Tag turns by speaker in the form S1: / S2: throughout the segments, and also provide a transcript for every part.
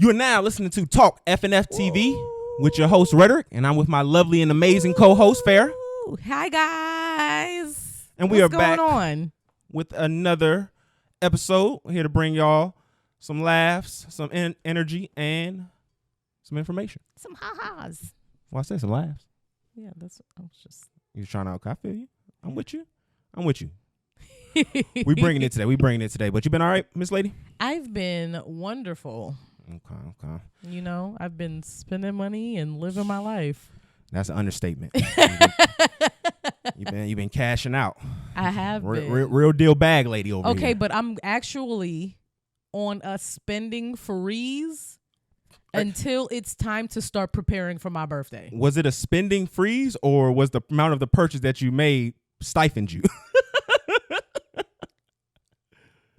S1: You are now listening to Talk FNF TV with your host, Rhetoric, and I'm with my lovely and amazing co-host, Farah.
S2: Hi, guys.
S1: And we
S2: What's
S1: are back
S2: going on?
S1: with another episode. We're here to bring y'all some laughs, some energy, and some information.
S2: Some ha-has.
S1: Well, I said some laughs.
S2: Yeah, that's. I was just.
S1: You trying to? I feel you. I'm with you. We bringing it today. But you been all right, Miss Lady?
S2: I've been wonderful.
S1: Okay.
S2: You know, I've been spending money and living my life.
S1: That's an understatement. You've been cashing out.
S2: I have been.
S1: Real deal bag lady over here.
S2: Okay, but I'm actually on a spending freeze until it's time to start preparing for my birthday.
S1: Was it a spending freeze or was the amount of the purchase that you made stifled you?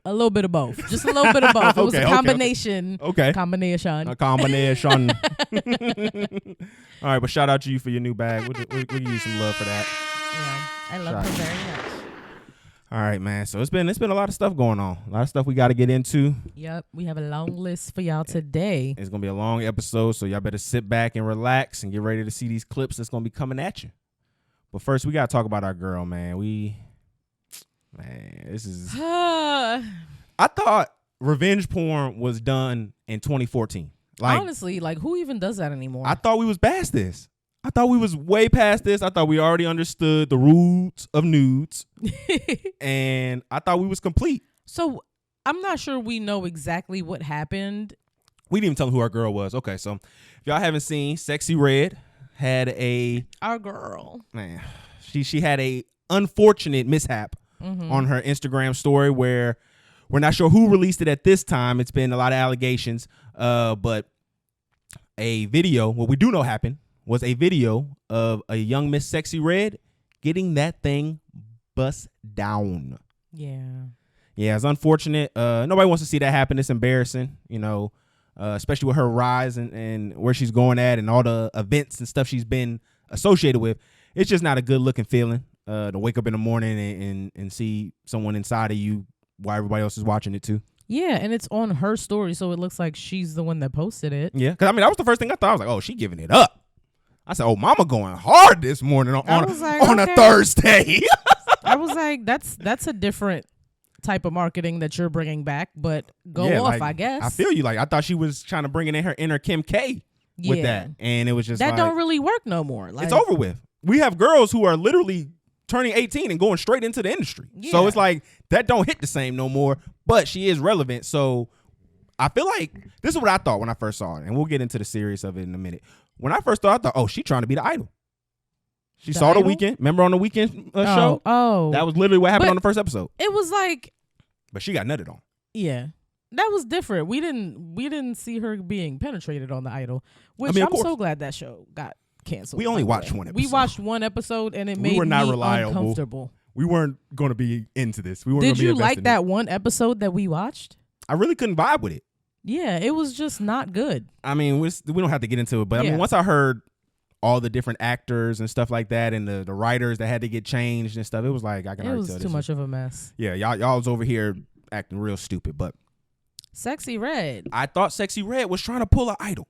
S2: A little bit of both. Just a little bit of both. It was a combination.
S1: Okay.
S2: Combination.
S1: A combination. All right, but shout out to you for your new bag. We'll give you some love for that.
S2: Yeah, I love her very much.
S1: All right, man. So it's been a lot of stuff going on. A lot of stuff we got to get into.
S2: Yep, we have a long list for y'all today.
S1: It's going to be a long episode, so y'all better sit back and relax and get ready to see these clips that's going to be coming at you. But first, we got to talk about our girl, man. This is... I thought revenge porn was done in 2014.
S2: Honestly, who even does that anymore?
S1: I thought we was past this. I thought we was way past this. I thought we already understood the rules of nudes. And I thought we was complete.
S2: So I'm not sure we know exactly what happened.
S1: We didn't even tell them who our girl was. Okay, so if y'all haven't seen, Sexyy Red had
S2: our girl.
S1: Man, she had a unfortunate mishap on her Instagram story where we're not sure who released it at this time. It's been a lot of allegations, but a video, what we do know happened, was a video of a young Miss Sexyy Red getting that thing bust down.
S2: Yeah,
S1: it's unfortunate. Nobody wants to see that happen. It's embarrassing, especially with her rise and where she's going at and all the events and stuff she's been associated with. It's just not a good looking feeling to wake up in the morning and see someone inside of you while everybody else is watching it too.
S2: Yeah, and it's on her story, so it looks like she's the one that posted it.
S1: Yeah, because that was the first thing I thought. I was like, oh, she giving it up. I said, oh, mama going hard this morning on a Thursday.
S2: I was like, that's a different type of marketing that you're bringing back, but go off, I guess.
S1: I feel you. I thought she was trying to bring in her inner Kim K with that, and it was just
S2: that don't really work no more.
S1: It's over with. We have girls who are literally turning 18 and going straight into the industry. Yeah. So it's like that don't hit the same no more, but she is relevant. So I feel like this is what I thought when I first saw it, and we'll get into the series of it in a minute. When I first thought, I thought, oh, she trying to be the idol. She saw The Weeknd. Remember on The Weeknd show?
S2: Oh.
S1: That was literally what happened on the first episode.
S2: It was like...
S1: But she got nutted on.
S2: Yeah. That was different. We didn't see her being penetrated on The Idol, which I'm so glad that show got canceled.
S1: We only watched one episode.
S2: We watched one episode and it made me uncomfortable.
S1: We weren't going to be into this.
S2: Did you like that one episode that we watched?
S1: I really couldn't vibe with it.
S2: Yeah, it was just not good.
S1: I mean, we don't have to get into it, but I mean, once I heard all the different actors and stuff like that and the writers that had to get changed and stuff, it was like, I can already tell
S2: it was too much of a mess.
S1: Yeah, y'all was over here acting real stupid, but
S2: Sexyy Red.
S1: I thought Sexyy Red was trying to pull an idol.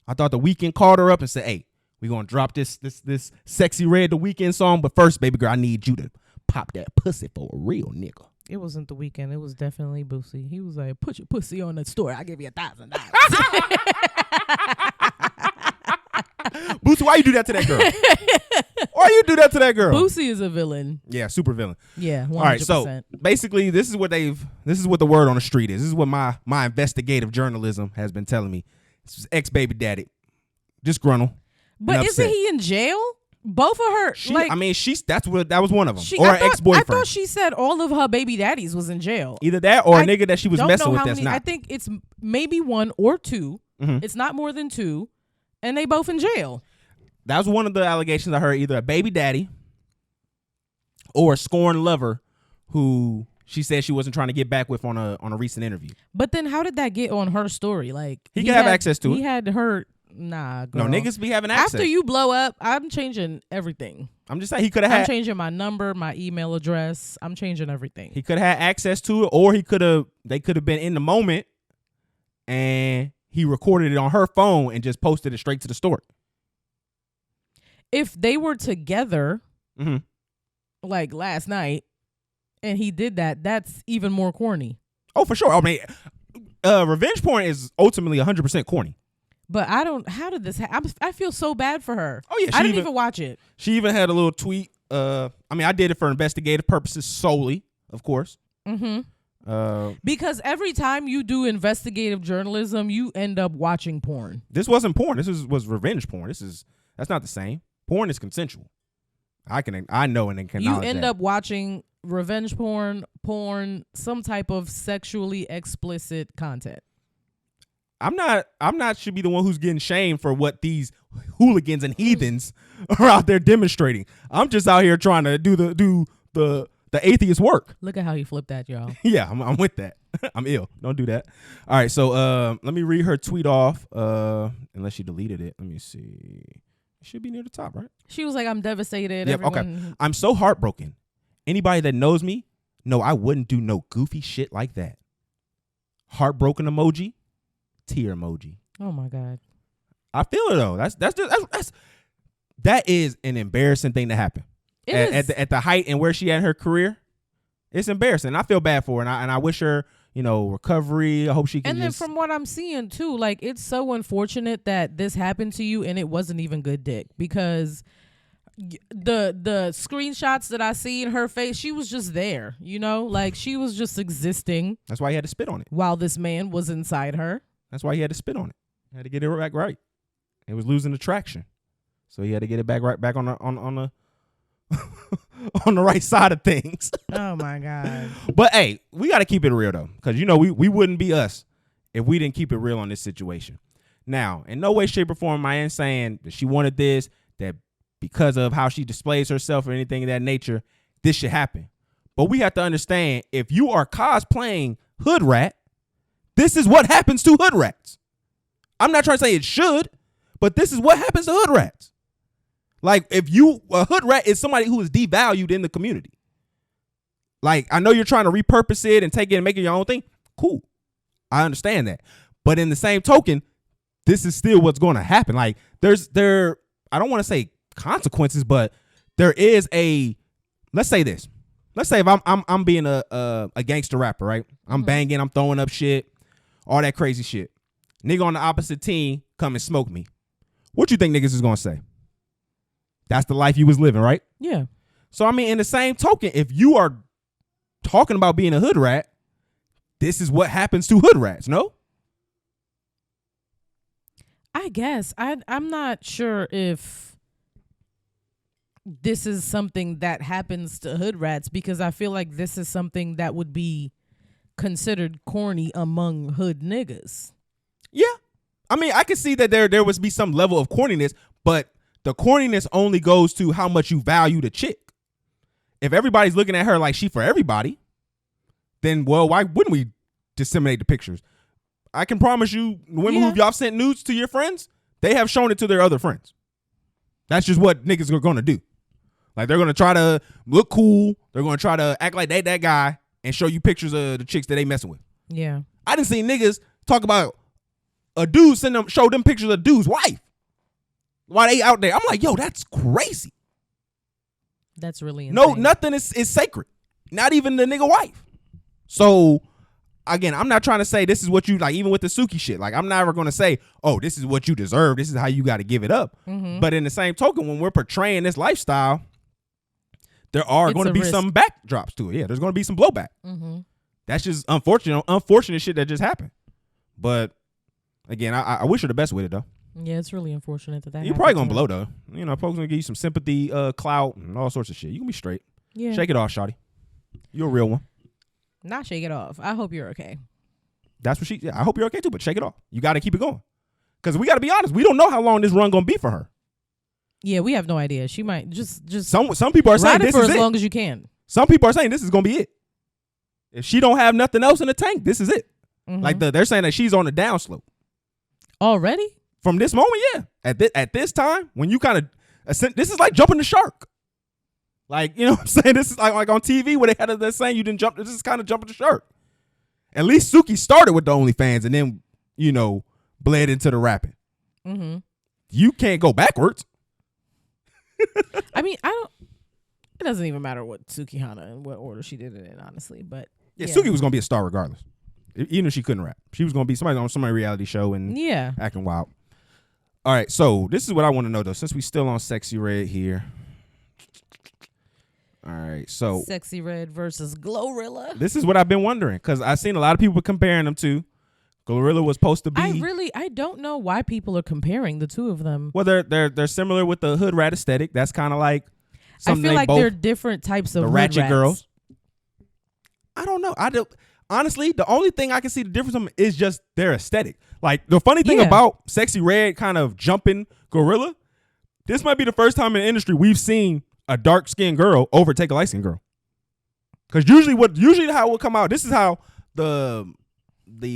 S1: I thought The Weeknd called her up and said, hey, we're going to drop this Sexyy Red The Weeknd song, but first, baby girl, I need you to pop that pussy for a real nigga.
S2: It wasn't The Weeknd. It was definitely Boosie. He was like, put your pussy on the store. I'll give you $1,000.
S1: Boosie, why you do that to that girl? Why you do that to that girl?
S2: Boosie is a villain.
S1: Yeah, super villain.
S2: Yeah, 100%.
S1: All right, so basically, this is what the word on the street is. This is what my investigative journalism has been telling me. This is ex-baby daddy, disgruntled.
S2: But isn't he in jail? Both of her,
S1: that was one of them, or her ex-boyfriend.
S2: I thought she said all of her baby daddies was in jail.
S1: Either that or a nigga that she was messing with. That's not.
S2: I think it's maybe one or two. It's not more than two, and they both in jail.
S1: That was one of the allegations I heard. Either a baby daddy or a scorned lover who she said she wasn't trying to get back with on a recent interview.
S2: But then how did that get on her story? Like
S1: he can have access to it.
S2: He had her. Nah, girl.
S1: No, niggas be having access.
S2: After you blow up, I'm changing everything.
S1: I'm just saying he could have
S2: I'm changing my number, my email address. I'm changing everything.
S1: He could have had access to it, or they could have been in the moment and he recorded it on her phone and just posted it straight to the story.
S2: If they were together,
S1: Mm-hmm.
S2: like last night, and he did that, that's even more corny.
S1: Oh, for sure. I mean, revenge porn is ultimately 100% corny.
S2: But I don't. How did this happen? I feel so bad for her.
S1: Oh yeah,
S2: I didn't even watch it.
S1: She even had a little tweet. I mean, I did it for investigative purposes solely, of course.
S2: Mm-hmm. Because every time you do investigative journalism, you end up watching porn.
S1: This wasn't porn. This was revenge porn. That's not the same. Porn is consensual. I know and can
S2: you end up watching revenge porn, some type of sexually explicit content.
S1: I'm not should be the one who's getting shamed for what these hooligans and heathens are out there demonstrating. I'm just out here trying to do the atheist work.
S2: Look at how you flip that, y'all.
S1: Yeah, I'm with that. I'm ill. Don't do that. All right, so let me read her tweet off. Unless she deleted it. Let me see. It should be near the top, right?
S2: She was like, I'm devastated.
S1: Yep, okay. I'm so heartbroken. Anybody that knows me know I wouldn't do no goofy shit like that. Heartbroken emoji. Tear emoji.
S2: Oh my God.
S1: I feel it though. That is an embarrassing thing to happen. At the height and where she at in her career. It's embarrassing. I feel bad for her, and I wish her, recovery. I hope she can.
S2: And then from what I'm seeing too, like, it's so unfortunate that this happened to you and it wasn't even good dick, because the screenshots that I see in her face, she was just there, like she was just existing.
S1: That's why he had to spit on it
S2: while this man was inside her.
S1: That's why he had to spit on it. He had to get it back right. It was losing the traction, so he had to get it back on the on the right side of things.
S2: Oh my God.
S1: But hey, we got to keep it real though, because we wouldn't be us if we didn't keep it real on this situation. Now, in no way, shape, or form am I saying that she wanted this, that because of how she displays herself or anything of that nature, this should happen. But we have to understand, if you are cosplaying hood rat, this is what happens to hood rats. I'm not trying to say it should, but this is what happens to hood rats. Like, a hood rat is somebody who is devalued in the community. Like, I know you're trying to repurpose it and take it and make it your own thing. Cool. I understand that. But in the same token, this is still what's going to happen. Like, I don't want to say consequences, but there is let's say this. Let's say if I'm being a gangster rapper, right? I'm banging, I'm throwing up shit, all that crazy shit. Nigga on the opposite team come and smoke me. What you think niggas is going to say? That's the life you was living, right?
S2: Yeah.
S1: So, I mean, in the same token, if you are talking about being a hood rat, this is what happens to hood rats, no?
S2: I guess. I'm not sure if this is something that happens to hood rats, because I feel like this is something that would be considered corny among hood niggas.
S1: Yeah. I mean, I can see that there would be some level of corniness, but the corniness only goes to how much you value the chick. If everybody's looking at her like she for everybody, then, well, why wouldn't we disseminate the pictures? I can promise you, the women who y'all sent nudes to your friends, they have shown it to their other friends. That's just what niggas are going to do. Like, they're going to try to look cool. They're going to try to act like they that guy and show you pictures of the chicks that they messing with.
S2: Yeah. I
S1: done seen niggas talk about a dude show them pictures of dude's wife while they out there. I'm like, yo, that's crazy.
S2: That's really insane.
S1: No, nothing is sacred. Not even the nigga wife. So, again, I'm not trying to say this is what you like, even with the Suki shit. Like, I'm never going to say, oh, this is what you deserve. This is how you got to give it up. Mm-hmm. But in the same token, when we're portraying this lifestyle, there are going to be some backdrops to it. Yeah, there's going to be some blowback. Mm-hmm. That's just unfortunate shit that just happened. But, again, I wish her the best with it, though.
S2: Yeah, it's really unfortunate that
S1: you're probably gonna blow though. Folks gonna give you some sympathy, clout, and all sorts of shit. You can be straight. Yeah. Shake it off, shawty. You're a real one.
S2: Not shake it off. I hope you're okay.
S1: That's what I hope you're okay too, but shake it off. You gotta keep it going. Cause we gotta be honest. We don't know how long this run gonna be for her.
S2: Yeah, we have no idea. She might just
S1: some people are saying this is it.
S2: As long as you can.
S1: Some people are saying this is gonna be it. If she don't have nothing else in the tank, this is it. Mm-hmm. Like they're saying that she's on the downslope.
S2: Already?
S1: From this moment, yeah. At this time, when you kind of, this is like jumping the shark. Like, you know what I'm saying? This is like on TV where they had that saying you didn't jump. This is kind of jumping the shark. At least Suki started with the OnlyFans and then, bled into the rapping.
S2: Mm-hmm.
S1: You can't go backwards.
S2: I mean, it doesn't even matter what Sukihana and what order she did it in, honestly. But
S1: yeah, Suki was gonna be a star regardless, even if she couldn't rap. She was gonna be somebody on some reality show and acting wild. All right, so this is what I want to know though. Since we still on Sexyy Red here. All right, so
S2: Sexyy Red versus Glorilla.
S1: This is what I've been wondering because I've seen a lot of people comparing them to. Glorilla was supposed to be.
S2: I don't know why people are comparing the two of them.
S1: Well, they're similar with the hood rat aesthetic. That's kind of like.
S2: I feel like they're different types of
S1: the ratchet rats. Girls. I don't know. Honestly, the only thing I can see the difference in them is just their aesthetic. Like the funny thing about Sexyy Red kind of jumping Glorilla, this might be the first time in the industry we've seen a dark skinned girl overtake a light skinned girl. Because usually how it would come out. This is how the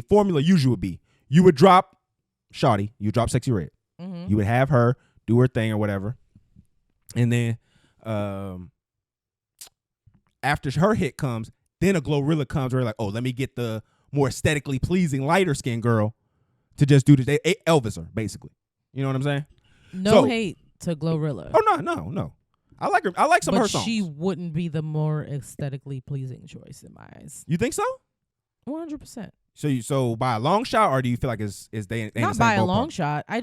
S1: formula usually would be. You would drop Shawty, you drop Sexyy Red. Mm-hmm. You would have her do her thing or whatever. And then after her hit comes, then a Glorilla comes where like, oh, let me get the more aesthetically pleasing lighter skinned girl to just do this. They Elvis her, basically. You know what I'm saying?
S2: No hate to Glorilla.
S1: Oh, no. I like her. I like some of her songs.
S2: But she wouldn't be the more aesthetically pleasing choice in my eyes.
S1: You think so?
S2: 100%.
S1: So by a long shot, or do you feel like is they
S2: not by a long shot? I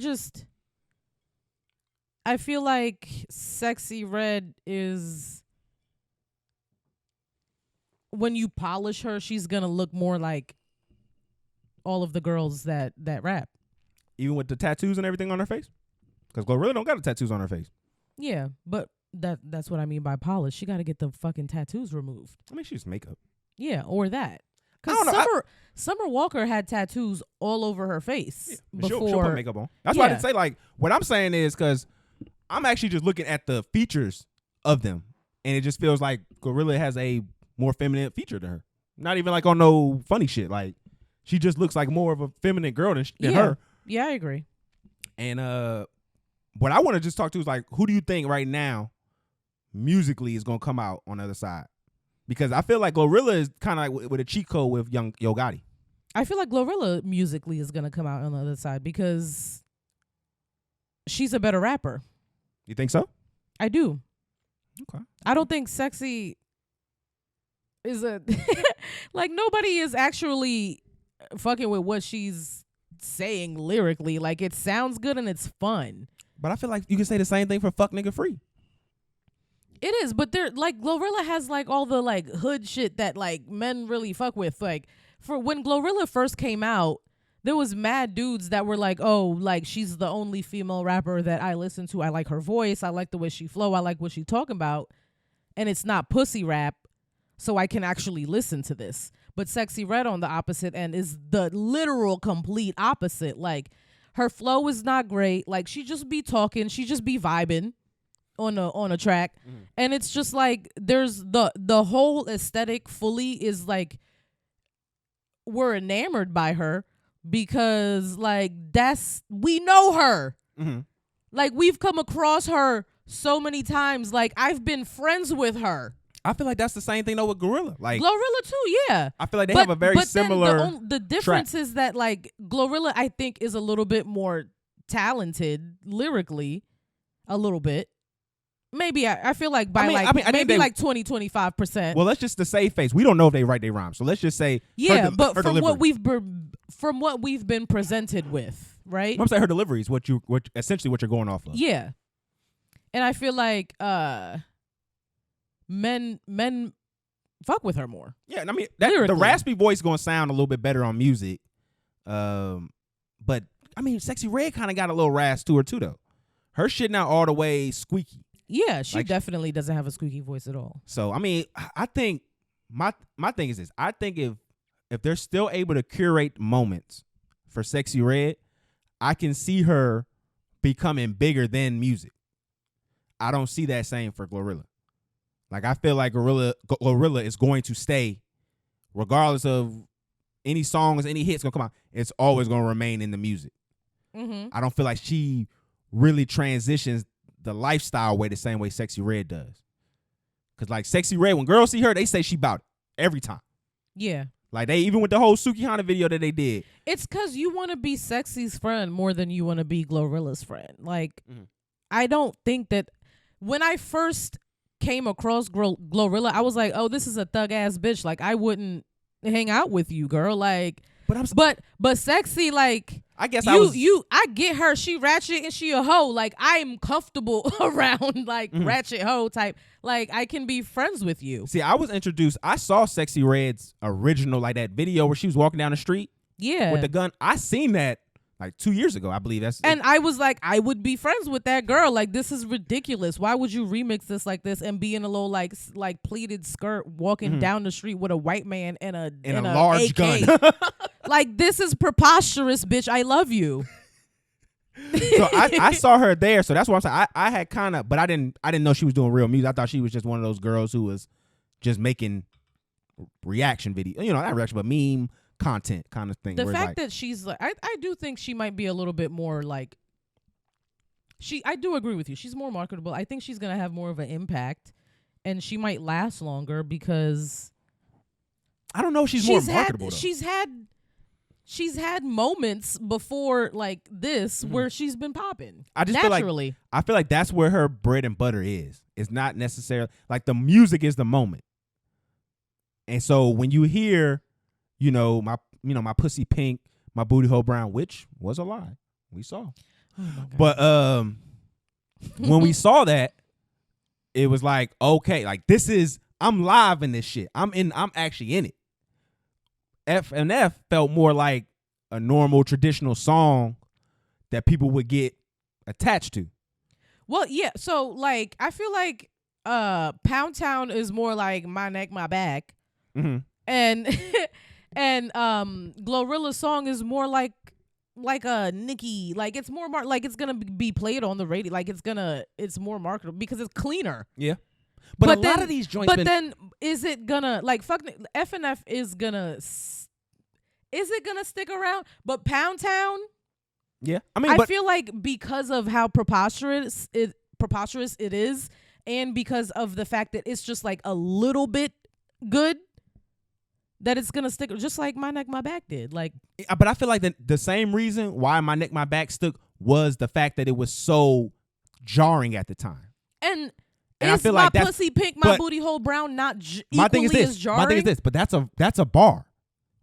S2: feel like Sexyy Red is, when you polish her, she's gonna look more like all of the girls that rap.
S1: Even with the tattoos and everything on her face? Because Glorilla don't got the tattoos on her face.
S2: Yeah, but that's what I mean by polish. She got to get the fucking tattoos removed.
S1: I mean, she's makeup.
S2: Yeah, or that. Because Summer Walker had tattoos all over her face before.
S1: She'll put makeup on. That's why I didn't say, like, what I'm saying is because I'm actually just looking at the features of them, and it just feels like Glorilla has a more feminine feature to her. Not even like on no funny shit. Like, she just looks like more of a feminine girl than her.
S2: Yeah, I agree.
S1: And what I want to just talk to is like, who do you think right now musically is going to come out on the other side? Because I feel like Glorilla is kind of like with a cheat code with young Yo Gotti.
S2: I feel like Glorilla musically is going to come out on the other side because she's a better rapper.
S1: You think so?
S2: I do.
S1: Okay.
S2: I don't think Sexyy is like, nobody is actually fucking with what she's saying lyrically. Like, it sounds good and it's fun.
S1: But I feel like you can say the same thing for Fuck Nigga Free.
S2: It is, but they're like, Glorilla has like all the like hood shit that like men really fuck with. Like, for when Glorilla first came out, there was mad dudes that were like, oh, like, she's the only female rapper that I listen to. I like her voice. I like the way she flow. I like what she's talking about. And it's not pussy rap, so I can actually listen to this. But Sexyy Red on the opposite end is the literal complete opposite. Like, her flow is not great. Like, she just be talking. She just be vibing on a track. Mm-hmm. And it's just like, there's the whole aesthetic fully is like, we're enamored by her because like we know her. Mm-hmm. Like, we've come across her so many times. Like, I've been friends with her.
S1: I feel like that's the same thing though with Glorilla. Like,
S2: Glorilla too, yeah.
S1: I feel like they have a very similar.
S2: The difference is that like Glorilla, I think, is a little bit more talented lyrically, a little bit. Maybe I feel like by maybe like 20-25%.
S1: Well, let's just to save face. We don't know if they write their rhymes, so let's just say
S2: but from what we've been presented with, right?
S1: I'm saying her delivery is what essentially what you're going off of.
S2: Yeah, and I feel like men fuck with her more.
S1: Yeah, and I mean the raspy voice gonna sound a little bit better on music, but I mean Sexyy Red kind of got a little rasp to her too though. Her shit not all the way squeaky.
S2: Yeah, she definitely doesn't have a squeaky voice at all.
S1: So I mean, I think my thing is this. I think if they're still able to curate moments for Sexyy Red, I can see her becoming bigger than music. I don't see that same for Glorilla. Like, I feel like Glorilla is going to stay, regardless of any songs, any hits gonna come out. It's always gonna remain in the music. Mm-hmm. I don't feel like she really transitions the lifestyle way the same way Sexyy Red does. Cause like Sexyy Red, when girls see her, they say she bout it every time.
S2: Yeah.
S1: Like they even with the whole Sukihana video that they did.
S2: It's because you want to be Sexy's friend more than you want to be Glorilla's friend. Like, I don't think that when I first came across Glorilla, I was like, oh, this is a thug ass bitch. Like, I wouldn't hang out with you, girl. Like, but Sexy, like,
S1: I guess
S2: I get her. She ratchet and she a hoe. Like, I'm comfortable around like ratchet hoe type. Like, I can be friends with you.
S1: See, I was introduced. I saw Sexyy Red's original, like that video where she was walking down the street.
S2: Yeah.
S1: With the gun. I seen that like 2 years ago, I believe.
S2: And I was like, I would be friends with that girl. Like, this is ridiculous. Why would you remix this like this and be in a little like pleated skirt walking down the street with a white man and a
S1: large
S2: AK.
S1: gun?
S2: Like, this is preposterous, bitch. I love you.
S1: So I saw her there, so that's why I'm saying I had kind of, but I didn't know she was doing real music. I thought she was just one of those girls who was just making reaction video, not reaction, but meme content kind of thing.
S2: The fact that she's like, I do think she might be a little bit more like, I do agree with you. She's more marketable. I think she's gonna have more of an impact, and she might last longer because
S1: I don't know. She's more marketable.
S2: She's had moments before like this where she's been popping.
S1: I just
S2: naturally.
S1: I feel like that's where her bread and butter is. It's not necessarily like the music is the moment. And so when you hear, my pussy pink, my booty hole brown, which was a lie, we saw.
S2: Oh my God.
S1: But when we saw that, it was like, okay, like I'm live in this shit. I'm actually in it. FNF felt more like a normal traditional song that people would get attached to.
S2: Well, yeah. So like, I feel like Pound Town is more like my neck, my back, and Glorilla's song is more like a Nicki. Like, it's more like it's gonna be played on the radio. Like, it's more marketable because it's cleaner.
S1: Yeah. But a lot of these joints.
S2: But then, is it gonna FNF is gonna stick around? But Pound Town,
S1: yeah.
S2: I feel like because of how preposterous it is, and because of the fact that it's just like a little bit good, that it's gonna stick. Just like My Neck, My Back did. Like,
S1: but I feel like the same reason why My Neck, My Back stuck was the fact that it was so jarring at the time.
S2: And
S1: I feel like
S2: my pussy pink, my booty hole brown, not equally as jarring.
S1: My thing is this, but that's a bar.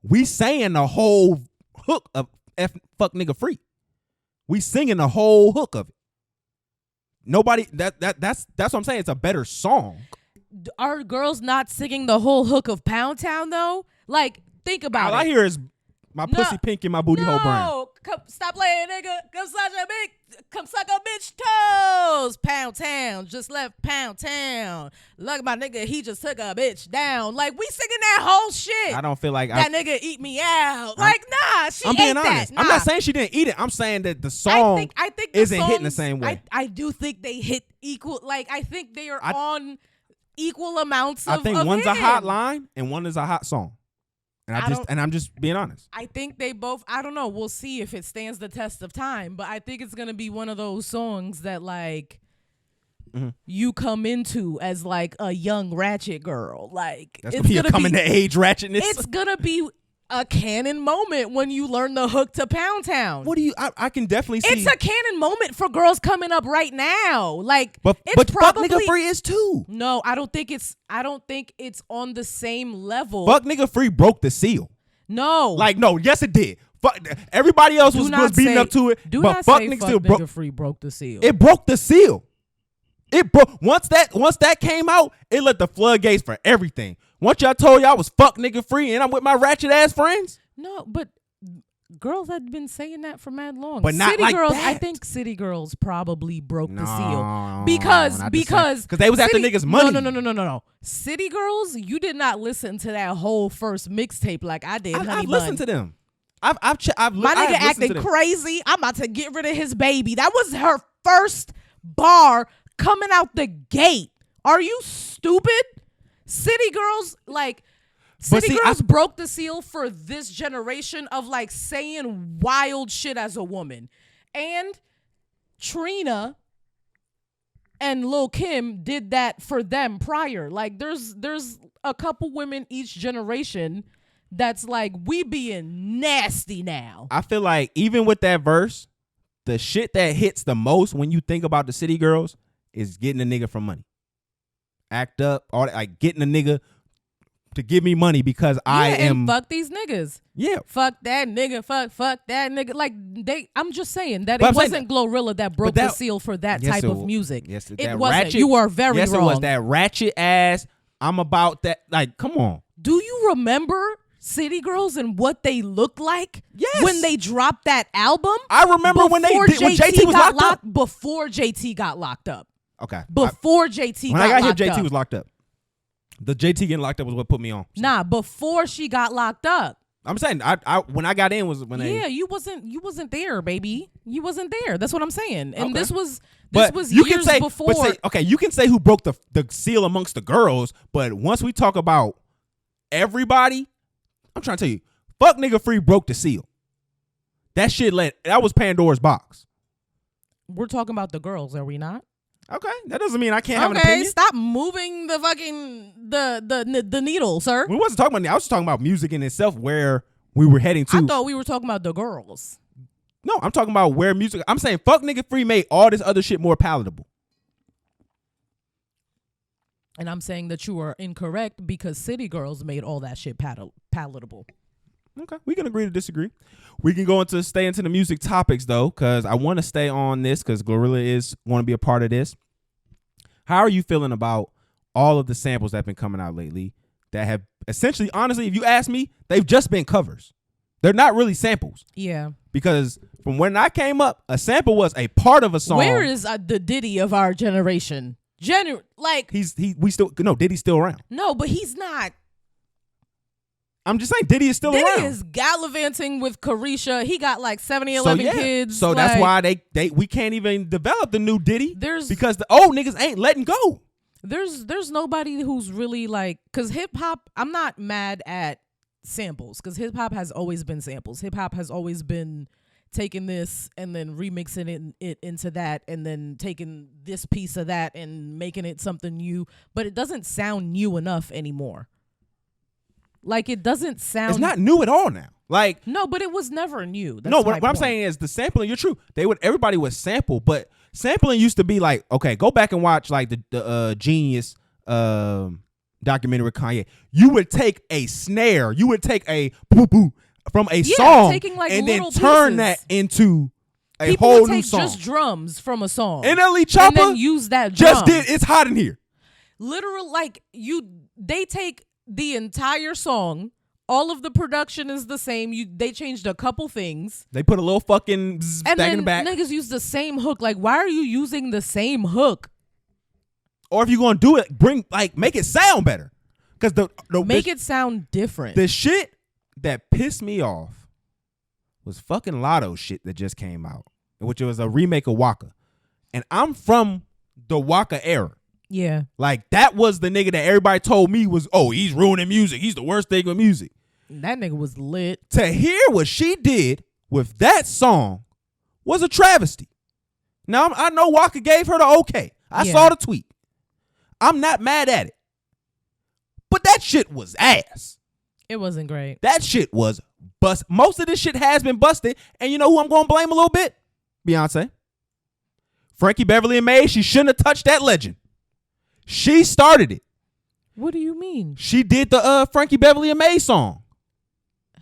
S1: We saying the whole hook of fuck nigga free. We singing the whole hook of it. Nobody that's what I'm saying. It's a better song.
S2: Are girls not singing the whole hook of Pound Town though? Like, think about it.
S1: All I hear is my pussy pink and my booty hole brown.
S2: No, stop playing, nigga. Come suck a bitch toes. Pound Town just left Pound Town. Look at my nigga, he just took a bitch down. Like, we singing that whole shit.
S1: I don't feel like
S2: that nigga eat me out. Like, nah,
S1: I'm being honest. Nah. I'm not saying she didn't eat it. I'm saying that the song I think isn't hitting the same way.
S2: I do think they hit equal. Like, I think they are on equal amounts of.
S1: I think one's a hot line and one is a hot song. And I'm just being honest.
S2: I think they both, I don't know. We'll see if it stands the test of time. But I think it's going to be one of those songs that, like, you come into as, like, a young ratchet girl. Like,
S1: that's going to be a coming to age ratchetness.
S2: It's going to be a canon moment when you learn the hook to Pound Town.
S1: What do you, I can definitely see.
S2: It's a canon moment for girls coming up right now. Like,
S1: but
S2: probably,
S1: Fuck Nigga Free is too.
S2: No, I don't think it's on the same level.
S1: Fuck Nigga Free broke the seal.
S2: No.
S1: Like, no, yes it did. Everybody else was beating up to it.
S2: But Fuck Nigga Free broke the seal.
S1: It broke the seal. It broke once that came out, it let the floodgates for everything. Once y'all told y'all was fuck nigga free and I'm with my ratchet ass friends.
S2: No, but girls had been saying that for mad long.
S1: But not
S2: City
S1: like
S2: girls,
S1: that.
S2: I think City girls probably broke the seal because
S1: they was after niggas' money.
S2: No. City girls, you did not listen to that whole first mixtape like I did.
S1: I've listened to them. My
S2: nigga acting crazy. I'm about to get rid of his baby. That was her first bar coming out the gate. Are you stupid? City girls, like, broke the seal for this generation of, like, saying wild shit as a woman. And Trina and Lil' Kim did that for them prior. Like, there's a couple women each generation that's like, we being nasty now.
S1: I feel like even with that verse, the shit that hits the most when you think about the city girls is getting a nigga for money. Act up, all that, like getting a nigga to give me money because I am.
S2: And fuck these niggas.
S1: Yeah.
S2: Fuck that nigga. Fuck that nigga. Like I'm just saying that it wasn't Glorilla that broke the seal for that type of music.
S1: Yes,
S2: it wasn't. You are very wrong.
S1: Yes, it was that ratchet ass. I'm about that. Like, come on.
S2: Do you remember City Girls and what they looked like?
S1: Yes.
S2: When they dropped that album?
S1: I remember when JT was locked up.
S2: Before JT got locked up.
S1: Okay.
S2: Before JT got locked up.
S1: When I got here, JT was locked up. The JT getting locked up was what put me on. So.
S2: Nah, before she got locked up.
S1: I'm saying I when I got in was when they.
S2: Yeah, you wasn't there, baby. You wasn't there. That's what I'm saying. And this was
S1: you
S2: years
S1: can say,
S2: before.
S1: Okay, you can say who broke the seal amongst the girls, but once we talk about everybody, I'm trying to tell you, fuck nigga free broke the seal. That was Pandora's box.
S2: We're talking about the girls, are we not?
S1: Okay, that doesn't mean I can't have an opinion.
S2: Okay, stop moving the fucking the needle, sir.
S1: We wasn't talking about. I was talking about music in itself, where we were heading to.
S2: I thought we were talking about the girls.
S1: No, I'm talking about where music. I'm saying fuck nigga free made all this other shit more palatable.
S2: And I'm saying that you are incorrect because City Girls made all that shit palatable.
S1: Okay, we can agree to disagree. We can stay into the music topics though, because I want to stay on this because Glorilla is going to be a part of this. How are you feeling about all of the samples that have been coming out lately that have essentially, honestly, if you ask me, they've just been covers. They're not really samples.
S2: Yeah.
S1: Because from when I came up, a sample was a part of a song.
S2: Where is the Diddy of our generation?
S1: Diddy's still around.
S2: No, but he's not.
S1: I'm just saying Diddy is still around.
S2: Diddy is gallivanting with Carisha. He got like 11 kids.
S1: So that's why we can't even develop the new Diddy. Because the old niggas ain't letting go.
S2: There's nobody who's really like, because hip hop, I'm not mad at samples because hip hop has always been samples. Hip hop has always been taking this and then remixing it into that and then taking this piece of that and making it something new, but it doesn't sound new enough anymore. Like, it doesn't sound.
S1: It's not new at all now. Like,
S2: no, but it was never new. That's
S1: what I'm saying is the sampling. You're true. Everybody would sample, but sampling used to be like, okay, go back and watch like the Genius documentary with Kanye. You would take a snare, you would take a boo boo from a song,
S2: taking like
S1: and then
S2: pieces.
S1: Turn that into a
S2: People
S1: whole
S2: would
S1: new
S2: take
S1: song.
S2: Just drums from a song,
S1: and Ellie Chopper
S2: and then use that drum.
S1: Just did It's Hot in Here.
S2: Literal, like they take the entire song. All of the production is the same. They changed a couple things.
S1: They put a little fucking zzz
S2: and
S1: back
S2: then
S1: in the back.
S2: Niggas use the same hook. Like, why are you using the same hook?
S1: Or if you're gonna do it, make it sound better. Because
S2: make it sound different.
S1: The shit that pissed me off was fucking Latto shit that just came out, which was a remake of Waka. And I'm from the Waka era.
S2: Yeah.
S1: Like, that was the nigga that everybody told me was, he's ruining music. He's the worst thing with music.
S2: That nigga was lit.
S1: To hear what she did with that song was a travesty. Now, I know Waka gave her the okay. I saw the tweet. I'm not mad at it. But that shit was ass.
S2: It wasn't great.
S1: That shit was bust. Most of this shit has been busted. And you know who I'm going to blame a little bit? Beyonce. Frankie Beverly and Maze, she shouldn't have touched that legend. She started it.
S2: What do you mean?
S1: She did the Frankie Beverly and Maze song.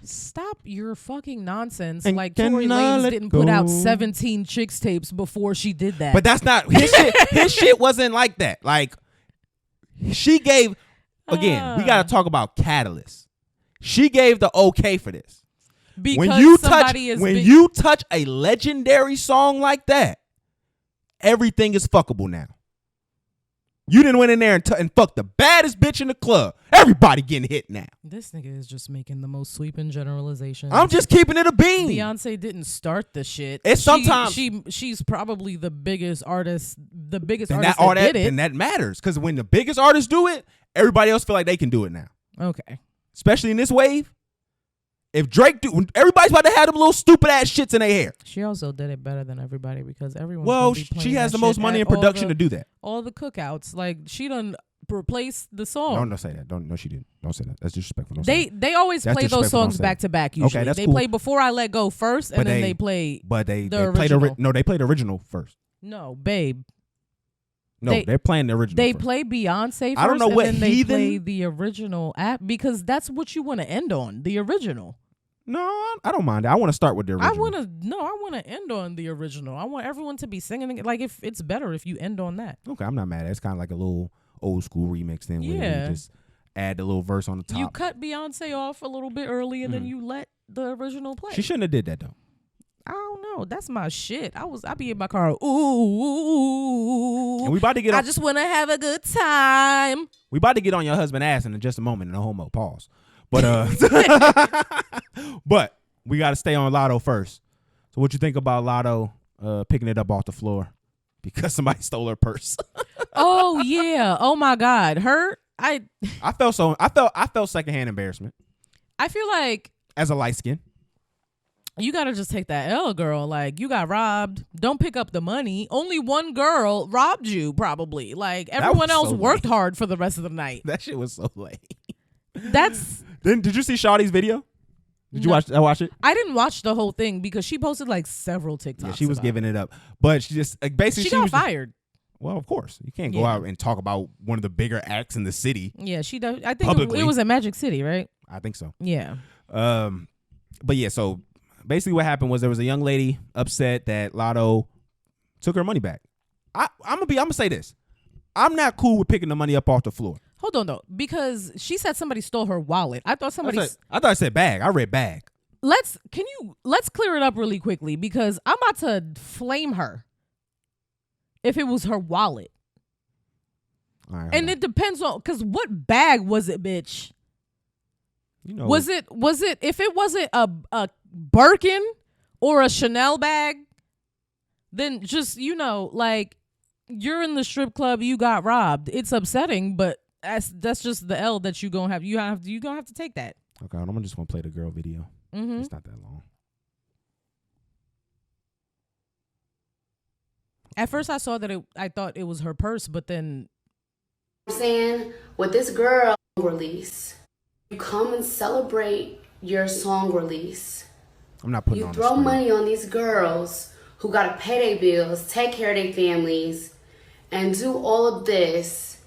S2: Stop your fucking nonsense.
S1: And
S2: like Tory Lanez didn't put out 17 chicks tapes before she did that.
S1: But that's not his shit. His shit wasn't like that. Like, she gave, again, we got to talk about Catalyst. She gave the okay for this.
S2: Because
S1: when you touch a legendary song like that, everything is fuckable now. You didn't went in there and fuck the baddest bitch in the club. Everybody getting hit now.
S2: This nigga is just making the most sweeping generalizations.
S1: I'm just keeping it a bean.
S2: Beyonce didn't start the shit.
S1: It's sometimes
S2: she's probably the biggest artist. The biggest
S1: artist
S2: that did it.
S1: And that matters because when the biggest artists do it, everybody else feel like they can do it now.
S2: Okay.
S1: Especially in this wave. If Drake do, everybody's about to have them little stupid ass shits in their hair.
S2: She also did it better than everybody because everyone.
S1: Well, she has the most money in production to do that.
S2: All the cookouts, like she done replace the song.
S1: Don't say that. No, she didn't. Don't say that. That's disrespectful. Don't
S2: they
S1: say that.
S2: they always
S1: That's
S2: play those
S1: disrespectful.
S2: songs back to back. Usually,
S1: that's
S2: they
S1: cool.
S2: play Before I Let Go first, and then they play.
S1: But they
S2: the
S1: play
S2: original.
S1: no, they play the original first.
S2: No, babe.
S1: No, they're playing the original.
S2: They
S1: first.
S2: play Beyonce first,
S1: I don't know what
S2: and then
S1: heathen.
S2: they play the original app because that's what you want to end on. The original.
S1: No, I don't mind it. I want to start with the original.
S2: I want to end on the original. I want everyone to be singing it. Like, if it's better if you end on that.
S1: Okay, I'm not mad. It's kind of like a little old school remix thing where you just add the little verse on the top.
S2: You cut Beyonce off a little bit early, and then you let the original play.
S1: She shouldn't have did that though.
S2: I don't know. That's my shit. I be in my car. Ooh.
S1: And we about to get.
S2: I just want to have a good time.
S1: We about to get on your husband's ass in just a moment. No homo. Pause. But but we got to stay on Latto first. So what you think about Latto picking it up off the floor because somebody stole her purse?
S2: Oh yeah. Oh my God. I felt secondhand embarrassment. I feel like
S1: as a light skin.
S2: You gotta just take that L, girl. Like, you got robbed. Don't pick up the money. Only one girl robbed you, probably. Like, everyone else worked hard for the rest of the night.
S1: That shit was so lame.
S2: Then
S1: did you see Shawty's video? Did you watch it?
S2: I didn't watch the whole thing because she posted like several TikToks.
S1: Yeah, she was giving it up, but she just basically
S2: she got fired.
S1: Well, of course, you can't go out and talk about one of the bigger acts in the city.
S2: Yeah, she does. I think it was at Magic City, right?
S1: I think so.
S2: Yeah.
S1: But yeah, so. Basically, what happened was there was a young lady upset that Latto took her money back. I'm gonna say this: I'm not cool with picking the money up off the floor.
S2: Hold on though, because she said somebody stole her wallet. I thought
S1: I said bag. I read bag.
S2: Let's clear it up really quickly because I'm about to flame her if it was her wallet.
S1: All right,
S2: and it depends on because what bag was it, bitch?
S1: You know,
S2: was it if it wasn't a Birkin or a Chanel bag, then just, like, you're in the strip club, you got robbed. It's upsetting, but that's just the L that you gonna have. You're gonna have to take that.
S1: Okay, I'm just gonna play the girl video.
S2: Mm-hmm.
S1: It's not that long.
S2: At first I saw that I thought it was her purse, but then
S3: I'm saying with this girl release, you come and celebrate your song release.
S1: I'm not putting
S3: you throw money on these girls who gotta pay their bills, take care of their families, and do all of this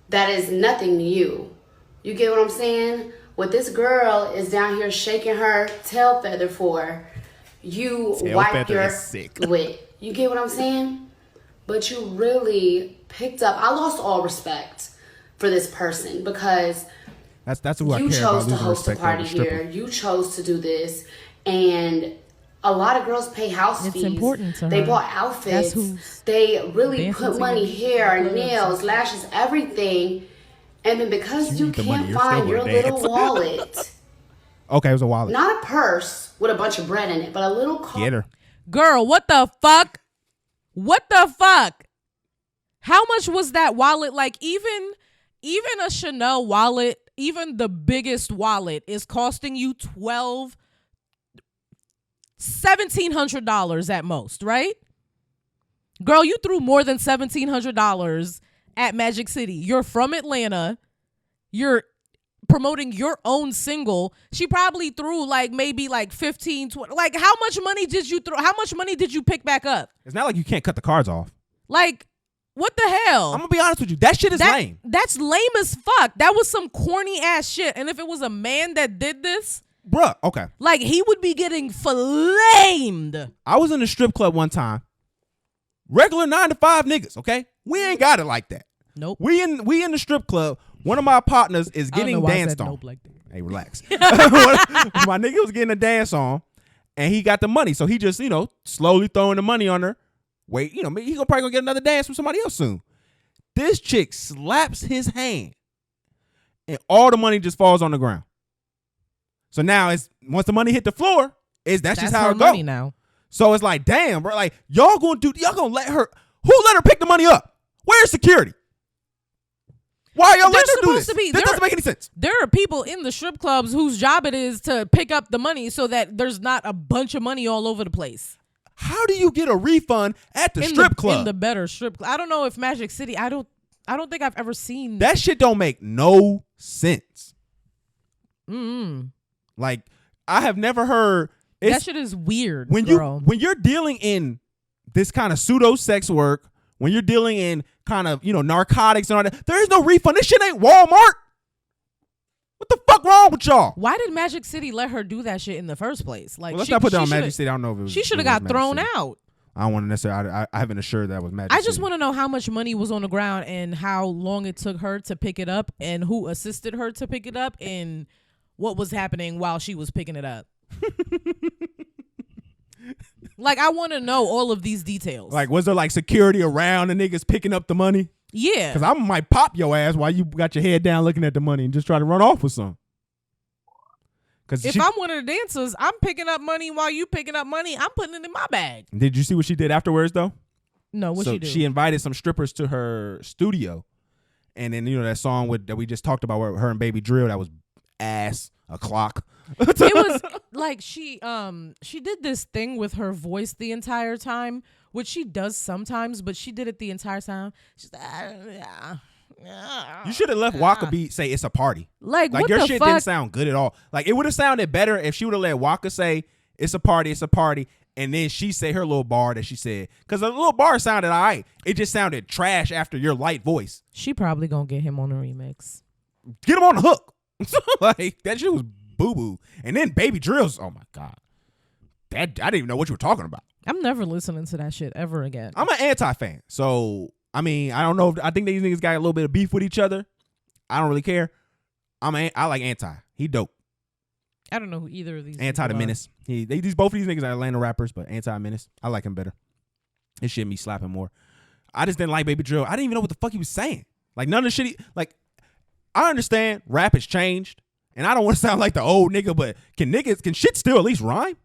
S3: that is nothing to you. You get what I'm saying? What this girl is down here shaking her tail feather for, you wipe your with. You get what I'm saying? But you really picked up. I lost all respect for this person because
S1: that's who I care about.
S3: You chose to host a party here. You chose to do this. And a lot of girls pay house fees.
S2: It's important to her.
S3: They bought outfits. They really put money, hair, nails, lashes, everything. And then because you can't find your little wallet.
S1: Okay, it was a wallet.
S3: Not a purse with a bunch of bread in it, but a little card.
S1: Get her.
S2: Girl, what the fuck? What the fuck? How much was that wallet? Like, even a Chanel wallet, even the biggest wallet is costing you $1,700 at most, right? Girl, you threw more than $1,700 at Magic City. You're from Atlanta. You're promoting your own single. She probably threw maybe 15, 20. Like, how much money did you throw? How much money did you pick back up?
S1: It's not like you can't cut the cards off.
S2: Like, what the hell?
S1: I'm gonna be honest with you. That shit is lame.
S2: That's lame as fuck. That was some corny ass shit. And if it was a man that did this,
S1: bruh, okay.
S2: Like, he would be getting flamed.
S1: I was in a strip club one time. Regular 9-to-5 niggas, okay? We ain't got it like that.
S2: Nope.
S1: We in the strip club. One of my partners is getting danced on.
S2: Nope like that.
S1: Hey, relax. My nigga was getting a dance on, and he got the money. So he just, slowly throwing the money on her. Wait, he probably gonna get another dance from somebody else soon. This chick slaps his hand, and all the money just falls on the ground. So now once the money hit the floor, that's just how it goes.
S2: Now.
S1: So it's like, damn, bro, like y'all gonna let her? Who let her pick the money up? Where's security? Why are y'all letting her do this? That doesn't make any sense.
S2: There are people in the strip clubs whose job it is to pick up the money so that there's not a bunch of money all over the place.
S1: How do you get a refund at the strip club?
S2: In the better strip club. I don't know if Magic City, I I don't think I've ever seen
S1: that shit. Don't make no sense. Like I have never heard.
S2: That shit is weird.
S1: When you're dealing in this kind of pseudo sex work, when you're dealing in kind of narcotics and all that, there is no refund. This shit ain't Walmart. What the fuck wrong with y'all?
S2: Why did Magic City let her do that shit in the first place? Like,
S1: let's not put that on Magic City. I don't know if it was.
S2: She should have got thrown out.
S1: I don't want to necessarily. I haven't assured that was Magic
S2: I just
S1: City.
S2: want to know how much money was on the ground and how long it took her to pick it up and who assisted her to pick it up and what was happening while she was picking it up. Like, I want to know all of these details.
S1: Like, was there like security around the niggas picking up the money?
S2: Yeah.
S1: Because I might pop your ass while you got your head down looking at the money and just try to run off with some. Because
S2: if I'm one of the dancers, I'm picking up money while you picking up money. I'm putting it in my bag.
S1: Did you see what she did afterwards, though?
S2: No, what she do?
S1: She invited some strippers to her studio. And then, that song that we just talked about, where her and Baby Drill, that was ass o'clock.
S2: It was like she did this thing with her voice the entire time, which she does sometimes, but she did it the entire time. She's
S1: you should have let Waka say it's a party.
S2: Like what
S1: your
S2: the
S1: shit
S2: fuck?
S1: didn't sound good at all. Like it would have sounded better if she would have let Waka say it's a party, and then she say her little bar that she said. Because the little bar sounded all right. It just sounded trash after your light voice.
S2: She probably gonna get him on a remix.
S1: Get him on the hook. Like that shit was boo-boo. And then Baby Drills, oh my God. I didn't even know what you were talking about. I'm
S2: never listening to that shit ever again.
S1: I'm an anti-fan. So, I mean, I don't know. I think these niggas got a little bit of beef with each other. I don't really care. I like Anti. He dope.
S2: I don't know who either of these
S1: Anti the Menace. Both of these niggas are Atlanta rappers, but Anti Menace. I like him better. His shit me slapping more. I just didn't like Baby Drill. I didn't even know what the fuck he was saying. Like none of the shit I understand rap has changed. And I don't want to sound like the old nigga, but can shit still at least rhyme?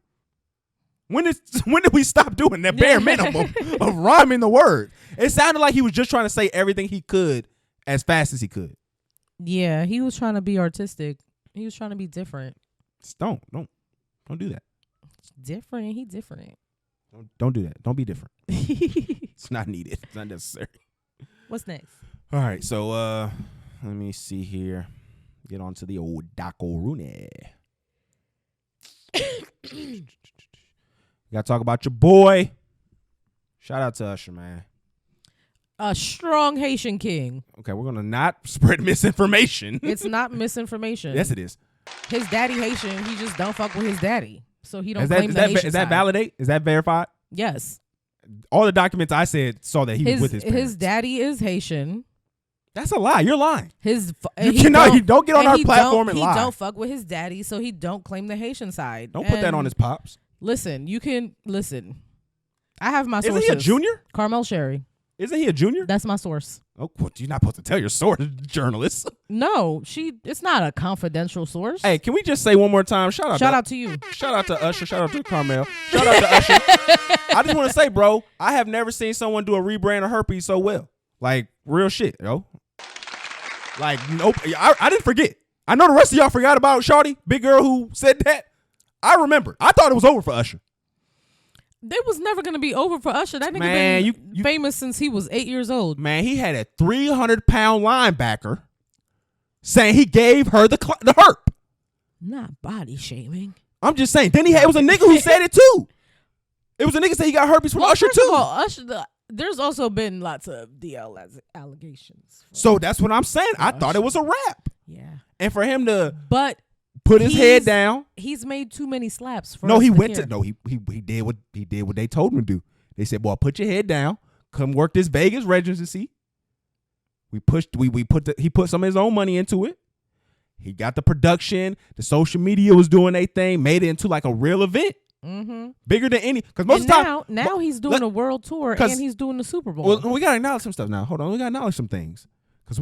S1: When did we stop doing that bare minimum of rhyming the word? It sounded like he was just trying to say everything he could as fast as he could.
S2: Yeah, he was trying to be artistic. He was trying to be different.
S1: Just don't do that.
S2: It's different. He different.
S1: Don't do that. Don't be different. It's not needed. It's not necessary.
S2: What's next?
S1: All right, so let me see here. Get on to the old Daco Rooney. Gotta talk about your boy. Shout out to Usher, man.
S2: A strong Haitian king.
S1: Okay, we're gonna not spread misinformation.
S2: It's not misinformation.
S1: Yes, it is.
S2: His daddy Haitian. He just don't fuck with his daddy, so he don't claim the Haitian side.
S1: Is that validate? Is that verified?
S2: Yes.
S1: All the documents I said saw that he was with his parents.
S2: His daddy is Haitian.
S1: That's a lie. You're lying.
S2: You
S1: don't get on our platform and lie.
S2: He don't fuck with his daddy, so he don't claim the Haitian side.
S1: Don't put that on his pops.
S2: Listen, you can listen. I have my sources.
S1: Isn't he a junior?
S2: Carmel Sherry.
S1: Isn't he a junior?
S2: That's my source.
S1: Oh, well, you're not supposed to tell your source, journalist.
S2: No, it's not a confidential source.
S1: Hey, can we just say one more time? Shout out to you. Shout out to Usher. Shout out to Carmel. Shout out to Usher. I just want to say, bro, I have never seen someone do a rebrand of herpes so well. Like, real shit, yo. Like, nope. I didn't forget. I know the rest of y'all forgot about Shawty, big girl who said that. I remember. I thought it was over for Usher.
S2: It was never going to be over for Usher. That nigga been famous since he was 8 years old.
S1: Man, he had a 300-pound linebacker saying he gave her the herp.
S2: Not body shaming.
S1: I'm just saying. Then it was a nigga who said it too. It was a nigga saying he got herpes from Usher too.
S2: Usher, there's also been lots of DL allegations.
S1: So that's what I'm saying. I thought it was a rap.
S2: Yeah.
S1: And for him to
S2: put
S1: his head down.
S2: He's made too many slaps.
S1: He did what they told him to do. They said, "Boy, put your head down. Come work this Vegas residency." He put some of his own money into it. He got the production. The social media was doing their thing. Made it into like a real event. Mm-hmm. Bigger than any. Because most of the time
S2: now he's doing a world tour and he's doing the Super Bowl.
S1: Well, we gotta acknowledge some stuff now. Hold on, we gotta acknowledge some things. Because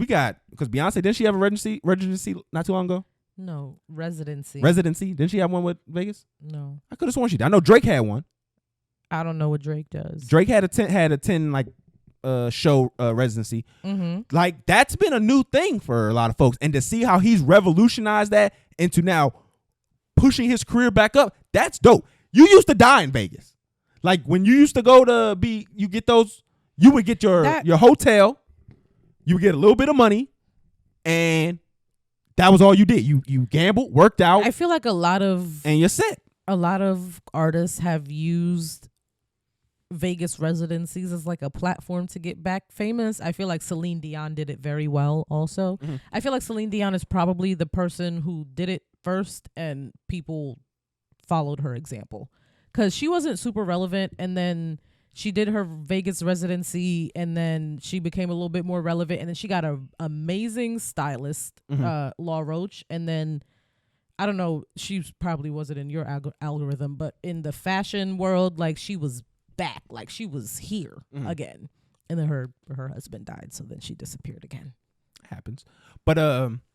S1: Beyonce, didn't she have a residency not too long ago?
S2: No, residency.
S1: Didn't she have one with Vegas?
S2: No.
S1: I could have sworn she did. I know Drake had one.
S2: I don't know what Drake does.
S1: Drake had a 10 like show residency. Mm-hmm. Like that's been a new thing for a lot of folks, and to see how he's revolutionized that into now pushing his career back up, that's dope. You used to die in Vegas. Like when you used to go to you would get your hotel. you would get a little bit of money, and that was all you did. You gambled, worked out.
S2: I feel like a lot of artists have used Vegas residencies as like a platform to get back famous. I feel like Celine Dion did it very well also. Mm-hmm. I feel like Celine Dion is probably the person who did it first and people followed her example, because she wasn't super relevant, and then she did her Vegas residency, and then she became a little bit more relevant, and then she got an amazing stylist, Law Roach, and then I don't know, she probably wasn't in your algorithm, but in the fashion world, like she was back, like she was here again, and then her husband died, so then she disappeared again.
S1: Happens, but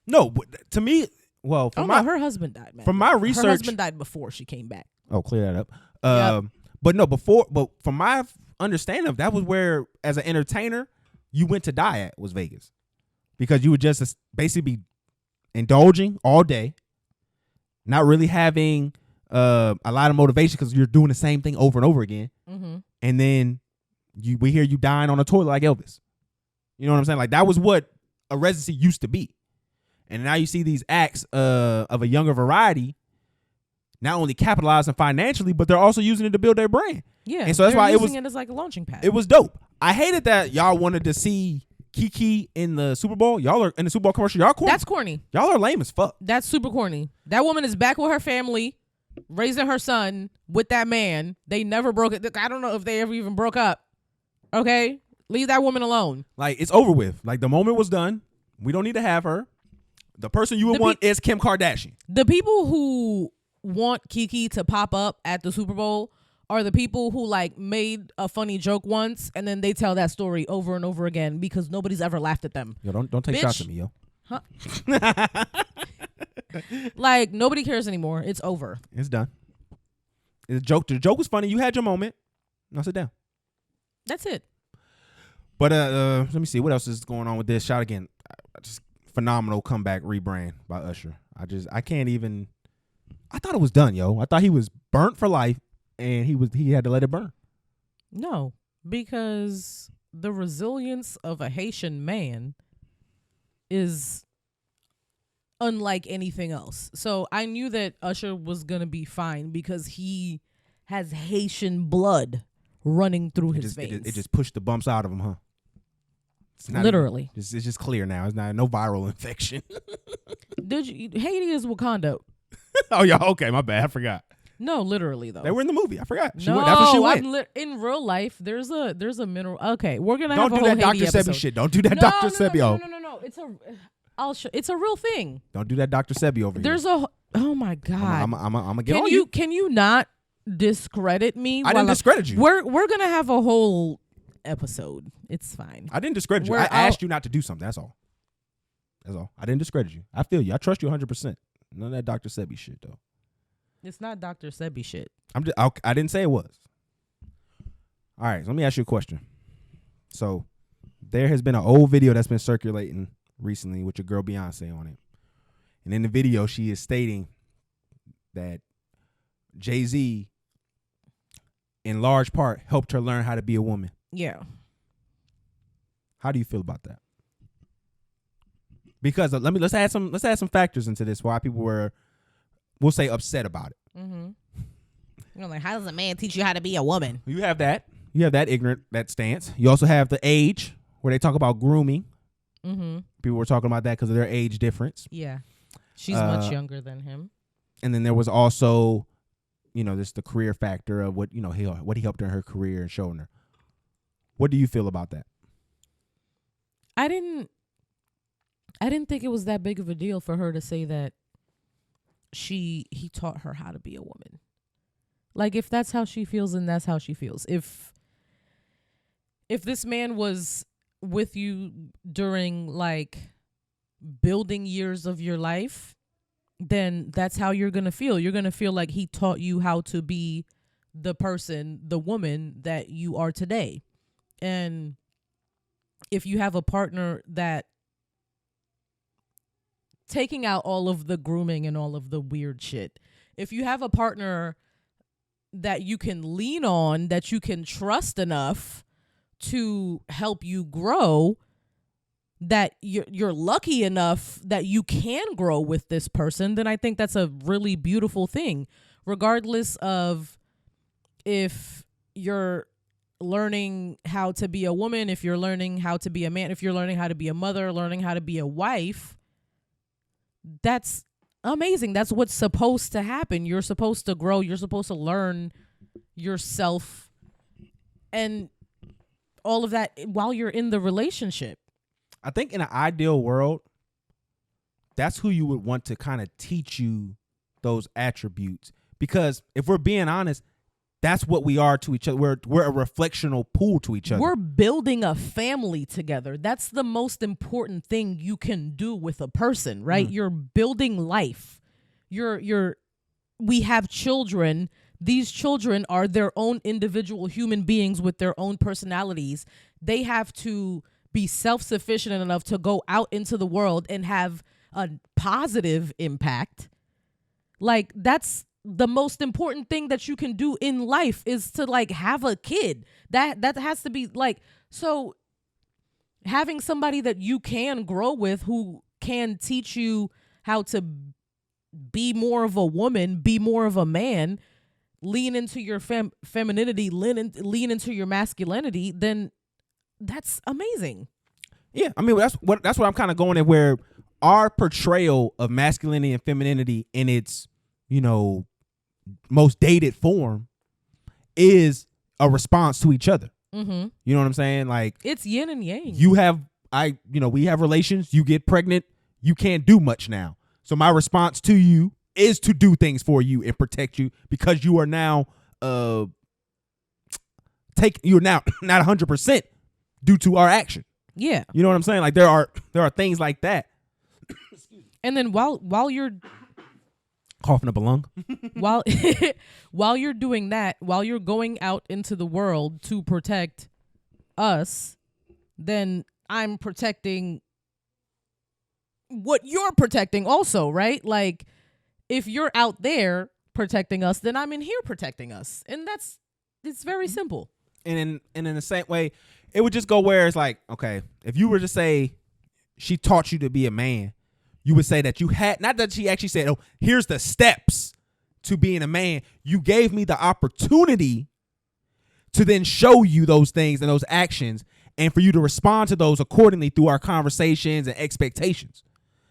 S1: no, to me, well,
S2: her husband died, man.
S1: From my research,
S2: her husband died before she came back.
S1: Oh, clear that up. But from my understanding of that was where, as an entertainer, you went to die at was Vegas, because you would just basically be indulging all day, not really having a lot of motivation because you're doing the same thing over and over again, and then we hear you dying on a toilet like Elvis. You know what I'm saying? Like that was what a residency used to be, and now you see these acts of a younger variety not only capitalizing financially, but they're also using it to build their brand.
S2: Yeah,
S1: and so that's why it was
S2: as like a launching pad.
S1: It was dope. I hated that y'all wanted to see Kiki in the Super Bowl. Y'all are in the Super Bowl commercial. Y'all corny.
S2: That's corny.
S1: Y'all are lame as fuck.
S2: That's super corny. That woman is back with her family, raising her son with that man. They never broke it. I don't know if they ever even broke up. Okay, leave that woman alone.
S1: Like it's over with. Like the moment was done. We don't need to have her. The person you would want is Kim Kardashian.
S2: The people who want Kiki to pop up at the Super Bowl are the people who like made a funny joke once and then they tell that story over and over again because nobody's ever laughed at them.
S1: Yo, don't take shots at me, yo.
S2: Huh? Like nobody cares anymore. It's over.
S1: It's done. The joke was funny. You had your moment. Now sit down.
S2: That's it.
S1: But let me see what else is going on with this. Shout again. Just phenomenal comeback rebrand by Usher. I can't even. I thought it was done, yo. I thought he was burnt for life, and he had to let it burn.
S2: No, because the resilience of a Haitian man is unlike anything else. So I knew that Usher was gonna be fine because he has Haitian blood running through his veins.
S1: It just pushed the bumps out of him, huh? It's not
S2: literally.
S1: It's just clear now. It's not no viral infection.
S2: Haiti is Wakanda.
S1: Oh yeah, okay, my bad. I forgot.
S2: No, literally though.
S1: They were in the movie. I forgot.
S2: That's where she went. In real life, there's a mineral. Okay, we're gonna have a whole Haiti episode. Don't do that Dr. Sebi shit.
S1: Don't do that Dr. Sebi.
S2: No. It's a real thing.
S1: Don't do that Dr. Sebi over
S2: here. Oh my God.
S1: I'm get on you.
S2: Can you not discredit me?
S1: I didn't discredit you.
S2: We're gonna have a whole episode. It's fine.
S1: I didn't discredit you. I asked you not to do something. That's all. I didn't discredit you. I feel you. I trust you 100%. None of that Dr. Sebi shit though.
S2: It's not Dr. Sebi shit.
S1: I didn't say it was. All right, so let me ask you a question. So there has been an old video that's been circulating recently with your girl Beyonce on it. And in the video, she is stating that JayZ, in large part, helped her learn how to be a woman.
S2: Yeah.
S1: How do you feel about that? Because let's add some factors into this why people we'll say upset about it.
S2: Mm-hmm. You know, like how does a man teach you how to be a woman?
S1: You have that. You have that ignorant stance. You also have the age where they talk about grooming.
S2: Mm-hmm.
S1: People were talking about that because of their age difference.
S2: Yeah, she's much younger than him.
S1: And then there was also, this the career factor of what he helped her in her career and showing her. What do you feel about that?
S2: I didn't think it was that big of a deal for her to say that he taught her how to be a woman. Like if that's how she feels, then that's how she feels. If this man was with you during like building years of your life, then that's how you're going to feel. You're going to feel like he taught you how to be the person, the woman that you are today. And if you have a partner that, taking out all of the grooming and all of the weird shit, if you have a partner that you can lean on, that you can trust enough to help you grow, that you're lucky enough that you can grow with this person, then I think that's a really beautiful thing, regardless of if you're learning how to be a woman, if you're learning how to be a man, if you're learning how to be a mother, learning how to be a wife. That's amazing. That's what's supposed to happen. You're supposed to grow. You're supposed to learn yourself and all of that while you're in the relationship.
S1: I think in an ideal world, that's who you would want to kind of teach you those attributes. Because if we're being honest, that's what we are to each other. We're a reflectional pool to each other.
S2: We're building a family together. That's the most important thing you can do with a person, right? You're building life. We have children. These children are their own individual human beings with their own personalities. They have to be self-sufficient enough to go out into the world and have a positive impact. Like, that's the most important thing that you can do in life, is to like have a kid. That has to be like, so having somebody that you can grow with, who can teach you how to be more of a woman, be more of a man, lean into your femininity, lean into your masculinity, then that's amazing.
S1: Yeah, I mean, that's what I'm kind of going at, where our portrayal of masculinity and femininity in its, most dated form is a response to each other.
S2: Mm-hmm.
S1: You know what I'm saying? Like,
S2: it's yin and yang.
S1: We have relations. You get pregnant. You can't do much now. So my response to you is to do things for you and protect you, because you are now you're now not 100% due to our action.
S2: Yeah.
S1: You know what I'm saying? Like, there are things like that.
S2: And then while you're
S1: coughing up a lung,
S2: while you're doing that, while you're going out into the world to protect us, then I'm protecting what you're protecting also, right? Like, if you're out there protecting us, then I'm in here protecting us. And it's very simple.
S1: And in the same way, it would just go where it's like, okay, if you were to say she taught you to be a man, you would say that you had, not that she actually said, oh, here's the steps to being a man. You gave me the opportunity to then show you those things and those actions, and for you to respond to those accordingly through our conversations and expectations.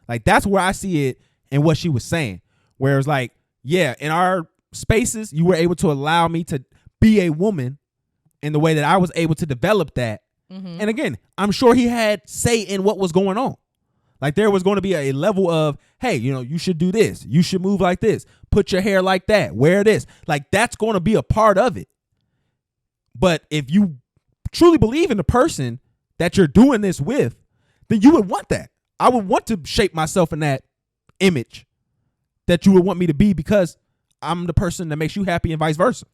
S1: Like, that's where I see it in what she was saying. Whereas, like, yeah, in our spaces, you were able to allow me to be a woman in the way that I was able to develop that. Mm-hmm. And again, I'm sure he had say in what was going on. Like, there was going to be a level of, hey, you should do this. You should move like this. Put your hair like that. Wear this. Like, that's going to be a part of it. But if you truly believe in the person that you're doing this with, then you would want that. I would want to shape myself in that image that you would want me to be, because I'm the person that makes you happy, and vice versa.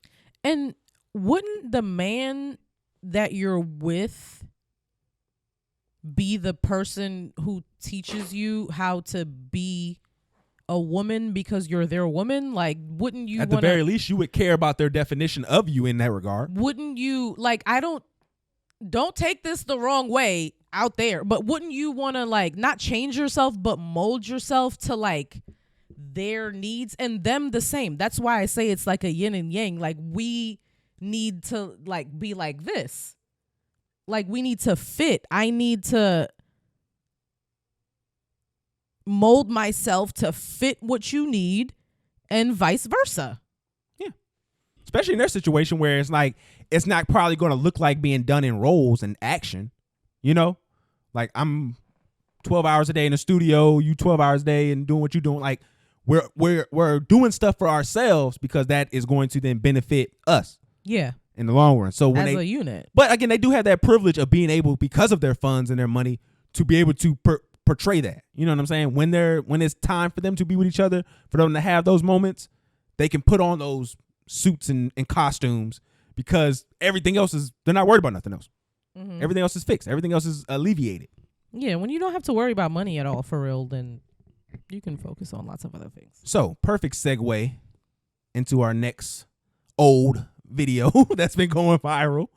S2: And wouldn't the man that you're with be the person who teaches you how to be a woman because you're their woman? Like, wouldn't you,
S1: at the very least, you would care about their definition of you in that regard? Wouldn't
S2: you, like, don't take this the wrong way out there, but wouldn't you want to, like, not change yourself, but mold yourself to, like, their needs, and them the same? That's why I say it's like a yin and yang. Like, we need to, like, be like this. Like, we need to fit. I need to mold myself to fit what you need, and vice versa.
S1: Yeah. Especially in their situation where it's like, it's not probably going to look like being done in roles and action. Like, I'm 12 hours a day in the studio, you 12 hours a day and doing what you're doing. Like, we're doing stuff for ourselves, because that is going to then benefit us.
S2: Yeah.
S1: In the long run. So when
S2: as a unit.
S1: But again, they do have that privilege of being able, because of their funds and their money, to be able to portray that. You know what I'm saying? When it's time for them to be with each other, for them to have those moments, they can put on those suits and costumes, because everything else they're not worried about nothing else. Mm-hmm. Everything else is fixed. Everything else is alleviated.
S2: Yeah, when you don't have to worry about money at all, for real, then you can focus on lots of other things.
S1: So, perfect segue into our next old video that's been going viral.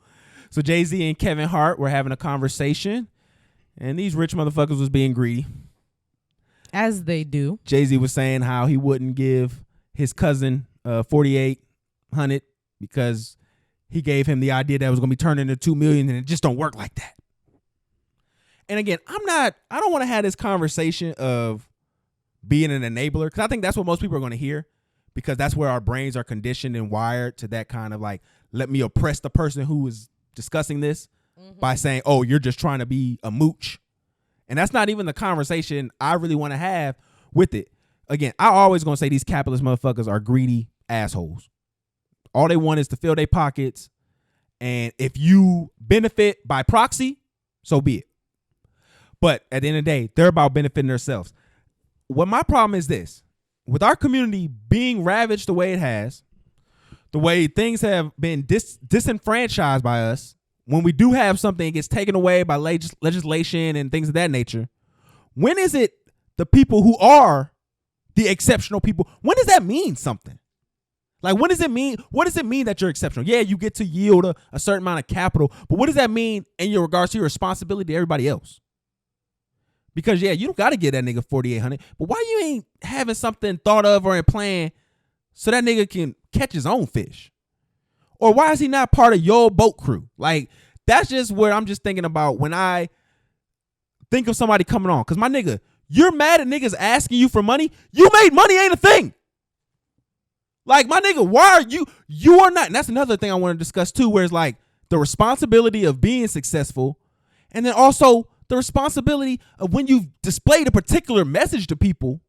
S1: So JayZ and Kevin Hart were having a conversation, And these rich motherfuckers was being greedy.
S2: As they do.
S1: JayZ was saying how he wouldn't give his cousin $4,800 because he gave him the idea that it was going to be turned into $2 million, and it just don't work like that. And again, I don't want to have this conversation of being an enabler, because I think that's what most people are going to hear, because that's where our brains are conditioned and wired to that kind of like, let me oppress the person who is discussing this by saying, oh, you're just trying to be a mooch. And that's not even the conversation I really want to have with it. Again, I always going to say these capitalist motherfuckers are greedy assholes. All they want is to fill their pockets. And if you benefit by proxy, so be it. But at the end of the day, they're about benefiting themselves. What my problem is this. With our community being ravaged the way it has, the way things have been disenfranchised by us, when we do have something that gets taken away by legislation and things of that nature, when is it the people who are the exceptional people, when does that mean something? Like, when does it mean, what does it mean that you're exceptional? Yeah, you get to yield a certain amount of capital, but what does that mean in your regards to your responsibility to everybody else? Because, yeah, you don't got to give that nigga $4,800, but why you ain't having something thought of or in plan so that nigga can catch his own fish? Or why is he not part of your boat crew? Like, that's just what I'm just thinking about when I think of somebody coming on. Because, my nigga, you're mad at niggas asking you for money? You made money ain't a thing. Like, my nigga, why are you are not. And that's another thing I want to discuss, too, where it's like the responsibility of being successful, and then also the responsibility of when you've displayed a particular message to people,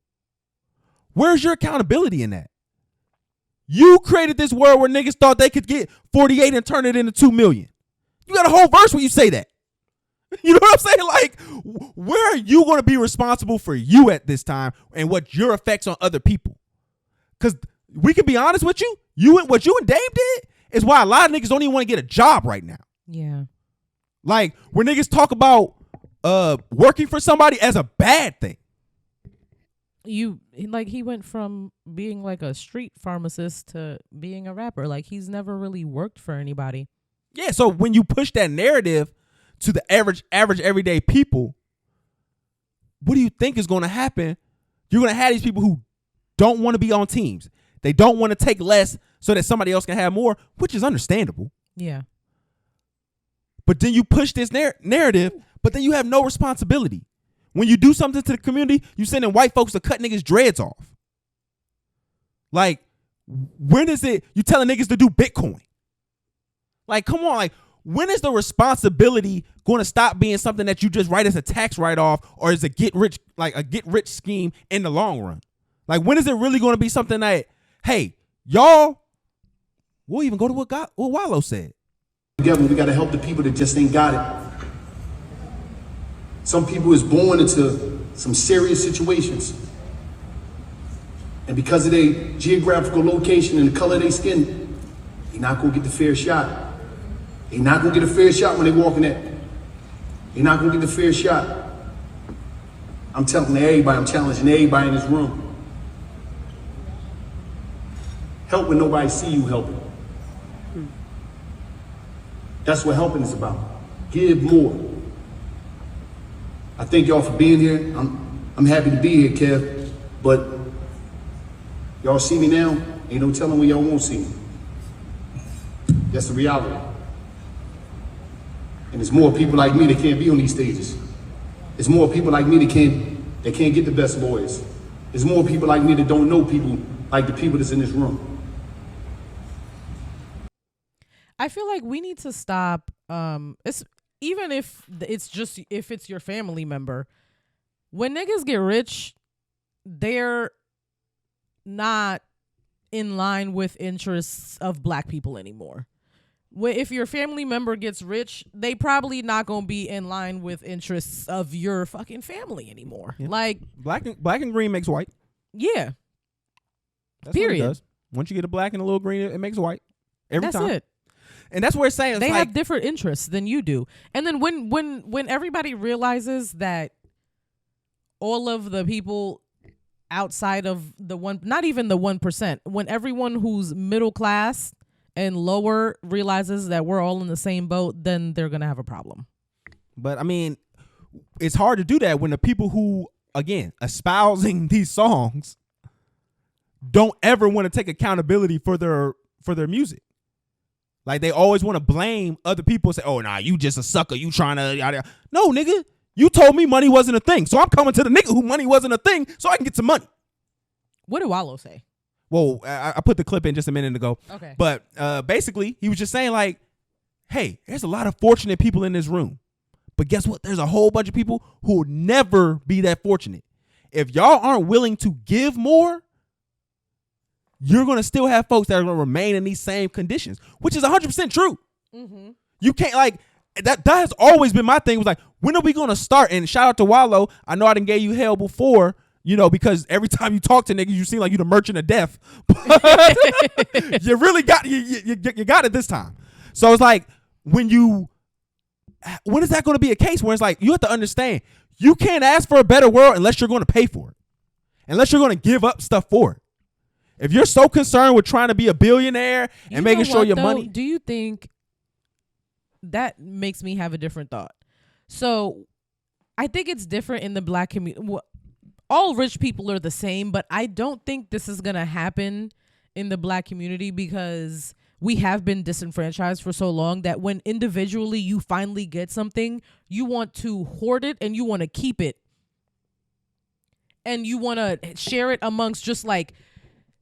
S1: where's your accountability in that? You created this world where niggas thought they could get 48 and turn it into 2 million. You got a whole verse where you say that. You know what I'm saying? Like, where are you going to be responsible for you at this time and what your effects on other people? Because we can be honest with you, what you and Dame did is why a lot of niggas don't even want to get a job right now.
S2: Yeah.
S1: Like, when niggas talk about working for somebody as a bad thing.
S2: He went from being like a street pharmacist to being a rapper. Like, he's never really worked for anybody.
S1: Yeah, so when you push that narrative to the average everyday people, what do you think is going to happen? You're going to have these people who don't want to be on teams. They don't want to take less so that somebody else can have more, which is understandable.
S2: Yeah.
S1: But then you push this narrative, but then you have no responsibility. When you do something to the community, you sending white folks to cut niggas' dreads off. Like, when is it you telling niggas to do Bitcoin? Like, come on, like, when is the responsibility going to stop being something that you just write as a tax write-off or as a get rich scheme in the long run? Like, when is it really going to be something that, hey, y'all, we'll even go to what Wallow said.
S4: Together, we got to help the people that just ain't got it. Some people is born into some serious situations. And because of their geographical location and the color of their skin, they're not going to get the fair shot. They're not going to get a fair shot when they walk in there. They're not going to get the fair shot. I'm telling everybody, I'm challenging everybody in this room. Help when nobody see you helping. That's what helping is about. Give more. I thank y'all for being here. I'm happy to be here, Kev. But y'all see me now, ain't no telling when y'all won't see me. That's the reality. And there's more people like me that can't be on these stages. There's more people like me that can't get the best lawyers. There's more people like me that don't know people like the people that's in this room.
S2: I feel like we need to stop. Even if it's your family member, when niggas get rich, they're not in line with interests of black people anymore. If your family member gets rich, they probably not gonna be in line with interests of your fucking family anymore. Yeah. Like,
S1: black and green makes white.
S2: Yeah.
S1: That's period. What it does. Once you get a black and a little green, it makes white. Every time. That's it. And that's where it's saying
S2: they have different interests than you do. And then when everybody realizes that all of the people outside of the not even the 1%, when everyone who's middle class and lower realizes that we're all in the same boat, then they're going to have a problem.
S1: But I mean, it's hard to do that when the people who, again, espousing these songs don't ever want to take accountability for their music. Like, they always want to blame other people and say, oh, nah, you just a sucker. You trying to... No, nigga. You told me money wasn't a thing. So I'm coming to the nigga who money wasn't a thing so I can get some money.
S2: What did Wallow say?
S1: Well, I put the clip in just a minute ago.
S2: Okay.
S1: But basically, he was just saying, like, hey, there's a lot of fortunate people in this room. But guess what? There's a whole bunch of people who will never be that fortunate. If y'all aren't willing to give more, you're going to still have folks that are going to remain in these same conditions, which is 100% true. Mm-hmm. You can't, like, that has always been my thing. Was like, when are we going to start? And shout out to Wallow. I know I done gave you hell before, you know, because every time you talk to niggas, you seem like you the merchant of death. But you really got, you got it this time. So it's like, when is that going to be a case where it's like, you have to understand, you can't ask for a better world unless you're going to pay for it, unless you're going to give up stuff for it. If you're so concerned with trying to be a billionaire and making sure your money.
S2: Do you think that makes me have a different thought? So I think it's different in the black community. All rich people are the same, but I don't think this is going to happen in the black community because we have been disenfranchised for so long that when individually you finally get something, you want to hoard it and you want to keep it. And you want to share it amongst just like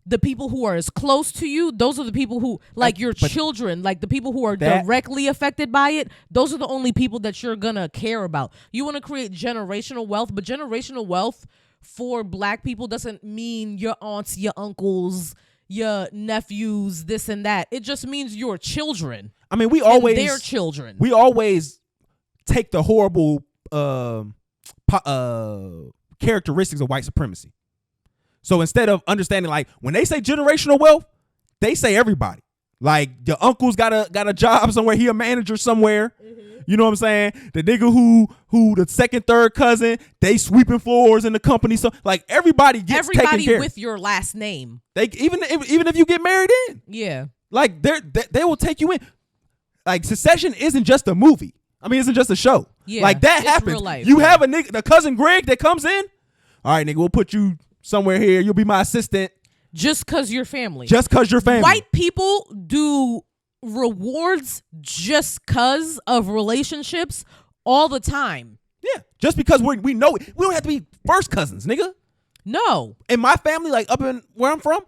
S2: the people who are as close to you. Those are the people who, like your children, like the people who are directly affected by it. Those are the only people that you're going to care about. You want to create generational wealth, but generational wealth for black people doesn't mean your aunts, your uncles, your nephews, this and that. It just means your children.
S1: I mean, we always
S2: their children.
S1: We always take the horrible characteristics of white supremacy. So instead of understanding, like, when they say generational wealth, they say everybody. Like, your uncle's got a job somewhere, he a manager somewhere. Mm-hmm. You know what I'm saying? The nigga who the second, third cousin, they sweeping floors in the company. So like, everybody gets taken care of.
S2: Everybody with your last name.
S1: They even if you get married in.
S2: Yeah.
S1: Like, they will take you in. Like, Succession isn't just a movie. I mean, isn't just a show. Yeah. Like, that happens. Real life, you have a nigga, the cousin Greg that comes in. All right, nigga, we'll put you somewhere here. You'll be my assistant.
S2: Just because you're family.
S1: Just because you're family.
S2: White people do rewards just because of relationships all the time.
S1: Yeah. Just because we know it. We don't have to be first cousins, nigga.
S2: No.
S1: In my family, like up in where I'm from,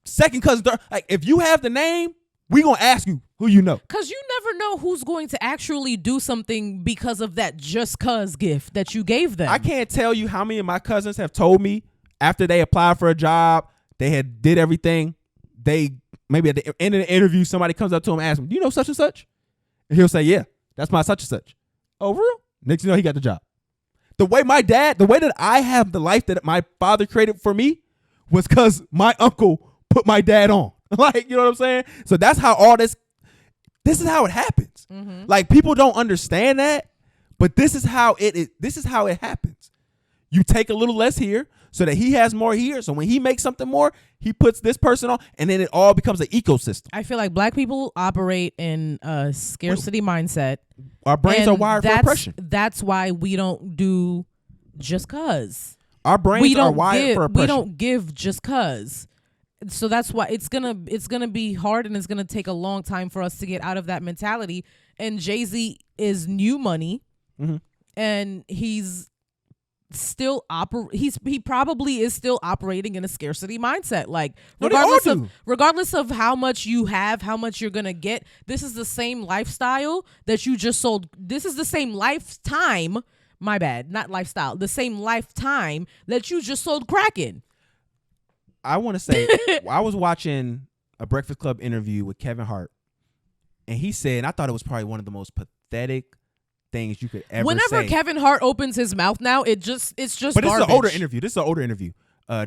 S1: second cousin, third, like if you have the name, we going to ask you who you know.
S2: Because you never know who's going to actually do something because of that just cuz gift that you gave them.
S1: I can't tell you how many of my cousins have told me after they applied for a job, they had did everything. They maybe at the end of the interview, somebody comes up to him and asks him, do you know such and such? And he'll say, yeah, that's my such and such. Oh, real? Next thing you know, he got the job. The way that I have the life that my father created for me was because my uncle put my dad on. Like, you know what I'm saying? So that's how all this is how it happens. Mm-hmm. Like, people don't understand that, but this is how it is. This is how it happens. You take a little less here so that he has more here. So when he makes something more, he puts this person on, and then it all becomes an ecosystem.
S2: I feel like black people operate in a scarcity mindset.
S1: Our brains are wired for oppression.
S2: That's why we don't do just cause.
S1: Our brains are wired for oppression.
S2: We don't give just cause. So that's why it's gonna be hard, and it's gonna take a long time for us to get out of that mentality. And JayZ is new money, mm-hmm. and he's still he probably is still operating in a scarcity mindset. Like, regardless of how much you have, how much you're gonna get, this is the same lifestyle that you just sold. This is the same lifetime. My bad, not lifestyle. The same lifetime that you just sold crack in.
S1: I want to say, I was watching a Breakfast Club interview with Kevin Hart, and he said, and I thought it was probably one of the most pathetic things you could ever
S2: Whenever
S1: say.
S2: Kevin Hart opens his mouth now, it's just
S1: But this
S2: garbage.
S1: is an older interview. This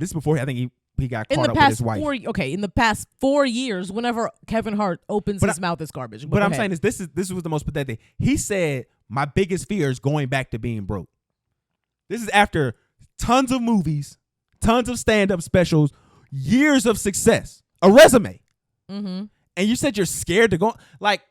S1: is before I think he got caught up with his wife.
S2: In the past 4 years, whenever Kevin Hart opens his mouth, it's garbage.
S1: But I'm saying this was the most pathetic thing. He said, my biggest fear is going back to being broke. This is after tons of movies, tons of stand-up specials, years of success, a resume. Mm-hmm. And you said you're scared to go. Like,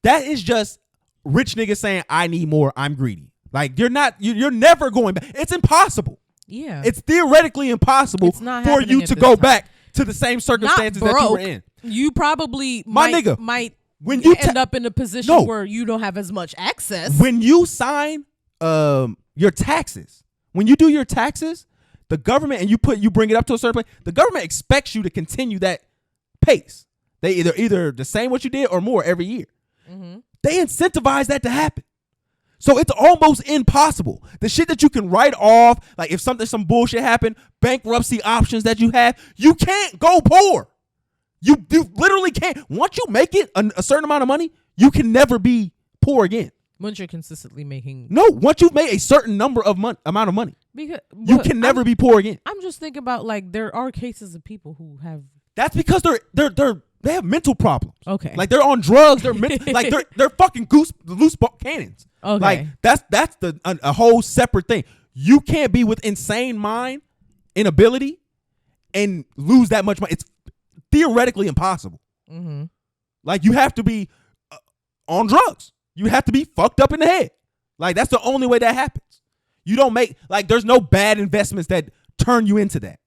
S1: that is just rich niggas saying, I need more, I'm greedy. Like you're never going back. It's impossible.
S2: Yeah.
S1: It's theoretically impossible for you to go back to the same circumstances that you were in.
S2: You probably
S1: might
S2: when you end up in a position where you don't have as much access.
S1: When you sign your taxes, when you do your taxes, the government, and you bring it up to a certain place, the government expects you to continue that pace. They either the same what you did or more every year. Mm-hmm. They incentivize that to happen. So it's almost impossible. The shit that you can write off, like if some bullshit happened, bankruptcy options that you have, you can't go poor. You literally can't. Once you make it a certain amount of money, you can never be poor again.
S2: Once you're consistently making.
S1: No, once you've made a certain amount of money, you can never be poor again.
S2: I'm just thinking about like there are cases of people who have.
S1: That's because they have mental problems.
S2: Okay.
S1: Like they're on drugs. They're like they're fucking loose cannons.
S2: Okay.
S1: Like that's a whole separate thing. You can't be with insane mind, inability, and lose that much money. It's theoretically impossible. Mm-hmm. Like you have to be on drugs. You have to be fucked up in the head. Like that's the only way that happens. You don't make there's no bad investments that turn you into that.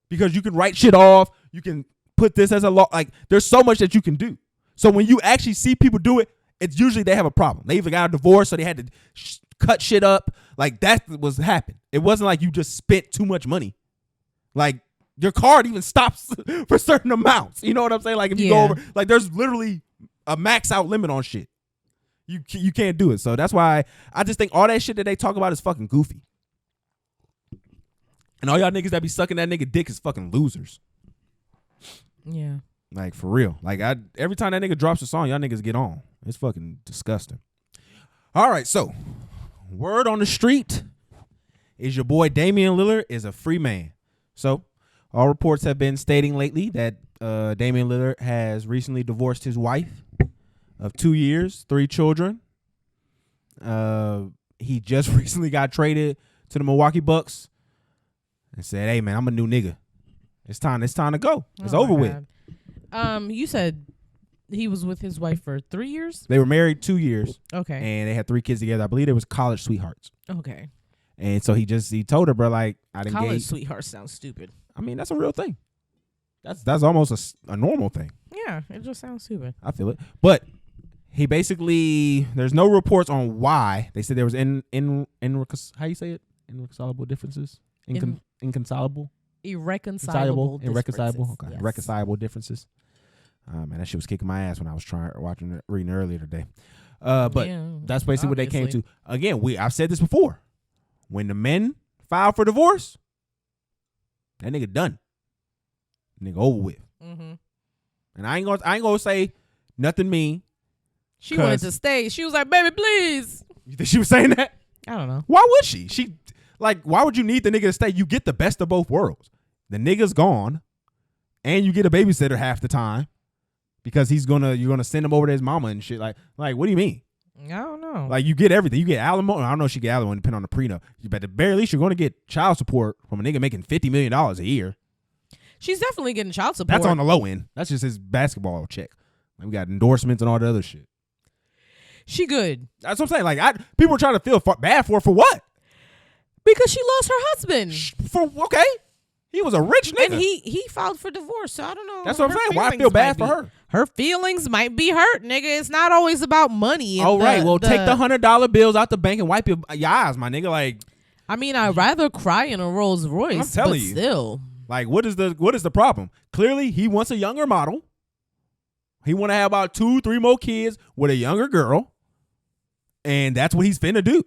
S1: Because you can write shit off. You can put this as a law. Like there's so much that you can do. So when you actually see people do it, it's usually they have a problem. They either got a divorce or they had to cut shit up. Like that was happened. It wasn't like you just spent too much money. Like your card even stops for certain amounts. You know what I'm saying? Like if you go over, like there's literally a max out limit on shit. You can't do it. So that's why I just think all that shit that they talk about is fucking goofy. And all y'all niggas that be sucking that nigga dick is fucking losers.
S2: Yeah.
S1: Like for real. Like every time that nigga drops a song, y'all niggas get on. It's fucking disgusting. All right, so word on the street is your boy Damian Lillard is a free man. So all reports have been stating lately that Damian Lillard has recently divorced his wife of 2 years, 3 children. He just recently got traded to the Milwaukee Bucks and said, "Hey man, I'm a new nigga. It's time to go. It's over with."
S2: You said he was with his wife for 3 years?
S1: They were married 2 years.
S2: Okay.
S1: And they had 3 kids together. I believe it was college sweethearts.
S2: Okay.
S1: And so he told her, bro, like, I didn't
S2: college sweethearts sounds stupid.
S1: I mean, that's a real thing. That's almost a normal thing.
S2: Yeah, it just sounds stupid.
S1: I feel it. But he basically, there's no reports on why. They said there was how you say it? Irreconcilable differences? Irreconcilable?
S2: Irreconcilable.
S1: Okay.
S2: Yes.
S1: Irreconcilable differences. Man, that shit was kicking my ass when I was reading earlier today. But that's basically what they came to. Again, I've said this before. When the men file for divorce, that nigga done. Nigga over with. Mm-hmm. And I ain't gonna say nothing mean.
S2: She wanted to stay. She was like, "Baby, please."
S1: You think she was saying that?
S2: I don't know.
S1: Why would she? Why would you need the nigga to stay? You get the best of both worlds. The nigga's gone, and you get a babysitter half the time because you're gonna send him over to his mama and shit. Like what do you mean?
S2: I don't know.
S1: Like you get everything. You get alimony. I don't know if she get alimony depending on the prenup. But at the very least, you're gonna get child support from a nigga making $50 million a year.
S2: She's definitely getting child support.
S1: That's on the low end. That's just his basketball check. Like we got endorsements and all the other shit.
S2: She good.
S1: That's what I'm saying. Like people are trying to feel bad for her for what?
S2: Because she lost her husband.
S1: Okay. He was a rich nigga.
S2: And he filed for divorce, so I don't know.
S1: That's what I'm saying. Why I feel bad for her?
S2: Her feelings might be hurt, nigga. It's not always about money.
S1: All right. Well, take the $100 bills out the bank and wipe your eyes, my nigga. Like,
S2: I mean, I'd rather cry in a Rolls Royce. I'm telling you. Still.
S1: Like, what is the problem? Clearly, he wants a younger model. He want to have about 2-3 more kids with a younger girl. And that's what he's finna do.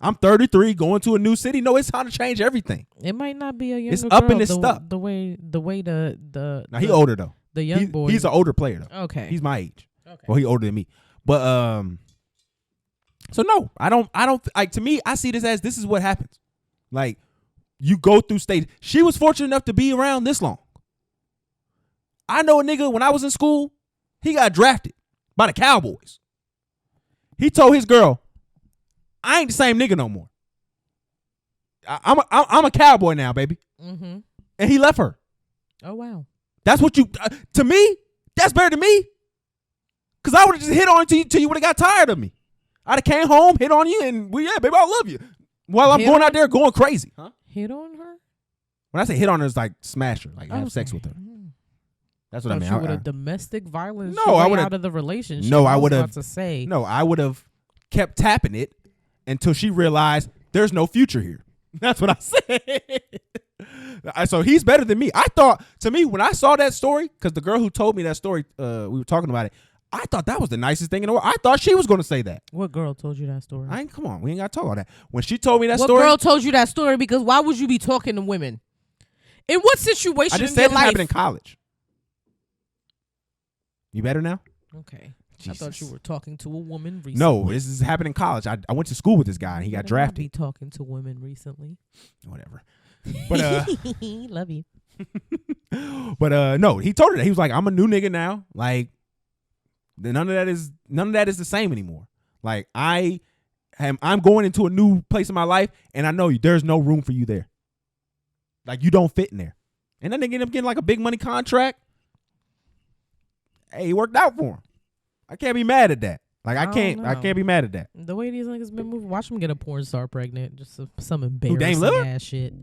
S1: I'm 33, going to a new city. No, it's time to change everything.
S2: It might not be a younger
S1: girl. It's up and it's stuck.
S2: The way the
S1: now he older though.
S2: The young boy.
S1: He's an older player though.
S2: Okay.
S1: He's my age.
S2: Okay.
S1: Well, he older than me. But so no, I don't like, to me, I see this is what happens. Like, you go through stages. She was fortunate enough to be around this long. I know a nigga when I was in school, he got drafted by the Cowboys. He told his girl, "I ain't the same nigga no more. I'm a Cowboy now, baby." Mm-hmm. And he left her.
S2: Oh wow.
S1: That's what you to me. That's better than me. Cause I would have just hit on it till you would have got tired of me. I'd have came home, hit on you, and baby, I love you. While I'm going out there going crazy. Huh?
S2: Hit on her?
S1: When I say hit on her, it's like smash her, like have sex with her. That's what I mean.
S2: You would have domestic violence.
S1: No, I would
S2: out of the relationship.
S1: No, I would have.
S2: To say
S1: no, I would have kept tapping it until she realized there's no future here. That's what I said. So he's better than me. I thought, to me, when I saw that story, because the girl who told me that story, we were talking about it. I thought that was the nicest thing in the world. I thought she was going to say that.
S2: What girl told you that story?
S1: Come on, we ain't got to talk about that. When she told me that
S2: story, what girl told you that story? Because why would you be talking to women? In what situation? I just said this happened in college. You better now? Okay. Jesus. I thought you were talking to a woman recently.
S1: No, this is happening in college. I went to school with this guy and he got drafted.
S2: Be talking to women recently.
S1: Whatever. But
S2: love you.
S1: But no, he told her that. He was like, I'm a new nigga now. Like, none of that is the same anymore. Like, I'm going into a new place in my life and I know there's no room for you there. Like, you don't fit in there. And then they ended up getting like a big money contract. Hey, it worked out for him. I can't be mad at that. Like, I can't be mad at that.
S2: The way these niggas been moving, watch them get a porn star pregnant. Just some embarrassing ass shit.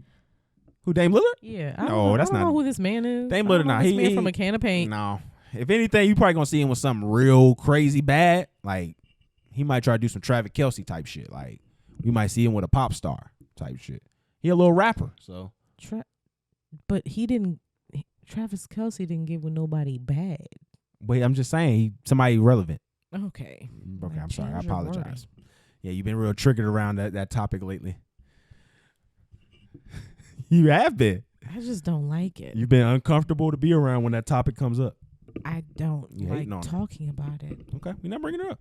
S1: Who, Dame Lillard?
S2: Yeah. I don't know who this man is.
S1: Dame Lillard, nah.
S2: This man from a can of paint.
S1: No. If anything, you probably gonna see him with something real crazy bad. Like, he might try to do some Travis Kelce type shit. Like, we might see him with a pop star type shit. He a little rapper, so.
S2: But Travis Kelce didn't get with nobody bad.
S1: But I'm just saying, somebody relevant.
S2: Okay.
S1: Okay, I'm sorry. I apologize. Yeah, you've been real triggered around that topic lately. You have been.
S2: I just don't like it.
S1: You've been uncomfortable to be around when that topic comes up.
S2: I don't like talking about it.
S1: Okay, we're not bringing it up.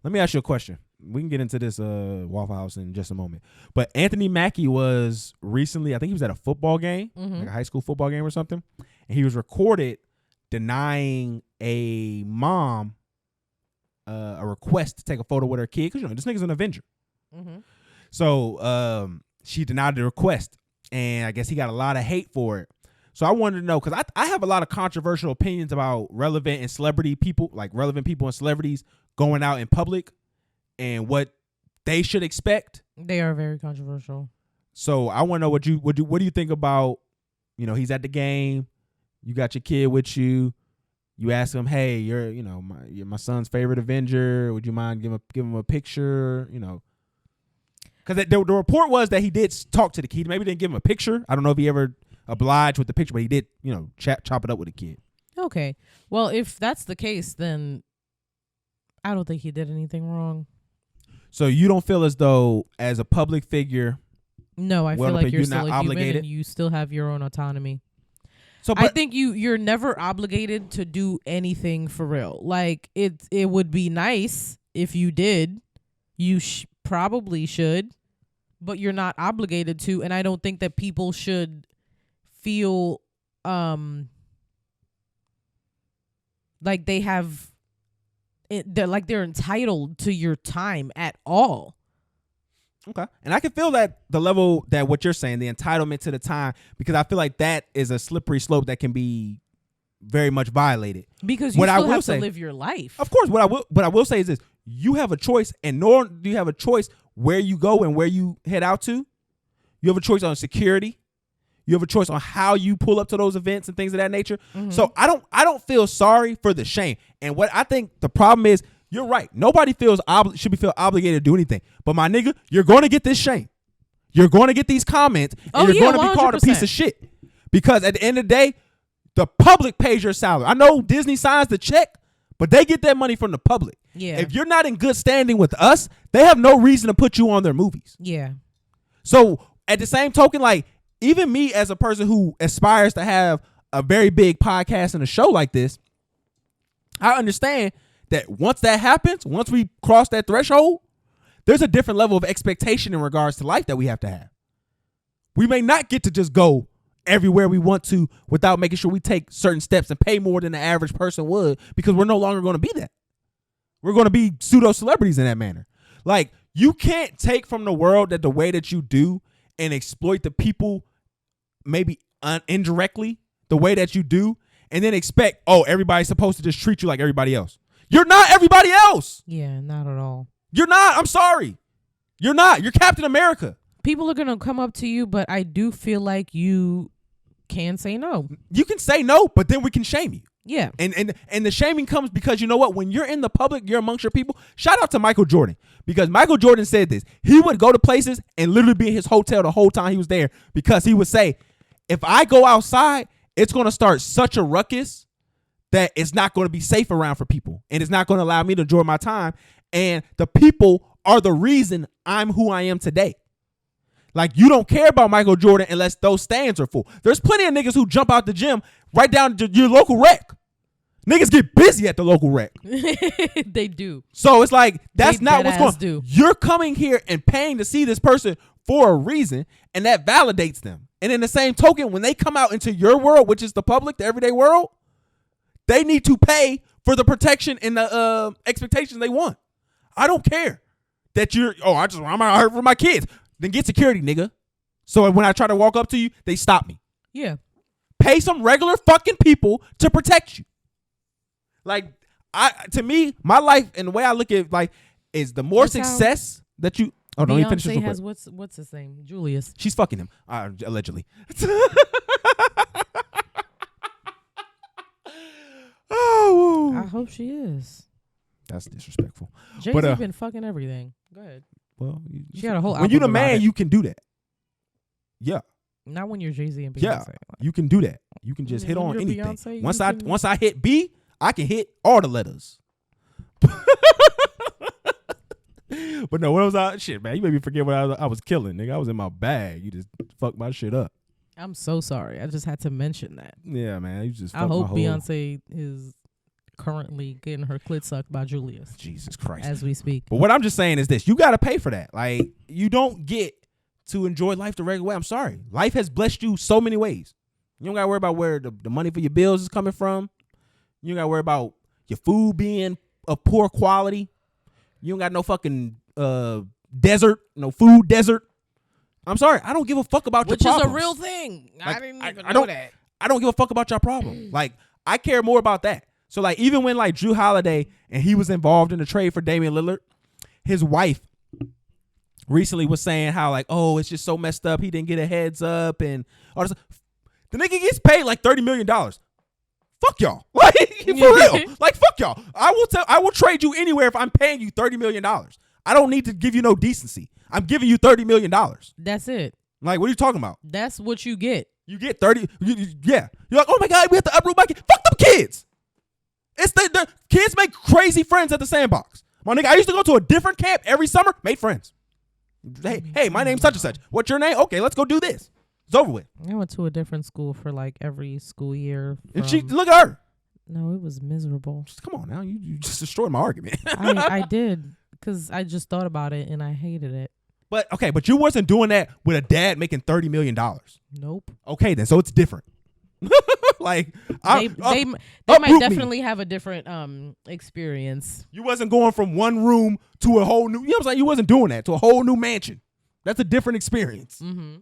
S1: Let me ask you a question. We can get into this Waffle House in just a moment. But Anthony Mackie was recently, I think he was at a football game, like a high school football game or something, and he was recorded denying a mom a request to take a photo with her kid, because this nigga's an Avenger. So she denied the request, and I guess he got a lot of hate for it. So I wanted to know, because I have a lot of controversial opinions about relevant and celebrity people, like relevant people and celebrities going out in public and what they should expect.
S2: They are very controversial. So
S1: I want to know what do you think about, he's at the game, you got your kid with you. You ask him, hey, you're my son's favorite Avenger. Would you mind give him a picture? Because the report was that he did talk to the kid. Maybe didn't give him a picture. I don't know if he ever obliged with the picture, but he did, chop it up with the kid.
S2: Okay. Well, if that's the case, then I don't think he did anything wrong. So
S1: you don't feel as though, as a public figure,
S2: no, I feel like you're still a human and you still have your own autonomy. So I think you're never obligated to do anything for real. Like, it would be nice if you did. You probably should, but you're not obligated to. And I don't think that people should feel like they have they're entitled to your time at all.
S1: Okay. And I can feel that the level that what you're saying, the entitlement to the time, because I feel like that is a slippery slope that can be very much violated.
S2: Because you still have to live your life.
S1: Of course. What I will say is this: you have a choice, and nor do you have a choice where you go and where you head out to. You have a choice on security. You have a choice on how you pull up to those events and things of that nature. So I don't feel sorry for the shame. And what I think the problem is, you're right. Nobody should feel obligated to do anything. But my nigga, you're going to get this shame. You're going to get these comments, and you're going to be called a piece of shit. Because at the end of the day, the public pays your salary. I know Disney signs the check, but they get that money from the public.
S2: Yeah.
S1: If you're not in good standing with us, they have no reason to put you on their movies.
S2: Yeah.
S1: So at the same token, like, even me as a person who aspires to have a very big podcast and a show like this, I understand that once that happens, once we cross that threshold, there's a different level of expectation in regards to life that we have to have. We may not get to just go everywhere we want to without making sure we take certain steps and pay more than the average person would, because we're no longer going to be that. We're going to be pseudo celebrities in that manner. Like, you can't take from the world that the way that you do and exploit the people maybe indirectly the way that you do, and then expect, everybody's supposed to just treat you like everybody else. You're not everybody else.
S2: Yeah, not at all.
S1: You're not. I'm sorry. You're not. You're Captain America.
S2: People are gonna come up to you, but I do feel like you can say no.
S1: You can say no, but then we can shame you.
S2: Yeah.
S1: And the shaming comes because you know what? When you're in the public, you're amongst your people. Shout out to Michael Jordan, because Michael Jordan said this. He would go to places and literally be in his hotel the whole time he was there, because he would say, if I go outside, it's going to start such a ruckus that it's not going to be safe around for people, and it's not going to allow me to enjoy my time. And the people are the reason I'm who I am today. Like, you don't care about Michael Jordan unless those stands are full. There's plenty of niggas who jump out the gym right down to your local rec. Niggas get busy at the local rec.
S2: They do.
S1: So it's like, that's not what's going
S2: do.
S1: on. You're coming here and paying to see this person for a reason, and that validates them. And in the same token, when they come out into your world, which is the public, the everyday world, they need to pay for the protection and the expectations they want. I don't care that I'm out here for my kids. Then get security, nigga. So when I try to walk up to you, they stop me.
S2: Yeah.
S1: Pay some regular fucking people to protect you. Like, to me, my life and the way I look at it, like, is the more success that you. Oh, don't even finish this real
S2: has
S1: quick.
S2: what's his name? Julius.
S1: She's fucking him, allegedly. Oh,
S2: I hope she is.
S1: that's disrespectful.
S2: JayZ been fucking everything. Go ahead.
S1: Well,
S2: She got a whole
S1: when you the
S2: album about
S1: man,
S2: it.
S1: you can do that. Yeah,
S2: Not when you're JayZ and Beyonce.
S1: yeah, you can do that. You can just hit
S2: When
S1: on
S2: you're
S1: anything.
S2: Beyonce, you
S1: Once
S2: can-
S1: I hit B, I can hit all the letters. But no, what was I? Shit, man, you made me forget what I was killing, nigga. I was in my bag. You just fucked my shit up.
S2: I'm so sorry. I just had to mention that.
S1: Yeah, man, you just.
S2: I
S1: Fucked
S2: hope
S1: my whole,
S2: Beyonce is currently getting her clit sucked by Julius
S1: Jesus Christ.
S2: as we speak.
S1: But what I'm just saying is this: you gotta pay for that. Like, you don't get to enjoy life the regular way. I'm sorry, life has blessed you so many ways. You don't gotta worry about where the money for your bills is coming from. You don't gotta worry about your food being of poor quality. You don't got no fucking desert, no food desert. I'm sorry, I don't give a fuck about
S2: Which
S1: your
S2: is
S1: problems.
S2: a real thing.
S1: Like,
S2: I didn't even
S1: I
S2: know
S1: don't,
S2: that.
S1: I don't give a fuck about your problem. Like, I care more about that. So, like, even when, like, Drew Holiday and he was involved in the trade for Damian Lillard, his wife recently was saying how, like, oh, it's just so messed up. He didn't get a heads up and all this. The nigga gets paid like $30 million. Fuck y'all. Like, for real. Like, fuck y'all. I will trade you anywhere if I'm paying you $30 million. I don't need to give you no decency. I'm giving you $30 million.
S2: That's it.
S1: Like, what are you talking about?
S2: That's what you get.
S1: You get 30. Yeah. You're like, oh my God, we have to uproot my kids. Fuck them kids. It's the kids make crazy friends at the sandbox. My nigga, I used to go to a different camp every summer, made friends. Hey, my name's such and such. What's your name? Okay, let's go do this. It's over with.
S2: I went to a different school for like every school year.
S1: And she, look at her.
S2: No, it was miserable.
S1: Just, come on now. You just destroyed my argument.
S2: I did, because I just thought about it and I hated it.
S1: But you wasn't doing that with a dad making $30 million.
S2: Nope.
S1: Okay, then, so it's different. Like,
S2: They might definitely have a different experience.
S1: You wasn't going from one room to a whole new, you know what I'm saying? You wasn't doing that to a whole new mansion. That's a different experience.
S2: Mm-hmm.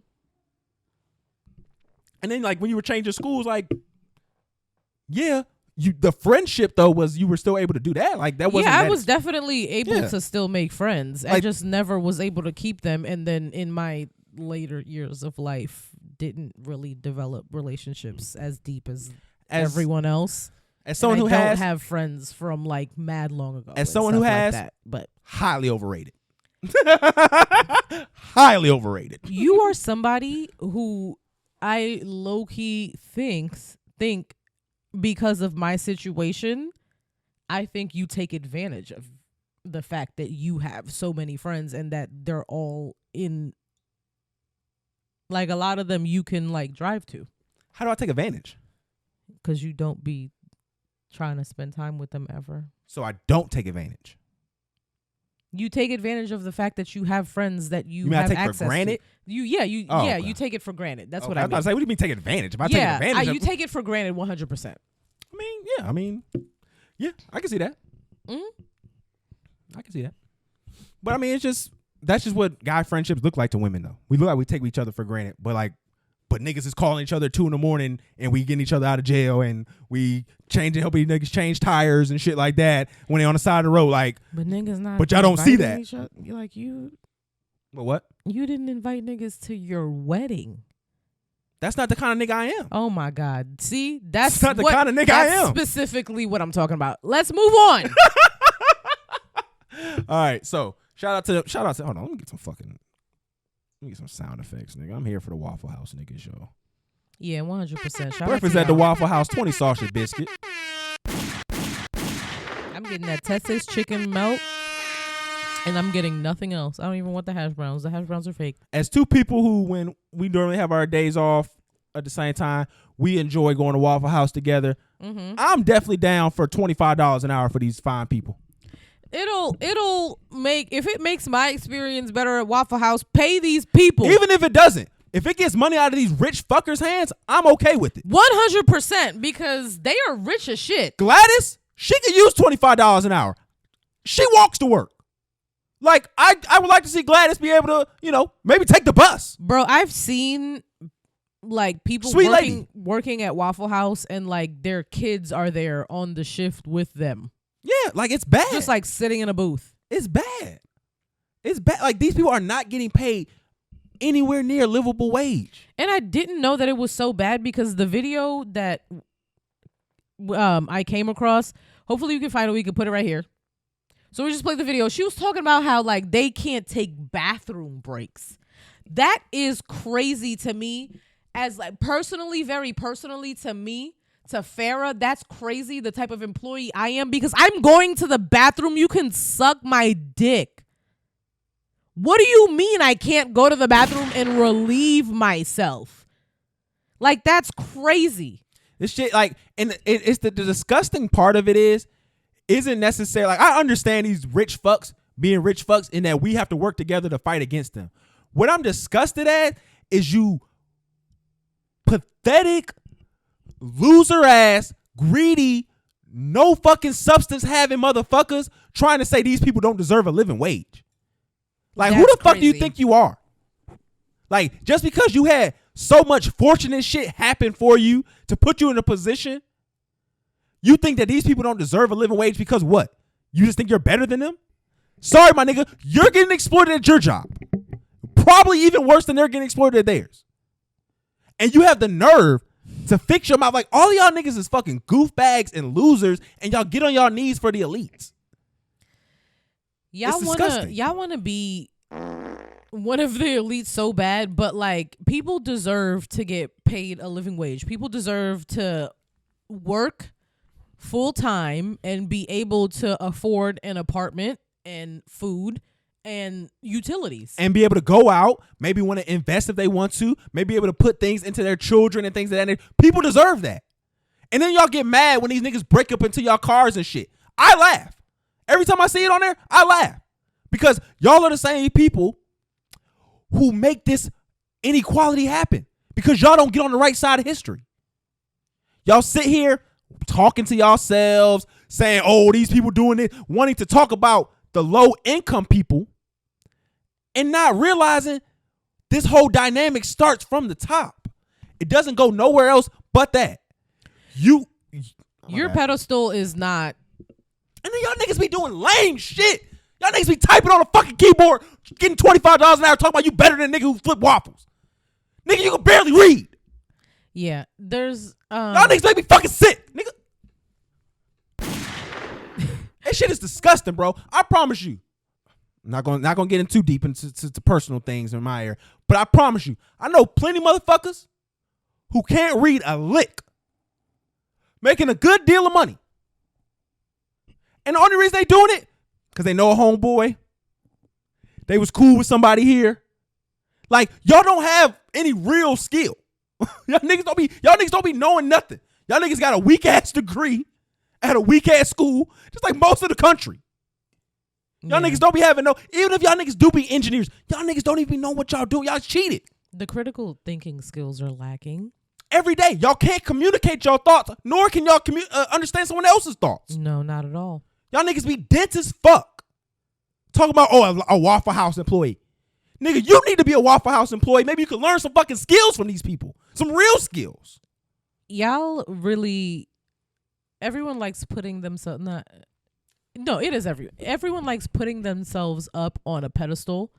S1: And then, like, when you were changing schools, like, yeah, the friendship though was you were still able to do that. Like, that wasn't.
S2: Yeah, I was definitely able to still make friends. I
S1: Like,
S2: just never was able to keep them. And then in my later years of life, didn't really develop relationships as deep as everyone else.
S1: As someone
S2: and
S1: who
S2: I don't
S1: has
S2: have friends from like mad long ago.
S1: as
S2: and
S1: someone who
S2: stuff
S1: has
S2: like that. But
S1: highly overrated. Highly overrated.
S2: you are somebody who I low key think because of my situation, I think you take advantage of the fact that you have so many friends and that they're all in, like, a lot of them you can like drive to.
S1: How do I take advantage?
S2: Because you don't be trying to spend time with them ever.
S1: So I don't take advantage.
S2: You take advantage of the fact that you have friends that you
S1: mean I
S2: have
S1: take for
S2: access
S1: granted?
S2: to. You
S1: Okay.
S2: you take it for granted. That's
S1: Okay,
S2: what I
S1: was about
S2: mean.
S1: to say, what do you mean take advantage? If I take
S2: Yeah,
S1: advantage,
S2: you take it for granted 100%.
S1: Yeah, I can see that.
S2: Mm-hmm.
S1: I can see that. But I mean, that's just what guy friendships look like to women, though. We look like we take each other for granted, but like but niggas is calling each other 2 a.m. and we getting each other out of jail and we helping niggas change tires and shit like that when they on the side of the road. Like,
S2: but niggas not.
S1: But y'all don't see that.
S2: Like you.
S1: But what?
S2: You didn't invite niggas to your wedding.
S1: That's not the kind of nigga I am.
S2: Oh my God. See, that's
S1: not the kind of nigga I am.
S2: Specifically what I'm talking about. Let's move on.
S1: All right. So shout out to hold on, let me get some sound effects, nigga. I'm here for the Waffle House niggas, yo.
S2: Yeah, 100%.
S1: Breakfast at the Waffle House, 20 sausage biscuit.
S2: I'm getting that Texas chicken melt. And I'm getting nothing else. I don't even want the hash browns. The hash browns are fake.
S1: As two people who, when we normally have our days off at the same time, we enjoy going to Waffle House together. Mm-hmm. I'm definitely down for $25 an hour for these fine people.
S2: It'll make, if it makes my experience better at Waffle House, pay these people.
S1: Even if it doesn't. If it gets money out of these rich fuckers' hands, I'm okay with it.
S2: 100%, because they are rich as shit.
S1: Gladys, she could use $25 an hour. She walks to work. Like, I would like to see Gladys be able to, maybe take the bus.
S2: Bro, I've seen, like, people working at Waffle House and, like, their kids are there on the shift with them.
S1: Yeah, like, it's bad.
S2: Just, like, sitting in a booth.
S1: It's bad. It's bad. Like, these people are not getting paid anywhere near livable wage.
S2: And I didn't know that it was so bad because the video that I came across, hopefully you can find it, we can put it right here. So we just played the video. She was talking about how, like, they can't take bathroom breaks. That is crazy to me. As, like, very personally to me, to Farah, that's crazy, the type of employee I am, because I'm going to the bathroom. You can suck my dick. What do you mean I can't go to the bathroom and relieve myself? Like, that's crazy.
S1: This shit, like, and it's the disgusting part of it isn't necessary. Like, I understand these rich fucks being rich fucks in that we have to work together to fight against them. What I'm disgusted at is you pathetic, loser ass, greedy, no fucking substance having motherfuckers trying to say these people don't deserve a living wage. Like, who the fuck do you think you are? Like, just because you had so much fortunate shit happen for you to put you in a position, you think that these people don't deserve a living wage because what? You just think you're better than them? Sorry, my nigga, you're getting exploited at your job. Probably even worse than they're getting exploited at theirs. And you have the nerve to fix your mouth. Like, all of y'all niggas is fucking goofbags and losers, and y'all get on y'all knees for the elites.
S2: Y'all wanna be one of the elites so bad, but, like, people deserve to get paid a living wage. People deserve to work full time and be able to afford an apartment and food and utilities.
S1: And be able to go out, maybe want to invest if they want to, maybe able to put things into their children and things of that nature. People deserve that. And then y'all get mad when these niggas break up into y'all cars and shit. I laugh. Every time I see it on there, I laugh. Because y'all are the same people who make this inequality happen. Because y'all don't get on the right side of history. Y'all sit here talking to yourselves, saying, oh, these people doing it, wanting to talk about the low income people and not realizing this whole dynamic starts from the top. It doesn't go nowhere else but that.
S2: Your pedestal is not.
S1: And then y'all niggas be doing lame shit. Y'all niggas be typing on a fucking keyboard, getting $25 an hour, talking about you better than a nigga who flip waffles. Nigga, you can barely read.
S2: Yeah, there's
S1: y'all niggas make me fucking sick, nigga. That shit is disgusting, bro. I promise you. I'm not gonna get in too deep into personal things in my area, but I promise you, I know plenty of motherfuckers who can't read a lick, making a good deal of money. And the only reason they doing it, because they know a homeboy. They was cool with somebody here. Like, y'all don't have any real skill. Y'all niggas don't be knowing nothing. Y'all niggas got a weak ass degree at a weak ass school, just like most of the country. Y'all niggas don't be having even if y'all niggas do be engineers, y'all niggas don't even know what y'all do. Y'all cheated.
S2: The critical thinking skills are lacking.
S1: Every day, y'all can't communicate your thoughts, nor can y'all understand someone else's thoughts.
S2: No, not at all.
S1: Y'all niggas be dense as fuck. Talking about, a Waffle House employee. Nigga, you need to be a Waffle House employee. Maybe you can learn some fucking skills from these people. Some real skills.
S2: Y'all really, everyone likes putting themselves, everyone likes putting themselves up on a pedestal.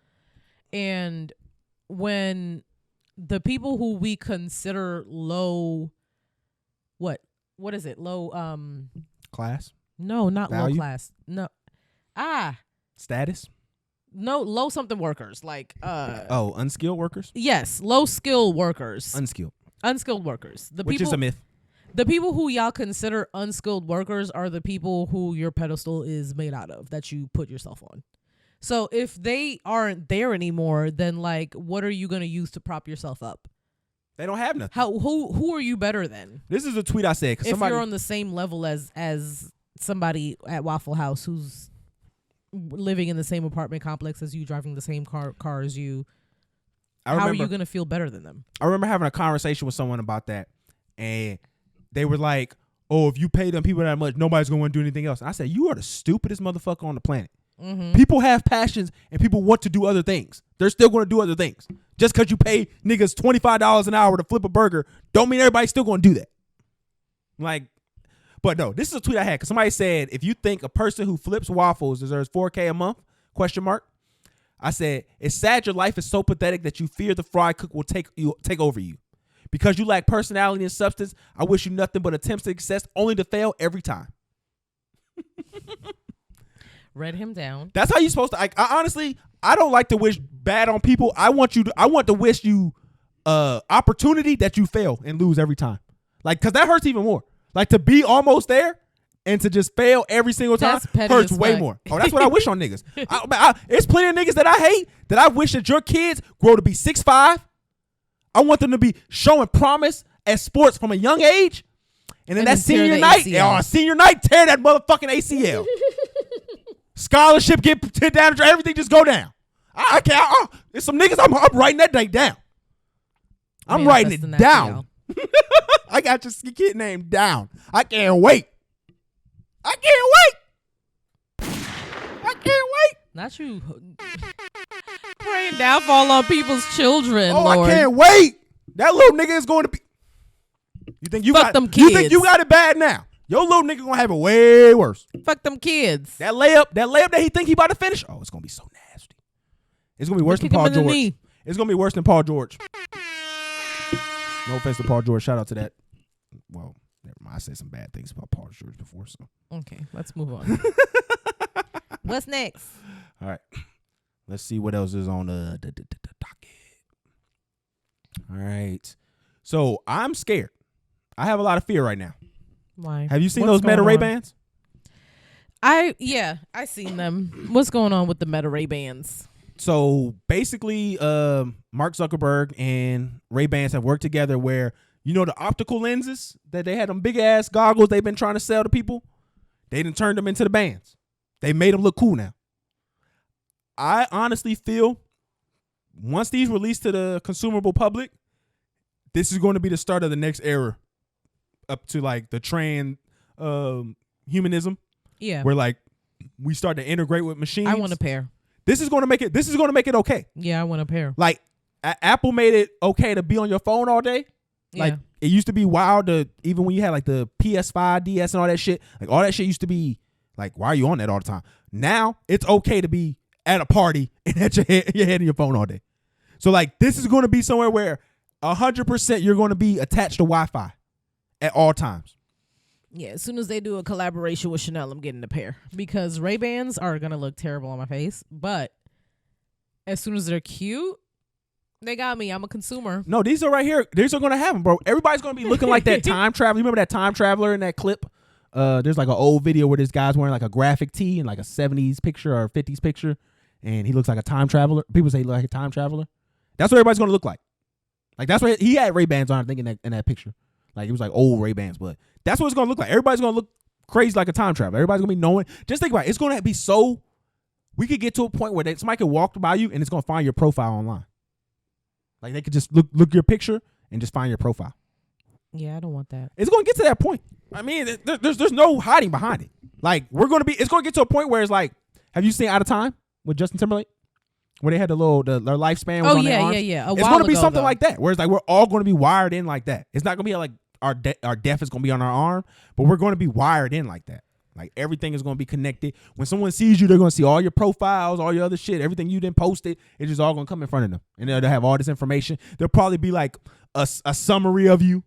S2: And when the people who we consider low, what is it? Low,
S1: class?
S2: No, not
S1: value?
S2: Low class. No.
S1: Status?
S2: No, low something workers. Like,
S1: unskilled workers?
S2: yes, low skill workers.
S1: Unskilled
S2: workers.
S1: Which is a myth.
S2: The people who y'all consider unskilled workers are the people who your pedestal is made out of, that you put yourself on. So if they aren't there anymore, then like, what are you going to use to prop yourself up?
S1: They don't have nothing.
S2: Who are you better than?
S1: This is a tweet I said.
S2: If you're on the same level as somebody at Waffle House who's living in the same apartment complex as you, driving the same car as you, how are you going to feel better than them?
S1: I remember having a conversation with someone about that, and they were like, oh, if you pay them people that much, nobody's going to want to do anything else. And I said, you are the stupidest motherfucker on the planet. Mm-hmm. People have passions and people want to do other things. They're still going to do other things. Just because you pay niggas $25 an hour to flip a burger don't mean everybody's still going to do that. Like, but no, this is a tweet I had because somebody said, if you think a person who flips waffles deserves $4K a month, ? I said, it's sad your life is so pathetic that you fear the fry cook will take over you. Because you lack personality and substance, I wish you nothing but attempts at success only to fail every time.
S2: Read him down.
S1: That's how you're supposed to. I honestly, I don't like to wish bad on people. I want to wish you opportunity that you fail and lose every time. Like, because that hurts even more. Like, to be almost there and to just fail every single time hurts way more. Oh, that's what I wish on niggas. It's plenty of niggas that I hate that I wish that your kids grow to be 6'5". I want them to be showing promise at sports from a young age. And then that senior night, tear that motherfucking ACL. Scholarship get down, everything just go down. I can't. There's some niggas, I'm writing that day down. I'm writing it down. I got your kid name down. I can't wait.
S2: Not you praying downfall on people's children.
S1: Oh,
S2: Lord.
S1: I can't wait. That little nigga is going to be. You think you got them kids? You think you got it bad now? Your little nigga gonna have it way worse.
S2: Fuck them kids.
S1: That layup that he think he about to finish. Oh, it's gonna be so nasty. It's gonna be worse than Paul George. It's gonna be worse than Paul George. No offense to Paul George. Shout out to that. Well, never mind. I said some bad things about Paul George before, so.
S2: Okay, let's move on. What's next?
S1: All right. Let's see what else is on the docket. All right. So I'm scared. I have a lot of fear right now.
S2: Why?
S1: Have you seen those Meta Ray-Bans?
S2: I seen them. What's going on with the Meta Ray-Bans?
S1: So basically, Mark Zuckerberg and Ray-Bans have worked together where, you know, the optical lenses that they had, them big ass goggles they've been trying to sell to people, they done turned them into the bands. They made them look cool now. I honestly feel once these release to the consumable public, this is going to be the start of the next era up to like the trans humanism. Yeah. Where like we start to integrate with machines.
S2: I want a pair.
S1: This is going to make it okay.
S2: Yeah, I want a pair.
S1: Like Apple made it okay to be on your phone all day. Like it used to be wild to, even when you had like the PS5, DS and all that shit, like all that shit used to be like, why are you on that all the time? Now it's okay to be at a party and at your head in your phone all day. So like this is going to be somewhere where 100% you're going to be attached to Wi-Fi at all times.
S2: Yeah, as soon as they do a collaboration with Chanel, I'm getting a pair because Ray-Bans are going to look terrible on my face. But as soon as they're cute, they got me. I'm a consumer.
S1: No, these are right here. These are going to have them, bro. Everybody's going to be looking like that time traveler. You remember that time traveler in that clip? There's like an old video where this guy's wearing like a graphic tee and like a 70s picture or 50s picture. And he looks like a time traveler. People say he looks like a time traveler. That's what everybody's going to look like. Like that's what he had Ray-Bans on, I think, in that picture. Like it was like old Ray-Bans, but that's what it's going to look like. Everybody's going to look crazy like a time traveler. Everybody's going to be knowing. Just think about it. It's going to be so, we could get to a point where somebody could walk by you and it's going to find your profile online. Like they could just look your picture and just find your profile.
S2: Yeah, I don't want that.
S1: It's going to get to that point. I mean, there's no hiding behind it. Like it's going to get to a point where it's like, have you seen Out of Time with Justin Timberlake? where they had the their lifespan was
S2: Oh
S1: on their arms.
S2: yeah.
S1: It's going to be something like that, where it's like we're all going to be wired in like that. It's not going to be like our death is going to be on our arm, but we're going to be wired in like that. Like everything is going to be connected. When someone sees you, they're going to see all your profiles, all your other shit, everything you didn't post it. It's just all going to come in front of them, and they'll have all this information. There'll probably be like a summary of you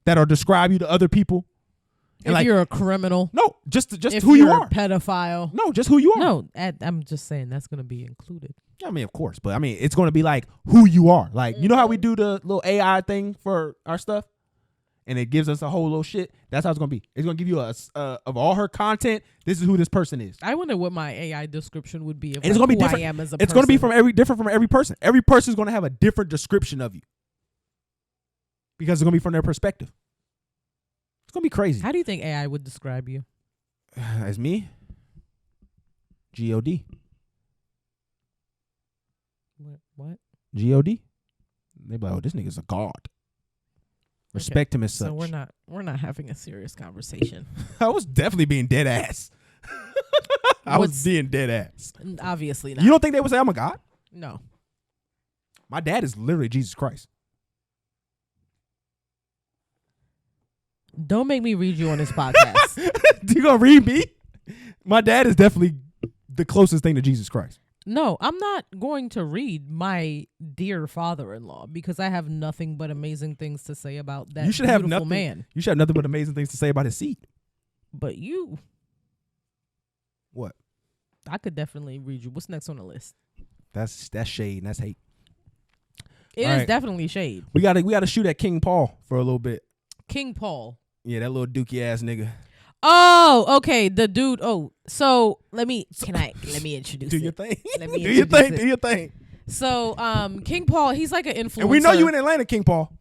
S1: that'll describe you to other people. And
S2: if
S1: like,
S2: you're a criminal,
S1: no, just
S2: if
S1: who you
S2: you're
S1: are.
S2: A pedophile,
S1: no, just who you are.
S2: No, I'm just saying that's going to be included.
S1: I mean, of course, but I mean, it's going to be like who you are. Like, you know how we do the little AI thing for our stuff, and it gives us a whole little shit. That's how it's going to be. It's going to give you of all her content. This is who this person is.
S2: I wonder what my AI description would be. Of
S1: and it's going to be
S2: who
S1: different.
S2: I am as a
S1: it's
S2: person.
S1: going to be different from every person. Every person is going to have a different description of you because it's going to be from their perspective. It's going to be crazy.
S2: How do you think AI would describe you?
S1: As me, God.
S2: What?
S1: God. They be like, oh, this nigga's a god. Respect him as such.
S2: So we're not having a serious conversation.
S1: I was definitely being dead ass. I was being dead ass.
S2: Obviously not.
S1: You don't think they would say I'm a god?
S2: No.
S1: My dad is literally Jesus Christ.
S2: Don't make me read you on this podcast.
S1: You gonna read me? My dad is definitely the closest thing to Jesus Christ.
S2: No, I'm not going to read my dear father-in-law because I have nothing but amazing things to say about that.
S1: You should have
S2: beautiful
S1: nothing.
S2: Man.
S1: You should have nothing but amazing things to say about his seed.
S2: But you,
S1: what?
S2: I could definitely read you. What's next on the list?
S1: That's shade and that's hate.
S2: It
S1: All
S2: is
S1: right.
S2: definitely shade.
S1: We gotta shoot at King Paul for a little bit.
S2: King Paul.
S1: Yeah, that little dookie ass nigga.
S2: Oh, okay. The dude. Oh, so let me introduce
S1: Do
S2: it.
S1: your thing.
S2: Let me
S1: Do your
S2: introduce
S1: thing.
S2: it.
S1: Do your thing.
S2: So, King Paul, he's like an influencer.
S1: And we know you in Atlanta, King Paul.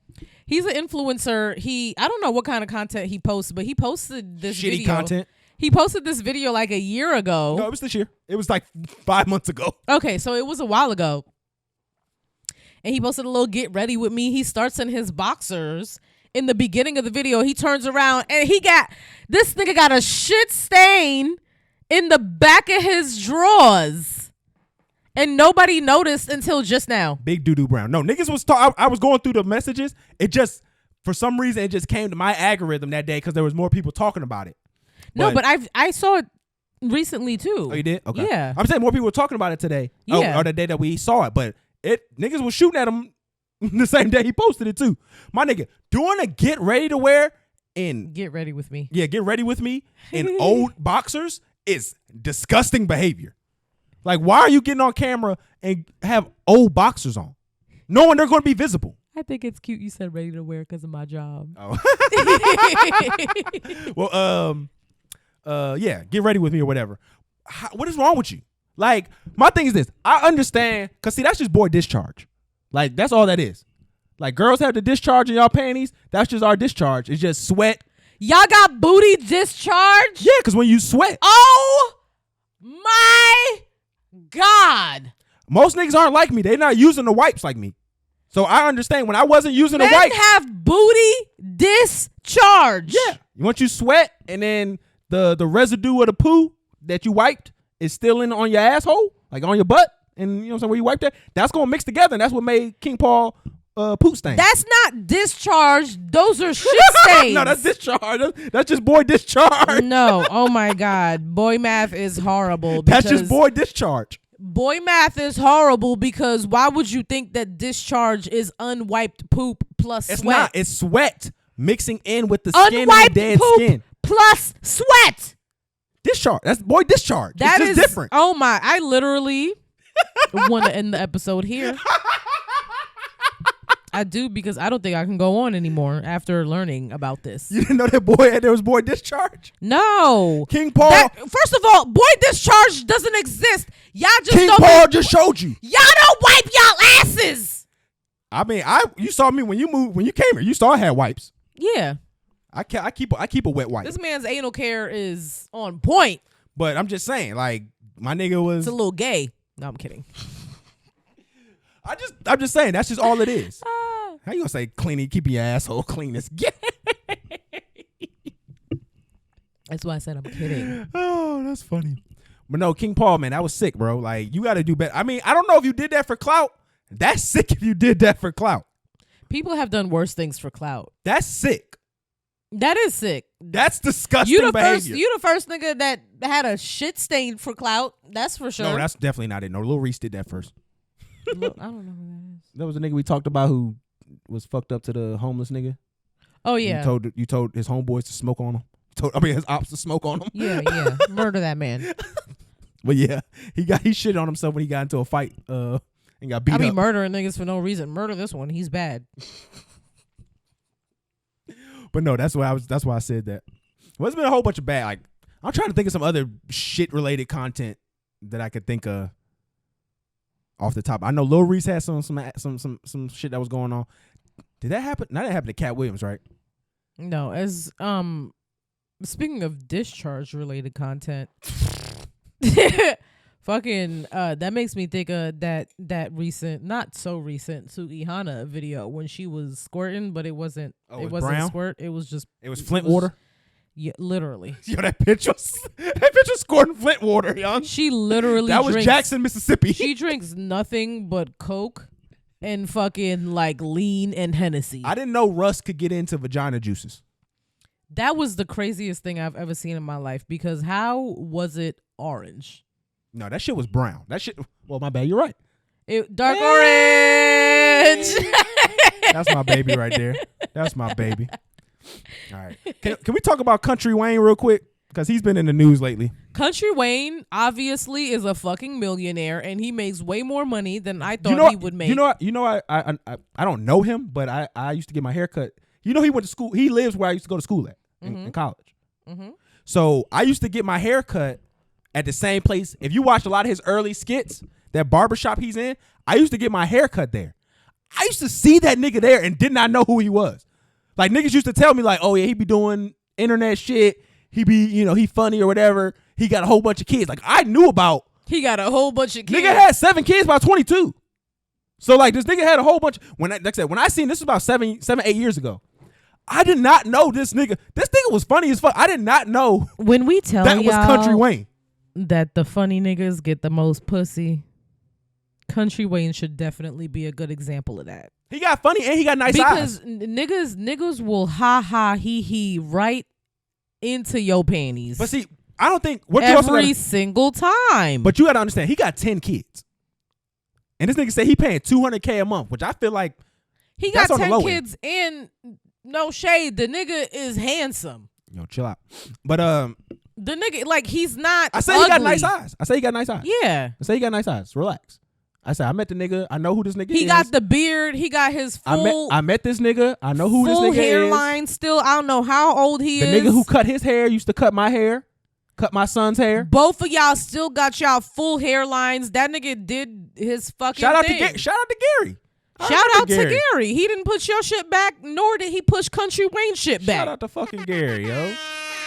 S2: He's an influencer. I don't know what kind of content he posts, but he posted this
S1: Shitty
S2: video.
S1: content.
S2: He posted this video like a year ago.
S1: No, it was this year. It was like 5 months ago.
S2: Okay, so it was a while ago. And he posted a little get ready with me. He starts in his boxers. In the beginning of the video, he turns around and this nigga got a shit stain in the back of his drawers. And nobody noticed until just now.
S1: Big doo-doo brown. No, niggas was I was going through the messages. It just, for some reason, it just came to my algorithm that day because there was more people talking about it.
S2: But I saw it recently too.
S1: Oh, you did? Okay.
S2: Yeah.
S1: I'm saying more people were talking about it today.
S2: Yeah.
S1: Or the day that we saw it. But niggas was shooting at him the same day he posted it too. My nigga, doing a get ready to wear in
S2: Get ready with me.
S1: Yeah, get ready with me in old boxers is disgusting behavior. Like, why are you getting on camera and have old boxers on, knowing they're going to be visible?
S2: I think it's cute you said ready to wear because of my job.
S1: Oh. Well, yeah, get ready with me or whatever. What is wrong with you? Like, my thing is this. I understand, because see, that's just boy discharge. Like, that's all that is. Like, girls have the discharge in y'all panties. That's just our discharge. It's just sweat.
S2: Y'all got booty discharge?
S1: Yeah, because when you sweat.
S2: Oh my God.
S1: Most niggas aren't like me. They're not using the wipes like me. So I understand when I wasn't using
S2: Men
S1: the wipes.
S2: have booty discharge.
S1: Yeah. Once you sweat and then the residue of the poo that you wiped is still on your asshole, like on your butt, and you know what I'm saying, where you wiped that, that's going to mix together, and that's what made King Paul poop stain.
S2: That's not discharge. Those are shit stains.
S1: No, that's discharge. That's just boy discharge.
S2: No. Oh my God. Boy math is horrible.
S1: That's just boy discharge.
S2: Boy math is horrible because why would you think that discharge is unwiped poop plus
S1: It's
S2: sweat?
S1: not. It's sweat mixing in with the skin and the
S2: Unwiped
S1: dead
S2: poop
S1: skin.
S2: plus sweat.
S1: Discharge. That's boy discharge.
S2: That
S1: it's
S2: is
S1: just different.
S2: Oh my! I literally want to end the episode here. I do, because I don't think I can go on anymore after learning about this.
S1: You didn't know that there was boy discharge?
S2: No.
S1: King Paul.
S2: First of all, boy discharge doesn't exist. Y'all just
S1: King
S2: don't.
S1: Paul just showed you.
S2: Y'all don't wipe y'all asses.
S1: I mean, you saw me when you came here. You saw I had wipes.
S2: Yeah.
S1: I keep a wet wipe.
S2: This man's anal care is on point.
S1: But I'm just saying, like, my nigga was.
S2: It's a little gay. No, I'm kidding.
S1: I'm just saying, that's just all it is. How you gonna say cleaning, keeping your asshole clean as gay?
S2: That's why I said I'm kidding.
S1: Oh, that's funny. But no, King Paul, man, that was sick, bro. Like, you got to do better. I mean, I don't know if you did that for clout. That's sick if you did that for clout.
S2: People have done worse things for clout.
S1: That's sick.
S2: That is sick.
S1: That's disgusting behavior.
S2: You the first nigga that had a shit stain for clout. That's for sure.
S1: No, that's definitely not it. No, Lil Reese did that first.
S2: Look, I don't know who that is.
S1: That was the nigga we talked about who was fucked up to the homeless nigga.
S2: Oh yeah.
S1: You told his homeboys to smoke on him. His ops to smoke on him.
S2: Yeah. Murder that man.
S1: But yeah, he shit on himself when he got into a fight and got beat up.
S2: Murdering niggas for no reason. Murder this one. He's bad.
S1: But no, that's why I said that. Well, there's been a whole bunch of bad. Like, I'm trying to think of some other shit related content that I could think of off the top. I know Lil Reese had some shit that was going on. Did that happen? Now that happened to Cat Williams, right?
S2: No, as speaking of discharge related content, fucking that makes me think of that recent, not so recent, Sugihana video when she was squirting, but it wasn't. It wasn't
S1: brown?
S2: squirt. It was just.
S1: It was Flint water.
S2: Yeah, literally.
S1: Yo, that bitch was squirting Flint water, young.
S2: She literally.
S1: That was Jackson, Mississippi.
S2: She drinks nothing but Coke and fucking like lean and Hennessy.
S1: I didn't know Russ could get into vagina juices.
S2: That was the craziest thing I've ever seen in my life, because how was it orange?
S1: No, that shit was brown. That shit. Well, my bad. You're right.
S2: Dark orange.
S1: That's my baby right there. That's my baby. All right. Can we talk about Country Wayne real quick? Because he's been in the news lately.
S2: Country Wayne obviously is a fucking millionaire, and he makes way more money than I thought he would make.
S1: I don't know him, but I used to get my hair cut. He went to school. He lives where I used to go to school at in college. Mm-hmm. So I used to get my hair cut at the same place. If you watch a lot of his early skits, that barbershop he's in, I used to get my hair cut there. I used to see that nigga there and did not know who he was. Like, niggas used to tell me like, oh yeah, he be doing internet shit. He be, he funny or whatever. He got a whole bunch of kids. Like, I knew about.
S2: He got a whole bunch of kids.
S1: Nigga had 7 kids by 22. So like, this nigga had a whole bunch. When I seen this was about 8 years ago. I did not know this nigga. This nigga was funny as fuck. I did not know
S2: when we tell
S1: that was Country Wayne.
S2: That the funny niggas get the most pussy. Country Wayne should definitely be a good example of that.
S1: He got funny and he got nice eyes.
S2: Because niggas will ha ha he he right into your panties.
S1: But see, I don't think
S2: every single time.
S1: But you gotta understand, he got 10 kids, and this nigga say he paying $200K a month, which I feel like
S2: he got 10 kids and no shade. The nigga is handsome.
S1: Yo, chill out. But
S2: the nigga, like, he's not.
S1: I say
S2: ugly.
S1: He got nice eyes. I say he got nice eyes.
S2: Yeah.
S1: I say he got nice eyes. Relax. I said I met the nigga. I know who this nigga is.
S2: He got the beard. He got his full.
S1: I met this nigga. I know who this nigga is.
S2: Full hairline still. I don't know how old he is.
S1: The nigga who cut his hair used to cut my hair. Cut my son's hair.
S2: Both of y'all still got y'all full hairlines. That nigga did his fucking
S1: shout out
S2: thing.
S1: To Gary.
S2: Shout out to Gary. He didn't push your shit back, nor did he push Country Wayne shit back.
S1: Shout out to fucking Gary, yo.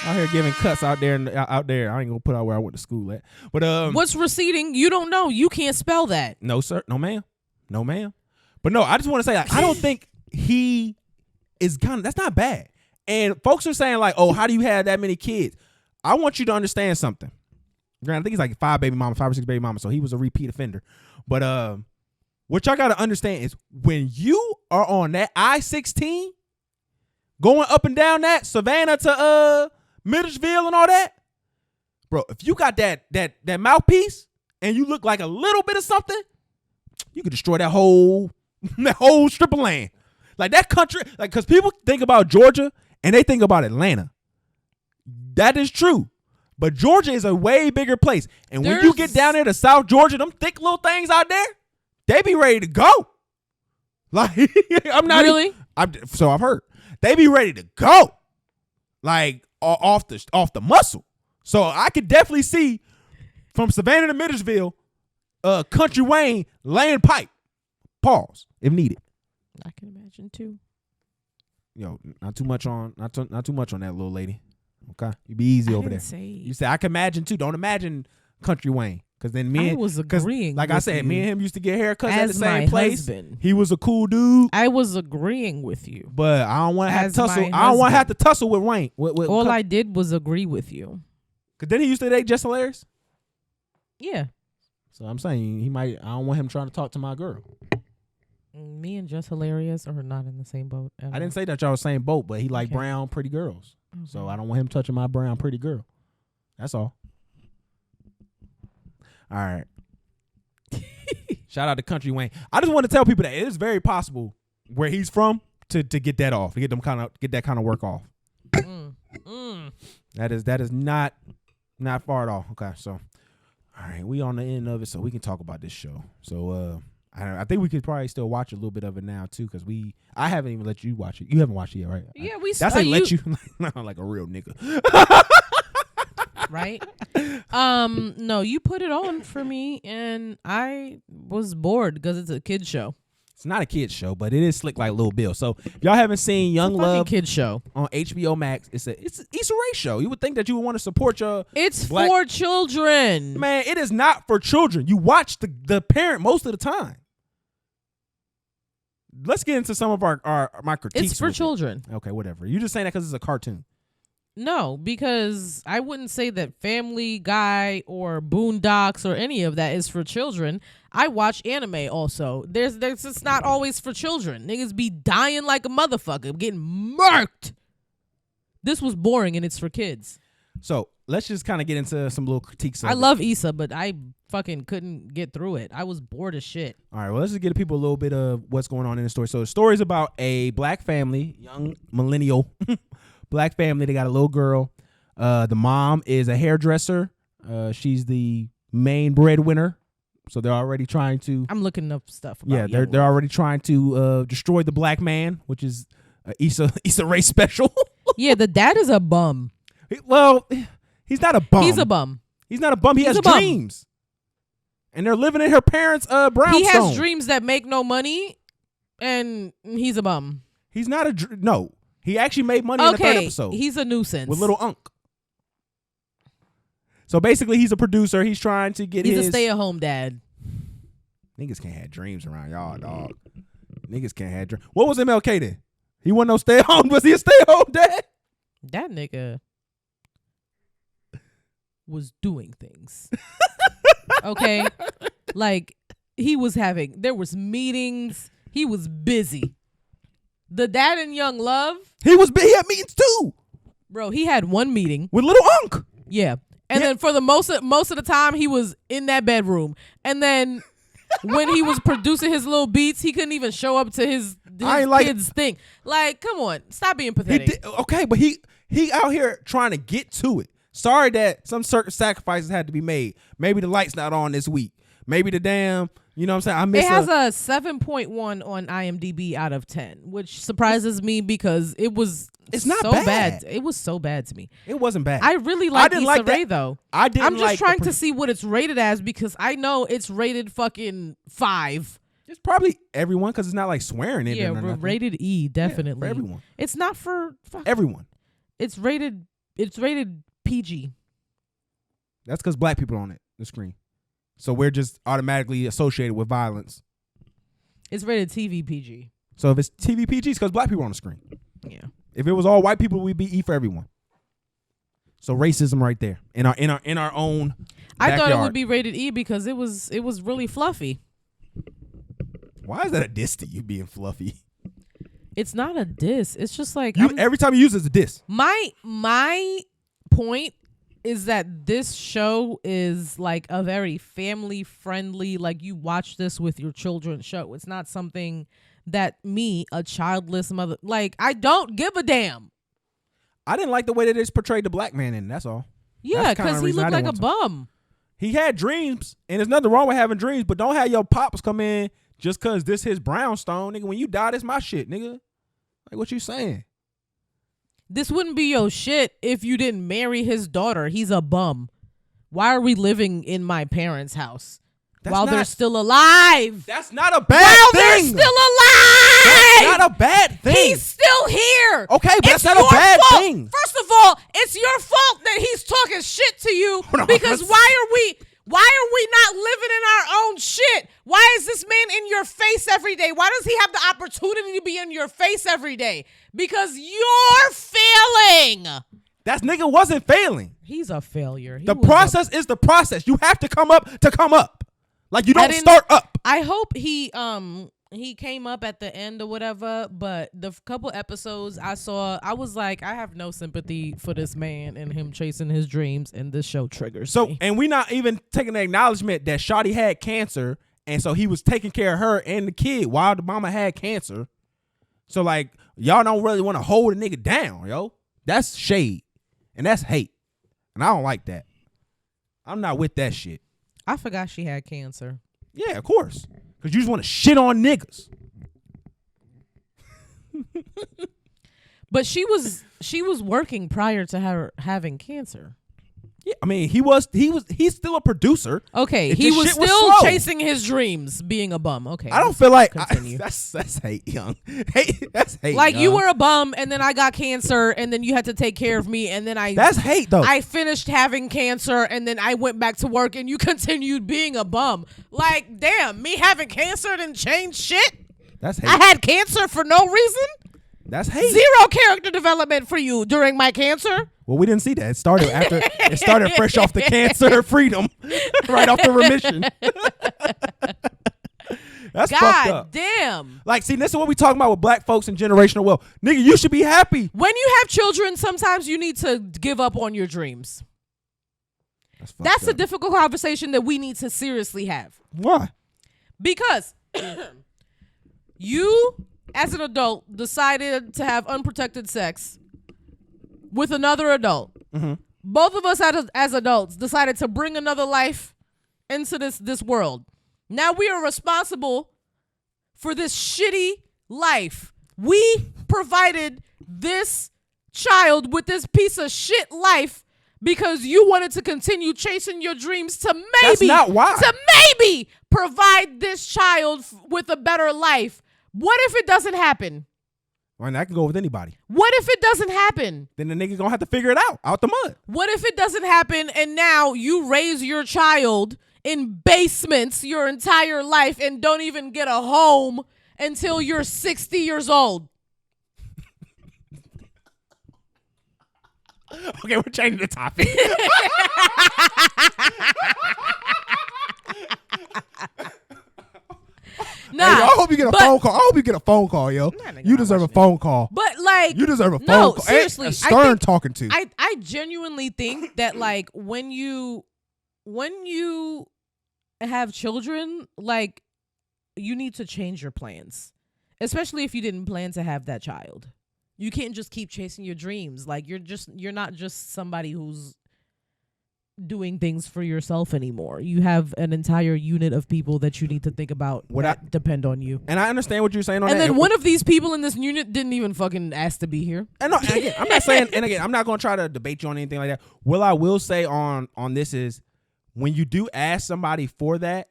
S1: Out here giving cuts out there. I ain't gonna put out where I went to school at. But
S2: what's receding? You don't know. You can't spell that.
S1: No, sir. No, ma'am. No, ma'am. But no, I just want to say, like, I don't think he is that's not bad. And folks are saying like, oh, how do you have that many kids? I want you to understand something. Granted, I think he's like 5 or 6 baby mamas, so he was a repeat offender. But what y'all gotta understand is when you are on that I-16, going up and down that Savannah to Middlesville and all that, bro, if you got that mouthpiece and you look like a little bit of something, you could destroy that whole strip of land. Like that country, like, because people think about Georgia and they think about Atlanta. That is true. But Georgia is a way bigger place. And when you get down there to South Georgia, them thick little things out there, they be ready to go. Like, I'm not
S2: really.
S1: So I've heard. They be ready to go. Like, off the muscle. So I could definitely see from Savannah to Middlesville, Country Wayne laying pipe. Pause if needed.
S2: I can imagine too.
S1: Yo, not too much on that little lady. Okay, you be easy over there. You say I can imagine too. Don't imagine Country Wayne, because then me and
S2: was agreeing.
S1: Like I said, me and him used to get haircuts at the same place.
S2: Husband.
S1: He was a cool dude.
S2: I was agreeing with you,
S1: but I don't want to have to tussle. I don't want to have to tussle with Wayne.
S2: All I did was agree with you.
S1: Cause then he used to date Jess Hilarious.
S2: Yeah.
S1: So I'm saying he might. I don't want him trying to talk to my girl.
S2: Me and Just Hilarious are not in the same boat.
S1: I didn't say that y'all was same boat, but he like brown pretty girls.
S2: Okay.
S1: So I don't want him touching my brown pretty girl. That's all. All right. Shout out to Country Wayne. I just want to tell people that it is very possible where he's from to get that off, to get that kind of work off. That is not far at all. Okay, so all right, we on the end of it, so we can talk about this show. So I think we could probably still watch a little bit of it now too, because I haven't even let you watch it. You haven't watched it yet, right?
S2: Yeah,
S1: that's like let you like a real nigga.
S2: Right? No, you put it on for me and I was bored because it's a kid's show.
S1: It's not a kid's show, but it is slick like Lil Bill. So if y'all haven't seen Young Love
S2: kid's show
S1: on HBO Max, it's an Issa Rae show. You would think that you would want to support your
S2: for children.
S1: Man, it is not for children. You watch the parent most of the time. Let's get into some of my critiques.
S2: It's for children.
S1: Okay, whatever. You just saying that because it's a cartoon.
S2: No, because I wouldn't say that Family Guy or Boondocks or any of that is for children. I watch anime also. There's it's not always for children. Niggas be dying like a motherfucker, getting murked. This was boring and it's for kids.
S1: So let's just kind of get into some little critiques.
S2: I love Issa, but I fucking couldn't get through it. I was bored as shit.
S1: All right, well, let's just give people a little bit of what's going on in the story. So the story is about a black family, young millennial black family. They got a little girl. The mom is a hairdresser. She's the main breadwinner. So they're already trying to.
S2: I'm looking up stuff about
S1: they're already trying to destroy the black man, which is Issa Rae special.
S2: Yeah, the dad is a bum.
S1: Well, he's not a bum.
S2: He's a bum.
S1: He's not a bum. He has dreams. And they're living in her parents' brownstone.
S2: He has dreams that make no money, and he's a bum.
S1: He's not no. He actually made money in the third episode.
S2: He's a nuisance.
S1: With little Unc. So basically, he's a producer. He's trying to get
S2: He's a stay-at-home dad.
S1: Niggas can't have dreams around y'all, dog. Niggas can't have dreams. What was MLK then? He wasn't no stay-at-home. Was he a stay-at-home dad?
S2: That nigga was doing things. Okay? Like, there was meetings. He was busy. The dad in Young Love.
S1: He had meetings too.
S2: Bro, he had one meeting.
S1: With little Unc.
S2: Yeah. And then for the most of the time, he was in that bedroom. And then when he was producing his little beats, he couldn't even show up to his kids' thing. Like, come on. Stop being pathetic.
S1: Okay, but he out here trying to get to it. Sorry that some certain sacrifices had to be made. Maybe the light's not on this week. Maybe the damn, you know what I'm saying?
S2: It has a 7.1 on IMDb out of 10, which surprises me because it's not so bad. It was so bad to me.
S1: It wasn't bad.
S2: I really like Issa Rae though.
S1: I'm just
S2: trying to see what it's rated as because I know it's rated fucking 5.
S1: It's probably everyone because it's not like swearing in it.
S2: Yeah, rated E, definitely.
S1: Yeah, for everyone.
S2: It's not for
S1: everyone.
S2: It's rated PG.
S1: That's because black people are on the screen. So we're just automatically associated with violence.
S2: It's rated TV PG.
S1: So if it's TV PG, it's because black people are on the screen.
S2: Yeah.
S1: If it was all white people, we'd be E for everyone. So racism right there in our own backyard.
S2: I thought it would be rated E because it was really fluffy.
S1: Why is that a diss to you being fluffy?
S2: It's not a diss. It's just like
S1: every time you use it, it's a diss.
S2: My point is that this show is like a very family friendly, like you watch this with your children show. It's not something that me, a childless mother, like I don't give a damn.
S1: I didn't like the way that it's portrayed the black man in. That's all.
S2: Yeah, because he looked like a bum.
S1: He had dreams, and there's nothing wrong with having dreams, but don't have your pops come in just because this his brownstone, nigga. When you die, this my shit, nigga. Like, what you saying?
S2: This wouldn't be your shit if you didn't marry his daughter. He's a bum. Why are we living in my parents' house they're still alive?
S1: That's not a bad thing.
S2: They're still alive.
S1: That's not a bad thing.
S2: He's still here.
S1: Okay, but that's not a bad thing.
S2: First of all, it's your fault that he's talking shit to you because why are we not living in our own shit? Why is this man in your face every day? Why does he have the opportunity to be in your face every day because you're failing.
S1: That nigga wasn't failing.
S2: He's a failure.
S1: The process is the process. You have to come up to come up. Like, you don't start up.
S2: I hope he came up at the end or whatever, but the couple episodes I saw, I was like, I have no sympathy for this man and him chasing his dreams, and this show triggers me.
S1: And we not even taking the acknowledgement that Shawty had cancer, and so he was taking care of her and the kid while the mama had cancer. So, like, y'all don't really want to hold a nigga down, yo. That's shade, and that's hate, and I don't like that. I'm not with that shit.
S2: I forgot she had cancer.
S1: Yeah, of course. Because you just want to shit on niggas.
S2: But she was working prior to her having cancer.
S1: Yeah, I mean, he's still a producer.
S2: Okay,
S1: It
S2: he
S1: just
S2: was
S1: shit was
S2: still
S1: slow.
S2: chasing his dreams, being a bum. Okay,
S1: I don't feel like
S2: continue.
S1: that's hate, young. Hate, that's hate.
S2: Like,
S1: young.
S2: you were a bum, and then I got cancer, and then you had to take care of me, and then
S1: That's hate, though.
S2: I finished having cancer, and then I went back to work, and you continued being a bum. Like, damn, me having cancer didn't change shit.
S1: That's hate.
S2: I had cancer for no reason.
S1: That's hate.
S2: Zero character development for you during my cancer.
S1: Well, we didn't see that. It started fresh off the cancer freedom, right off the remission. That's fucked up.
S2: God damn.
S1: Like, see, this is what we talking about with black folks and generational wealth. Nigga, you should be happy.
S2: When you have children, sometimes you need to give up on your dreams. That's a difficult conversation that we need to seriously have.
S1: Why?
S2: Because you, as an adult, decided to have unprotected sex with another adult.
S1: Mm-hmm.
S2: Both of us as adults decided to bring another life into this world. Now we are responsible for this shitty life. We provided this child with this piece of shit life because you wanted to continue chasing your dreams to maybe,
S1: That's not why.
S2: to maybe provide this child with a better life. What if it doesn't happen?
S1: Well, that can go with anybody.
S2: What if it doesn't happen?
S1: Then the nigga gonna have to figure it out the mud.
S2: What if it doesn't happen and now you raise your child in basements your entire life and don't even get a home until you're 60 years old?
S1: Okay, we're changing the topic.
S2: Nah,
S1: hey, I hope you get a phone call. I hope you get a phone call, yo. You deserve a phone call.
S2: But like,
S1: you deserve a phone
S2: no,
S1: call.
S2: seriously,
S1: Hey, Stern talking to.
S2: I genuinely think that like when you have children, like you need to change your plans, especially if you didn't plan to have that child. You can't just keep chasing your dreams. Like you're not just somebody who's doing things for yourself anymore. You have an entire unit of people that you need to think about that depend on you.
S1: And I understand what you're saying on
S2: and
S1: that.
S2: And then one of these people in this unit didn't even fucking ask to be here.
S1: And again, I'm not saying, and again, I'm not going to try to debate you on anything like that. What I will say on this is when you do ask somebody for that,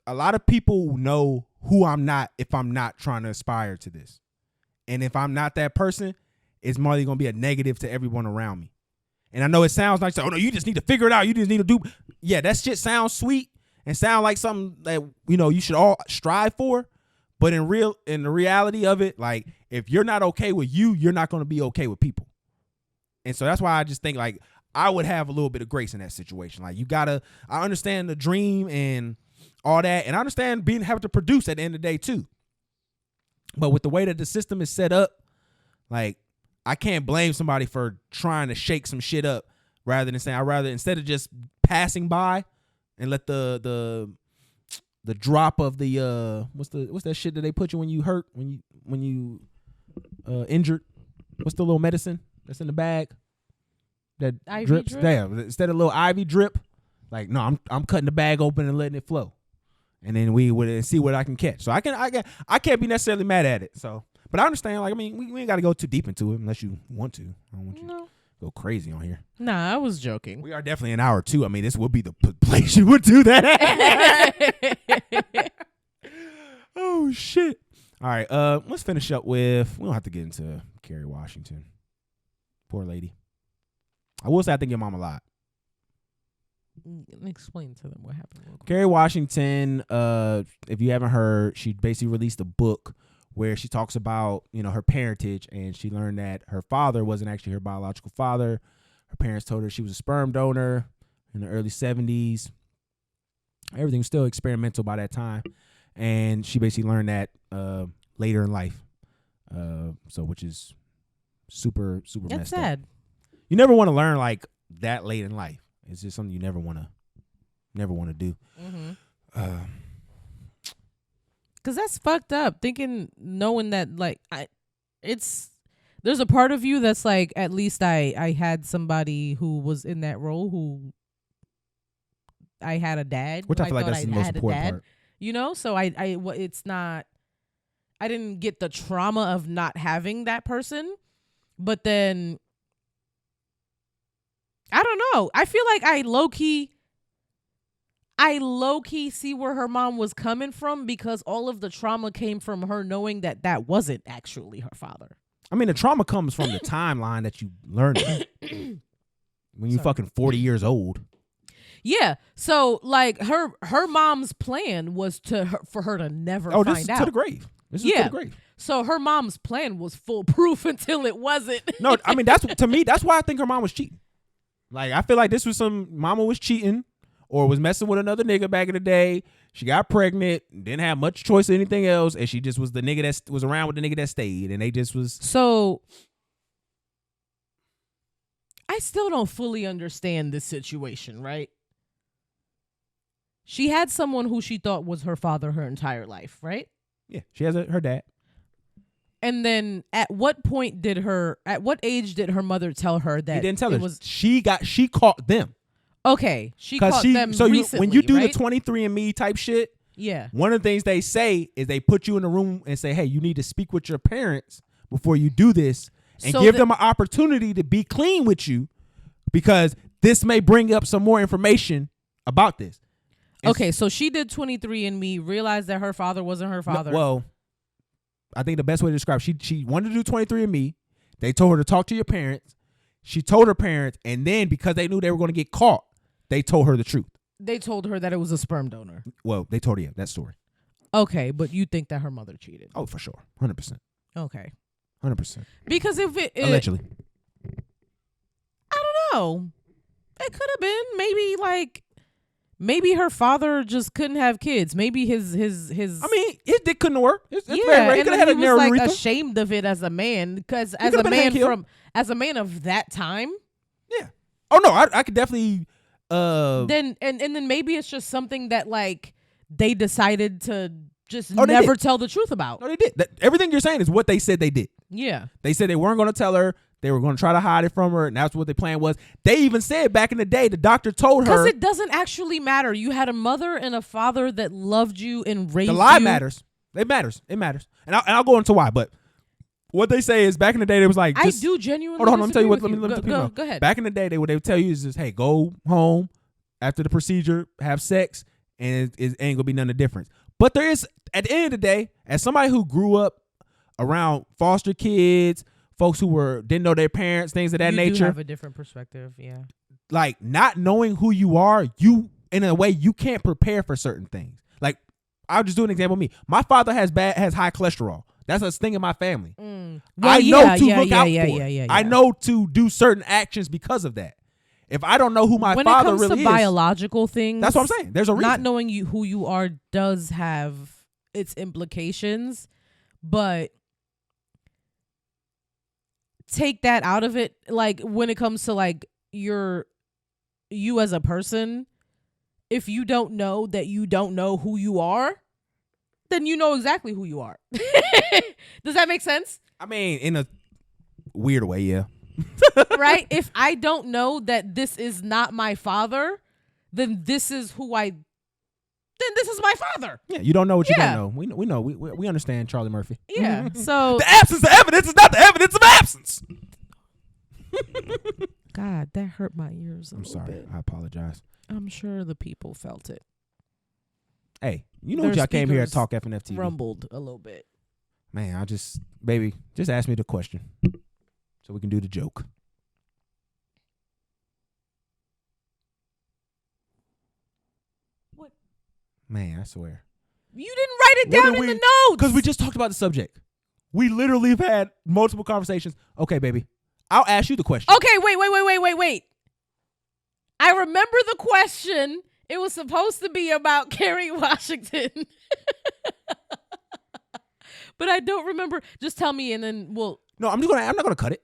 S1: a lot of people know who I'm not if I'm not trying to aspire to this. And if I'm not that person, it's more going to be a negative to everyone around me. And I know it sounds like, oh no, you just need to figure it out. You just need to do. Yeah, that shit sounds sweet and sound like something that, you know, you should all strive for. But in the reality of it, like if you're not okay with you, you're not going to be okay with people. And so that's why I just think like I would have a little bit of grace in that situation. Like I understand the dream and all that. And I understand having to produce at the end of the day too. But with the way that the system is set up, like, I can't blame somebody for trying to shake some shit up rather than saying instead of just passing by and let the drop of the what's that shit that they put you when you hurt when you injured, what's the little medicine that's in the bag that
S2: IV
S1: drips
S2: drip?
S1: there, instead of a little IV drip, like no, I'm cutting the bag open and letting it flow, and then we would see what I can catch. So I can't be necessarily mad at it. So. But I understand, like, I mean, we ain't got to go too deep into it unless you want to. I don't want you to go crazy on here.
S2: Nah, I was joking.
S1: We are definitely an hour too. I mean, this would be the place you would do that. Oh, shit. All right, let's finish up with, we don't have to get into Kerry Washington. Poor lady. I will say I think your mom a lot.
S2: Explain to them what happened real quick.
S1: Kerry Washington, if you haven't heard, she basically released a book where she talks about, her parentage, and she learned that her father wasn't actually her biological father. Her parents told her she was a sperm donor in the early 70s. Everything was still experimental by that time. And she basically learned that later in life. Which is super, super
S2: That's
S1: messed
S2: sad.
S1: up. You never want to learn like that late in life. It's just something you never want to do.
S2: Mm-hmm. Cause that's fucked up. Knowing that, like, there's a part of you that's like, at least I had somebody who was in that role, who I had a dad.
S1: Which I feel like that's the most important part.
S2: So it's not. I didn't get the trauma of not having that person, but then I don't know. I feel like I low key see where her mom was coming from, because all of the trauma came from her knowing that wasn't actually her father.
S1: I mean, the trauma comes from the timeline that you learned it. When you're fucking 40 years old.
S2: Yeah. So like her mom's plan was for her to never find out.
S1: Oh, this is to the grave. This is to the grave.
S2: So her mom's plan was foolproof until it wasn't.
S1: No, I mean, that's why I think her mom was cheating. Like, I feel like this was mama was cheating or was messing with another nigga back in the day. She got pregnant, didn't have much choice of anything else, and she just was the nigga that was around with the nigga that stayed, and they just was.
S2: So I still don't fully understand this situation, right? She had someone who she thought was her father her entire life, right?
S1: Yeah, she has her dad.
S2: And then at what age did her mother tell her that?
S1: He didn't tell her. She caught them.
S2: Okay, she caught them
S1: so
S2: recently,
S1: when you do
S2: right?
S1: the 23andMe type shit,
S2: yeah,
S1: one of the things they say is they put you in a room and say, hey, you need to speak with your parents before you do this, and give them an opportunity to be clean with you, because this may bring up some more information about this.
S2: Okay, so she did 23andMe, realized that her father wasn't her father.
S1: Well, I think the best way to describe, she wanted to do 23andMe. They told her to talk to your parents. She told her parents, and then because they knew they were going to get caught, they told her the truth.
S2: They told her that it was a sperm donor.
S1: Well, they told her that story.
S2: Okay, but you think that her mother cheated?
S1: Oh, for sure. 100%.
S2: Okay.
S1: 100%.
S2: Because if it
S1: allegedly.
S2: I don't know. It could have been maybe her father just couldn't have kids. Maybe his I
S1: mean, his dick couldn't work. It's
S2: yeah,
S1: very,
S2: and then he was like ashamed of it as a man, because as a man of that time.
S1: Yeah. Oh no, I could definitely.
S2: Then maybe it's just something that like they decided to just never tell the truth about.
S1: No, they did. Everything you're saying is what they said they did.
S2: Yeah.
S1: They said they weren't going to tell her. They were going to try to hide it from her, and that's what the plan was. They even said back in the day, the doctor told her.
S2: Because it doesn't actually matter. You had a mother and a father that loved you and raised you.
S1: The lie matters. It matters. It matters. And I'll go into why, but what they say is back in the day, they was like.
S2: I do genuinely
S1: Hold on, let me tell you what. Let me
S2: go ahead.
S1: Back in the day, what they would tell you is just, hey, go home after the procedure, have sex, and it ain't going to be none of difference. But there is, at the end of the day, as somebody who grew up around foster kids, folks who didn't know their parents, things of that nature. You do
S2: have a different perspective, yeah.
S1: Like, not knowing who you are, you, in a way, you can't prepare for certain things. Like, I'll just do an example of me. My father has high cholesterol. That's a thing in my family.
S2: Well,
S1: I know to look out for it. I know to do certain actions because of that. If I don't know who my father really is. When it comes to
S2: biological things.
S1: That's what I'm saying. There's a reason.
S2: Not knowing who you are does have its implications, but take that out of it. Like, when it comes to like you as a person, if you don't know that you don't know who you are, then you know exactly who you are. Does that make sense?
S1: I mean, in a weird way, yeah.
S2: Right? If I don't know that this is not my father, then this is this is my father.
S1: Yeah, you don't know what you don't know. We know. We understand Charlie Murphy.
S2: Yeah. So
S1: the absence of evidence is not the evidence of absence.
S2: God, that hurt my ears.
S1: I'm sorry.
S2: Bit.
S1: I apologize.
S2: I'm sure the people felt it.
S1: Hey, you know what y'all came here to talk FNF TV.
S2: Rumbled a little bit.
S1: Man, just ask me the question so we can do the joke. Man, I swear.
S2: You didn't write it down in the notes.
S1: Because we just talked about the subject. We literally have had multiple conversations. Okay, baby. I'll ask you the question.
S2: Okay, wait. I remember the question. It was supposed to be about Kerry Washington. But I don't remember. Just tell me and then we'll.
S1: No, I'm not gonna cut it.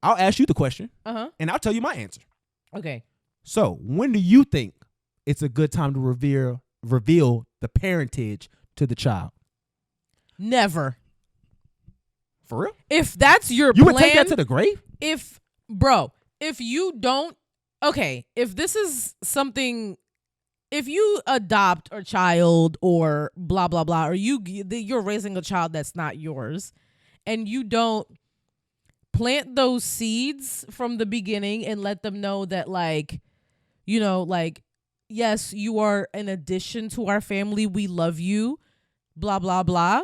S1: I'll ask you the question. And I'll tell you my answer.
S2: Okay.
S1: So, when do you think it's a good time to reveal the parentage to the child?
S2: Never.
S1: For real?
S2: If that's your
S1: you
S2: plan,
S1: would take that to the grave?
S2: If you don't, okay, if this is something, if you adopt a child or blah, blah, blah, or you're raising a child that's not yours and you don't plant those seeds from the beginning and let them know that, like, you know, like, yes, you are an addition to our family. We love you, blah, blah, blah.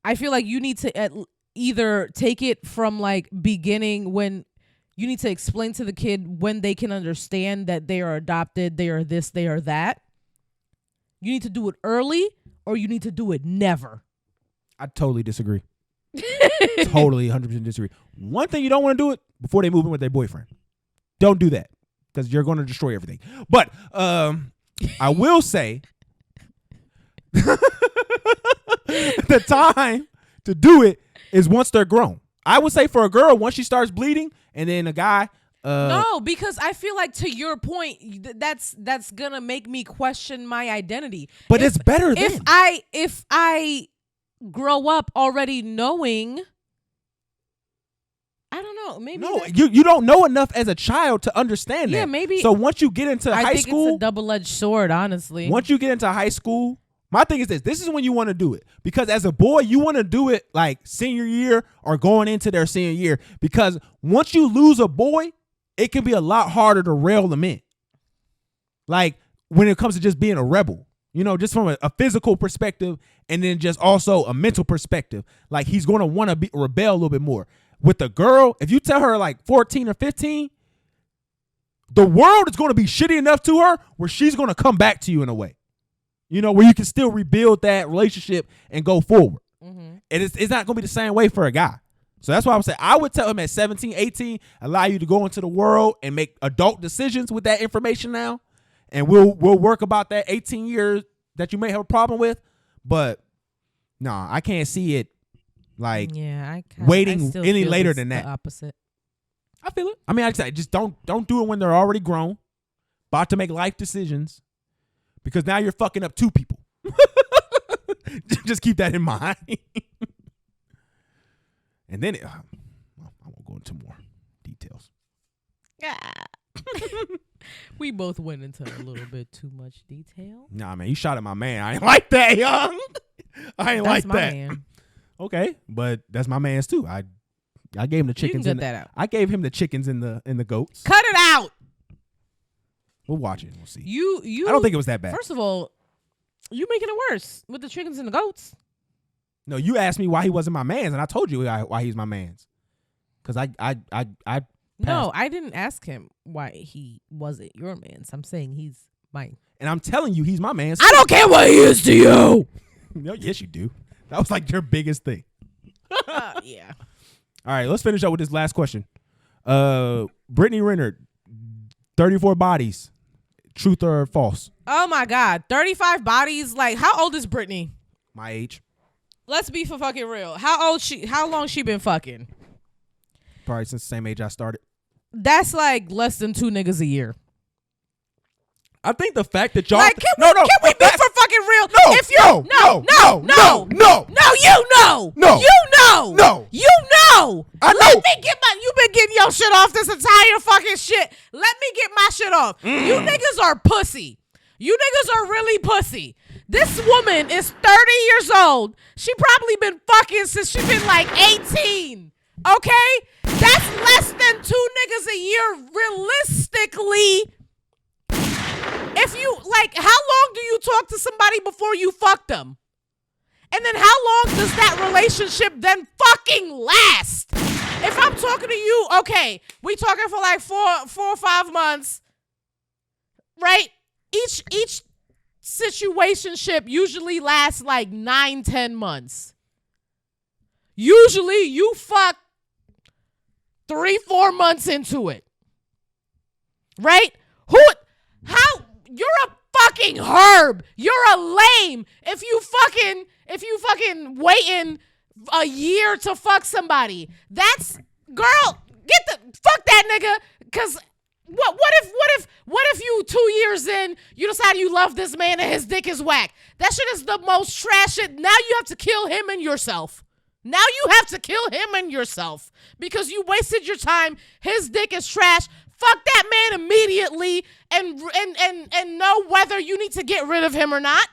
S2: I feel like you need to either take it from like beginning when you need to explain to the kid when they can understand that they are adopted, they are this, they are that. You need to do it early or you need to do it never.
S1: I totally disagree. Totally 100% disagree. One thing you don't want to do it before they move in with their boyfriend. Don't do that because you're going to destroy everything. But I will say the time to do it is once they're grown. I would say for a girl, once she starts bleeding, and then a guy.
S2: No, because I feel like to your point, that's gonna make me question my identity.
S1: But it's better
S2: if
S1: then.
S2: If I grow up already knowing. I don't know. Maybe
S1: no. You don't know enough as a child to understand that.
S2: Yeah, maybe.
S1: So once you get into high school,
S2: it's a double-edged sword. Honestly,
S1: once you get into high school. My thing is this. This is when you want to do it. Because as a boy, you want to do it like senior year or going into their senior year. Because once you lose a boy, it can be a lot harder to rail them in. Like when it comes to just being a rebel, you know, just from a physical perspective and then just also a mental perspective. Like he's going to want to rebel a little bit more. With the girl, if you tell her like 14 or 15, the world is going to be shitty enough to her where she's going to come back to you in a way. You know, where you can still rebuild that relationship and go forward. Mm-hmm. And it's not going to be the same way for a guy. So that's why I would say I would tell him at 17, 18, allow you to go into the world and make adult decisions with that information now. And we'll work about that 18 years that you may have a problem with. But no, I can't see it like waiting any later than that.
S2: The opposite.
S1: I feel it. I mean, I say just don't do it when they're already grown, about to make life decisions. Because now you're fucking up two people. Just keep that in mind. And then I won't go into more details.
S2: We both went into a little bit too much detail.
S1: Nah, man, you shot at my man. I ain't like that, young. I ain't like that.
S2: That's my man.
S1: Okay, but that's my man's too. I gave him the chickens.
S2: You can cut that out.
S1: I gave him the chickens and the goats.
S2: Cut it out.
S1: We'll watch it. We'll see.
S2: You.
S1: I don't think it was that bad.
S2: First of all, you making it worse with the chickens and the goats.
S1: No, you asked me why he wasn't my man's, and I told you why he's my man's. Because I
S2: No, I didn't ask him why he wasn't your man's. I'm saying he's mine.
S1: And I'm telling you, he's my man's.
S2: I don't care what he is to you.
S1: No, yes, you do. That was like your biggest thing.
S2: Yeah.
S1: All right, let's finish up with this last question. Brittany Reiner, 34 bodies. Truth or false?
S2: Oh my God. 35 bodies. Like, how old is Brittany?
S1: My age.
S2: Let's be for fucking real. How long she been fucking?
S1: Probably since the same age I started.
S2: That's like less than 2 niggas a year.
S1: I think the fact that y'all
S2: like, can we be for fucking real?
S1: No,
S2: if you no, I know. You've been getting your shit off this entire fucking shit. Let me get my shit off. You niggas are pussy. You niggas are really pussy. This woman is 30 years old. She probably been fucking since she been like 18. Okay? That's less than 2 niggas a year realistically. If you, like, how long do you talk to somebody before you fuck them? And then how long does that relationship then fucking last? If I'm talking to you, okay, we talking for like 4 or 5 months, right? Each situationship usually lasts like 9-10 months. Usually you fuck 3-4 months into it. Right? How you're a fucking herb. You're a lame. If you fucking waiting a year to fuck somebody. That's girl, fuck that nigga. Cause what if you 2 years in, you decide you love this man and his dick is whack? That shit is the most trash shit. Now you have to kill him and yourself. Now you have to kill him and yourself because you wasted your time. His dick is trash. Fuck that man immediately and know whether you need to get rid of him or not.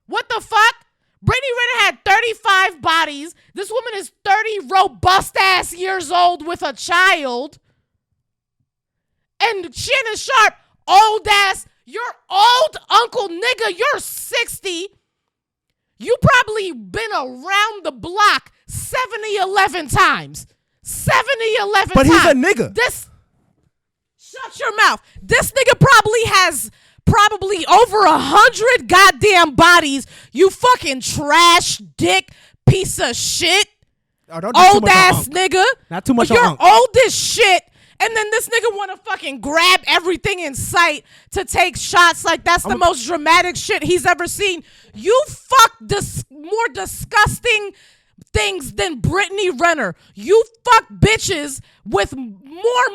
S2: What the fuck? Brittany Renner had 35 bodies. This woman is 30 robust ass years old with a child. And Shannon Sharp, old ass, you're old uncle nigga, you're 60. You probably been around the block 70-11 times. 70-11 times.
S1: But he's a nigga.
S2: Shut your mouth. This nigga probably has over 100 goddamn bodies. You fucking trash dick piece of shit.
S1: Oh, don't do
S2: old ass nigga.
S1: Not too much
S2: You're
S1: on
S2: old as shit. And then this nigga want to fucking grab everything in sight to take shots like that's the most dramatic shit he's ever seen. You fuck more disgusting things than Brittany Renner. You fuck bitches with more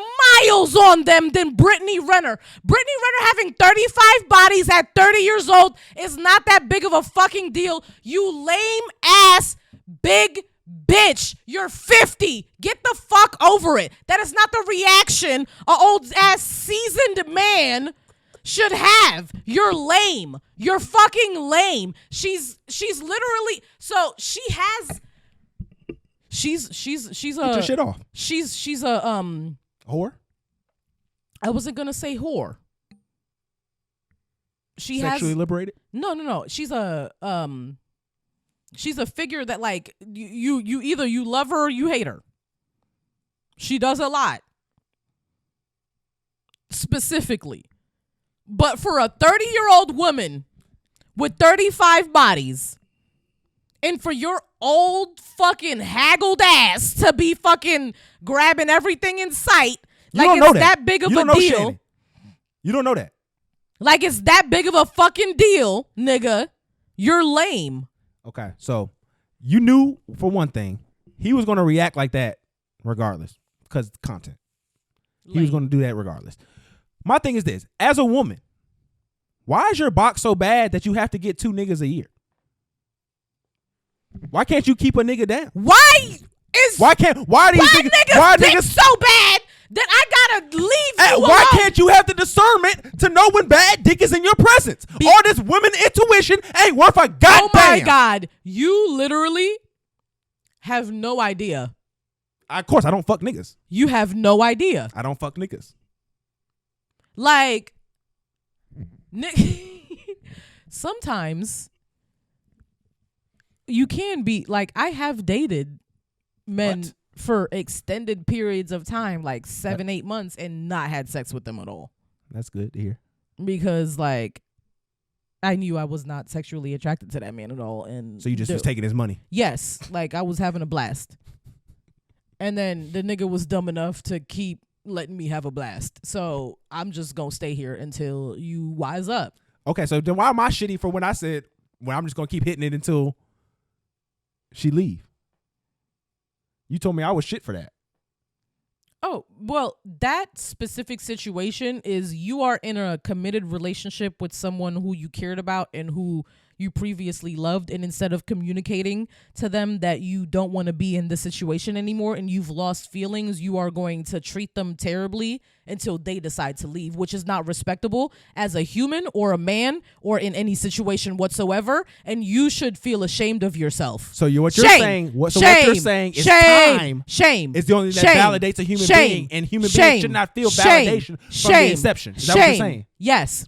S2: miles on them than Brittany Renner. Brittany Renner having 35 bodies at 30 years old is not that big of a fucking deal. You lame ass big bitch, you're 50. Get the fuck over it. That is not the reaction a old ass seasoned man should have. You're lame. You're fucking lame. She's literally so she has she's a
S1: Get your shit off.
S2: She's a
S1: whore?
S2: I wasn't gonna say whore. She
S1: Sexually
S2: has
S1: liberated?
S2: No. She's a figure that like you either you love her or you hate her. She does a lot. Specifically. But for a 30-year-old woman with 35 bodies and for your old fucking haggled ass to be fucking grabbing everything in sight like it's that big of a deal.
S1: Shannon. You don't know that.
S2: Like it's that big of a fucking deal, nigga. You're lame.
S1: Okay, so you knew for one thing he was going to react like that regardless because content. He was going to do that regardless. My thing is this: as a woman, why is your box so bad that you have to get 2 niggas a year? Why can't you keep a nigga down?
S2: Why do these niggas so bad that I gotta leave you alone?
S1: Why can't you have the discernment to know when bad dick is in your presence? All this women intuition ain't worth a goddamn.
S2: Oh my God. You literally have no idea.
S1: Of course, I don't fuck niggas.
S2: You have no idea.
S1: I don't fuck niggas.
S2: Like, sometimes you can be like, I have dated men for extended periods of time, like 7-8 months, and not had sex with them at all.
S1: That's good to hear.
S2: Because like I knew I was not sexually attracted to that man at all. And
S1: so you just was taking his money?
S2: Yes. Like I was having a blast. And then the nigga was dumb enough to keep letting me have a blast. So I'm just gonna stay here until you wise up.
S1: Okay, so then why am I shitty for when I said, well, I'm just gonna keep hitting it until she leave? You told me I was shit for that.
S2: Oh, well, that specific situation is you are in a committed relationship with someone who you cared about and who you previously loved, and instead of communicating to them that you don't want to be in this situation anymore and you've lost feelings, you are going to treat them terribly until they decide to leave, which is not respectable as a human or a man or in any situation whatsoever, and you should feel ashamed of yourself.
S1: So what you're saying is time.
S2: Shame.
S1: It's the only thing that validates a human being, and human beings should not feel validation from the inception. Is that what you're saying?
S2: Yes.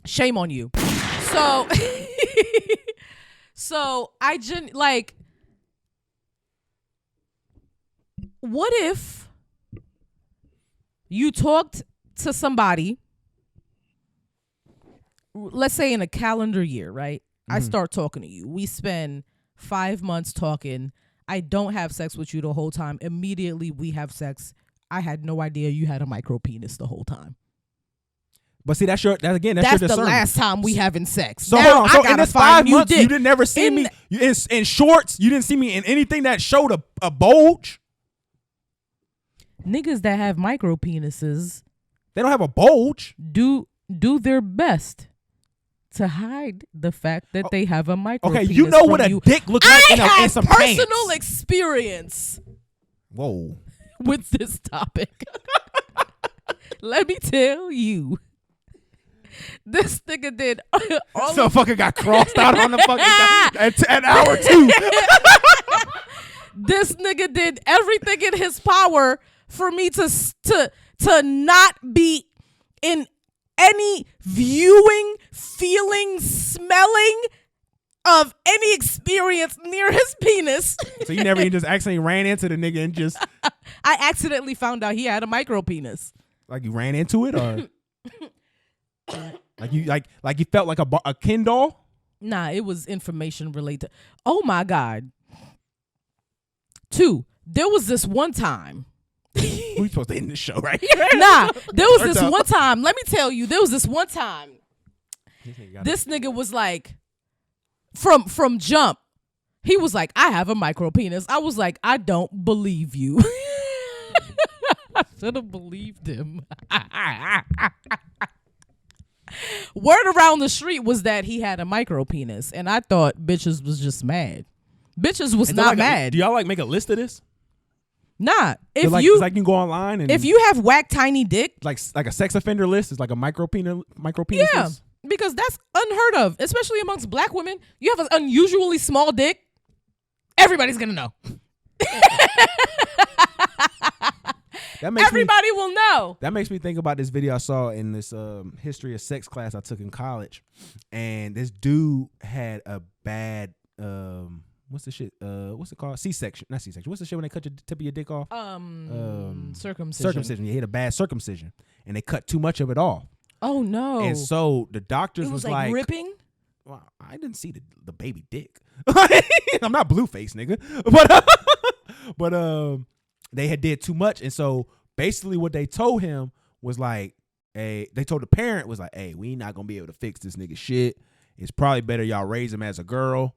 S2: Shame on you. So I just like, what if you talked to somebody let's say in a calendar year, right? I start talking to you. We spend 5 months talking. I don't have sex with you the whole time. Immediately we have sex. I had no idea you had a micro penis the whole time.
S1: But see, that's your
S2: That's
S1: your
S2: the
S1: discernment.
S2: last time we having sex.
S1: So
S2: now
S1: hold on. So
S2: I gotta
S1: in this
S2: find
S1: 5
S2: new
S1: months,
S2: dick.
S1: you didn't never see me in shorts. You didn't see me in anything that showed a bulge.
S2: Niggas that have micro penises
S1: They don't have a bulge.
S2: do their best to hide the fact that they have a micro
S1: Okay,
S2: penis.
S1: you know what a
S2: from you.
S1: dick looks like
S2: I
S1: in
S2: have
S1: some
S2: personal
S1: pants.
S2: experience
S1: Whoa.
S2: with this topic. Let me tell you. This nigga did all
S1: Some fucker got crossed out on the fucking at hour 2.
S2: this nigga did everything in his power for me to not be in any viewing, feeling, smelling of any experience near his penis.
S1: So you never even just accidentally ran into the nigga and just
S2: I accidentally found out he had a micro penis.
S1: like you ran into it or like you felt like a Ken doll?
S2: Nah, it was information related. Oh my God. 2, there was this one time.
S1: We supposed to end the show, right?
S2: Nah, there was this
S1: Or no.
S2: one time. Let me tell you, there was this one time. This nigga was like, from jump, he was like, I have a micro penis. I was like, I don't believe you. I should have believed him. Word around the street was that he had a micro penis, and I thought bitches was just mad. Bitches was not mad.
S1: Do y'all like make a list of this?
S2: Nah, if
S1: Like,
S2: you
S1: it's like you can go online and
S2: if you have whack tiny dick,
S1: like a sex offender list is like a micro penis
S2: yeah,
S1: list.
S2: because that's unheard of, especially amongst black women. You have an unusually small dick, everybody's gonna know. Everybody will know.
S1: That makes me think about this video I saw in this history of sex class I took in college, and this dude had a bad what's the shit? What's it called? C-section, not C-section. What's the shit when they cut your tip of your dick off?
S2: Circumcision.
S1: Circumcision. He had a bad circumcision, and they cut too much of it off.
S2: Oh no!
S1: And so the doctors
S2: it was
S1: like
S2: ripping.
S1: Well, I didn't see the baby dick. I'm not Blueface, nigga. But they had did too much, and so basically what they told him was like, they told the parent was like, hey, we not gonna be able to fix this nigga shit. It's probably better y'all raise him as a girl,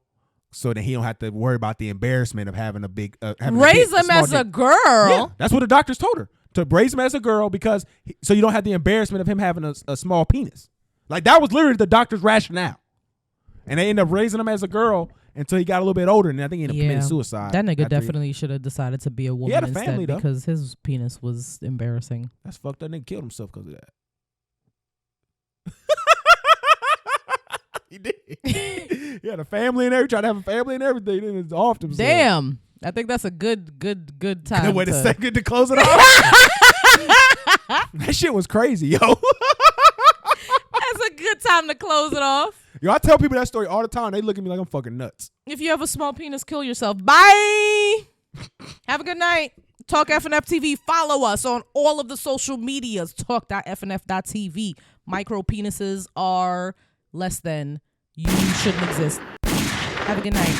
S1: so that he don't have to worry about the embarrassment of having a big
S2: raise him as a girl.
S1: Yeah, that's what the doctors told her, to raise him as a girl because so you don't have the embarrassment of him having a small penis. Like that was literally the doctor's rationale, and they ended up raising him as a girl until he got a little bit older, and I think he ended up committing suicide.
S2: That nigga definitely should have decided to be a woman
S1: had a family,
S2: instead because his penis was embarrassing.
S1: That's fucked up. Nigga killed himself because of that. He did. He had a family and everything. Tried to have a family and everything. Then it's off himself.
S2: Damn. I think that's a good time.
S1: Good way to close it off. That shit was crazy, yo.
S2: That's a good time to close it off.
S1: Yo, I tell people that story all the time. They look at me like I'm fucking nuts.
S2: If you have a small penis, kill yourself. Bye. Have a good night. Talk FNF TV. Follow us on all of the social medias. Talk.fnf.tv. Micro penises are less than. You shouldn't exist. Have a good night.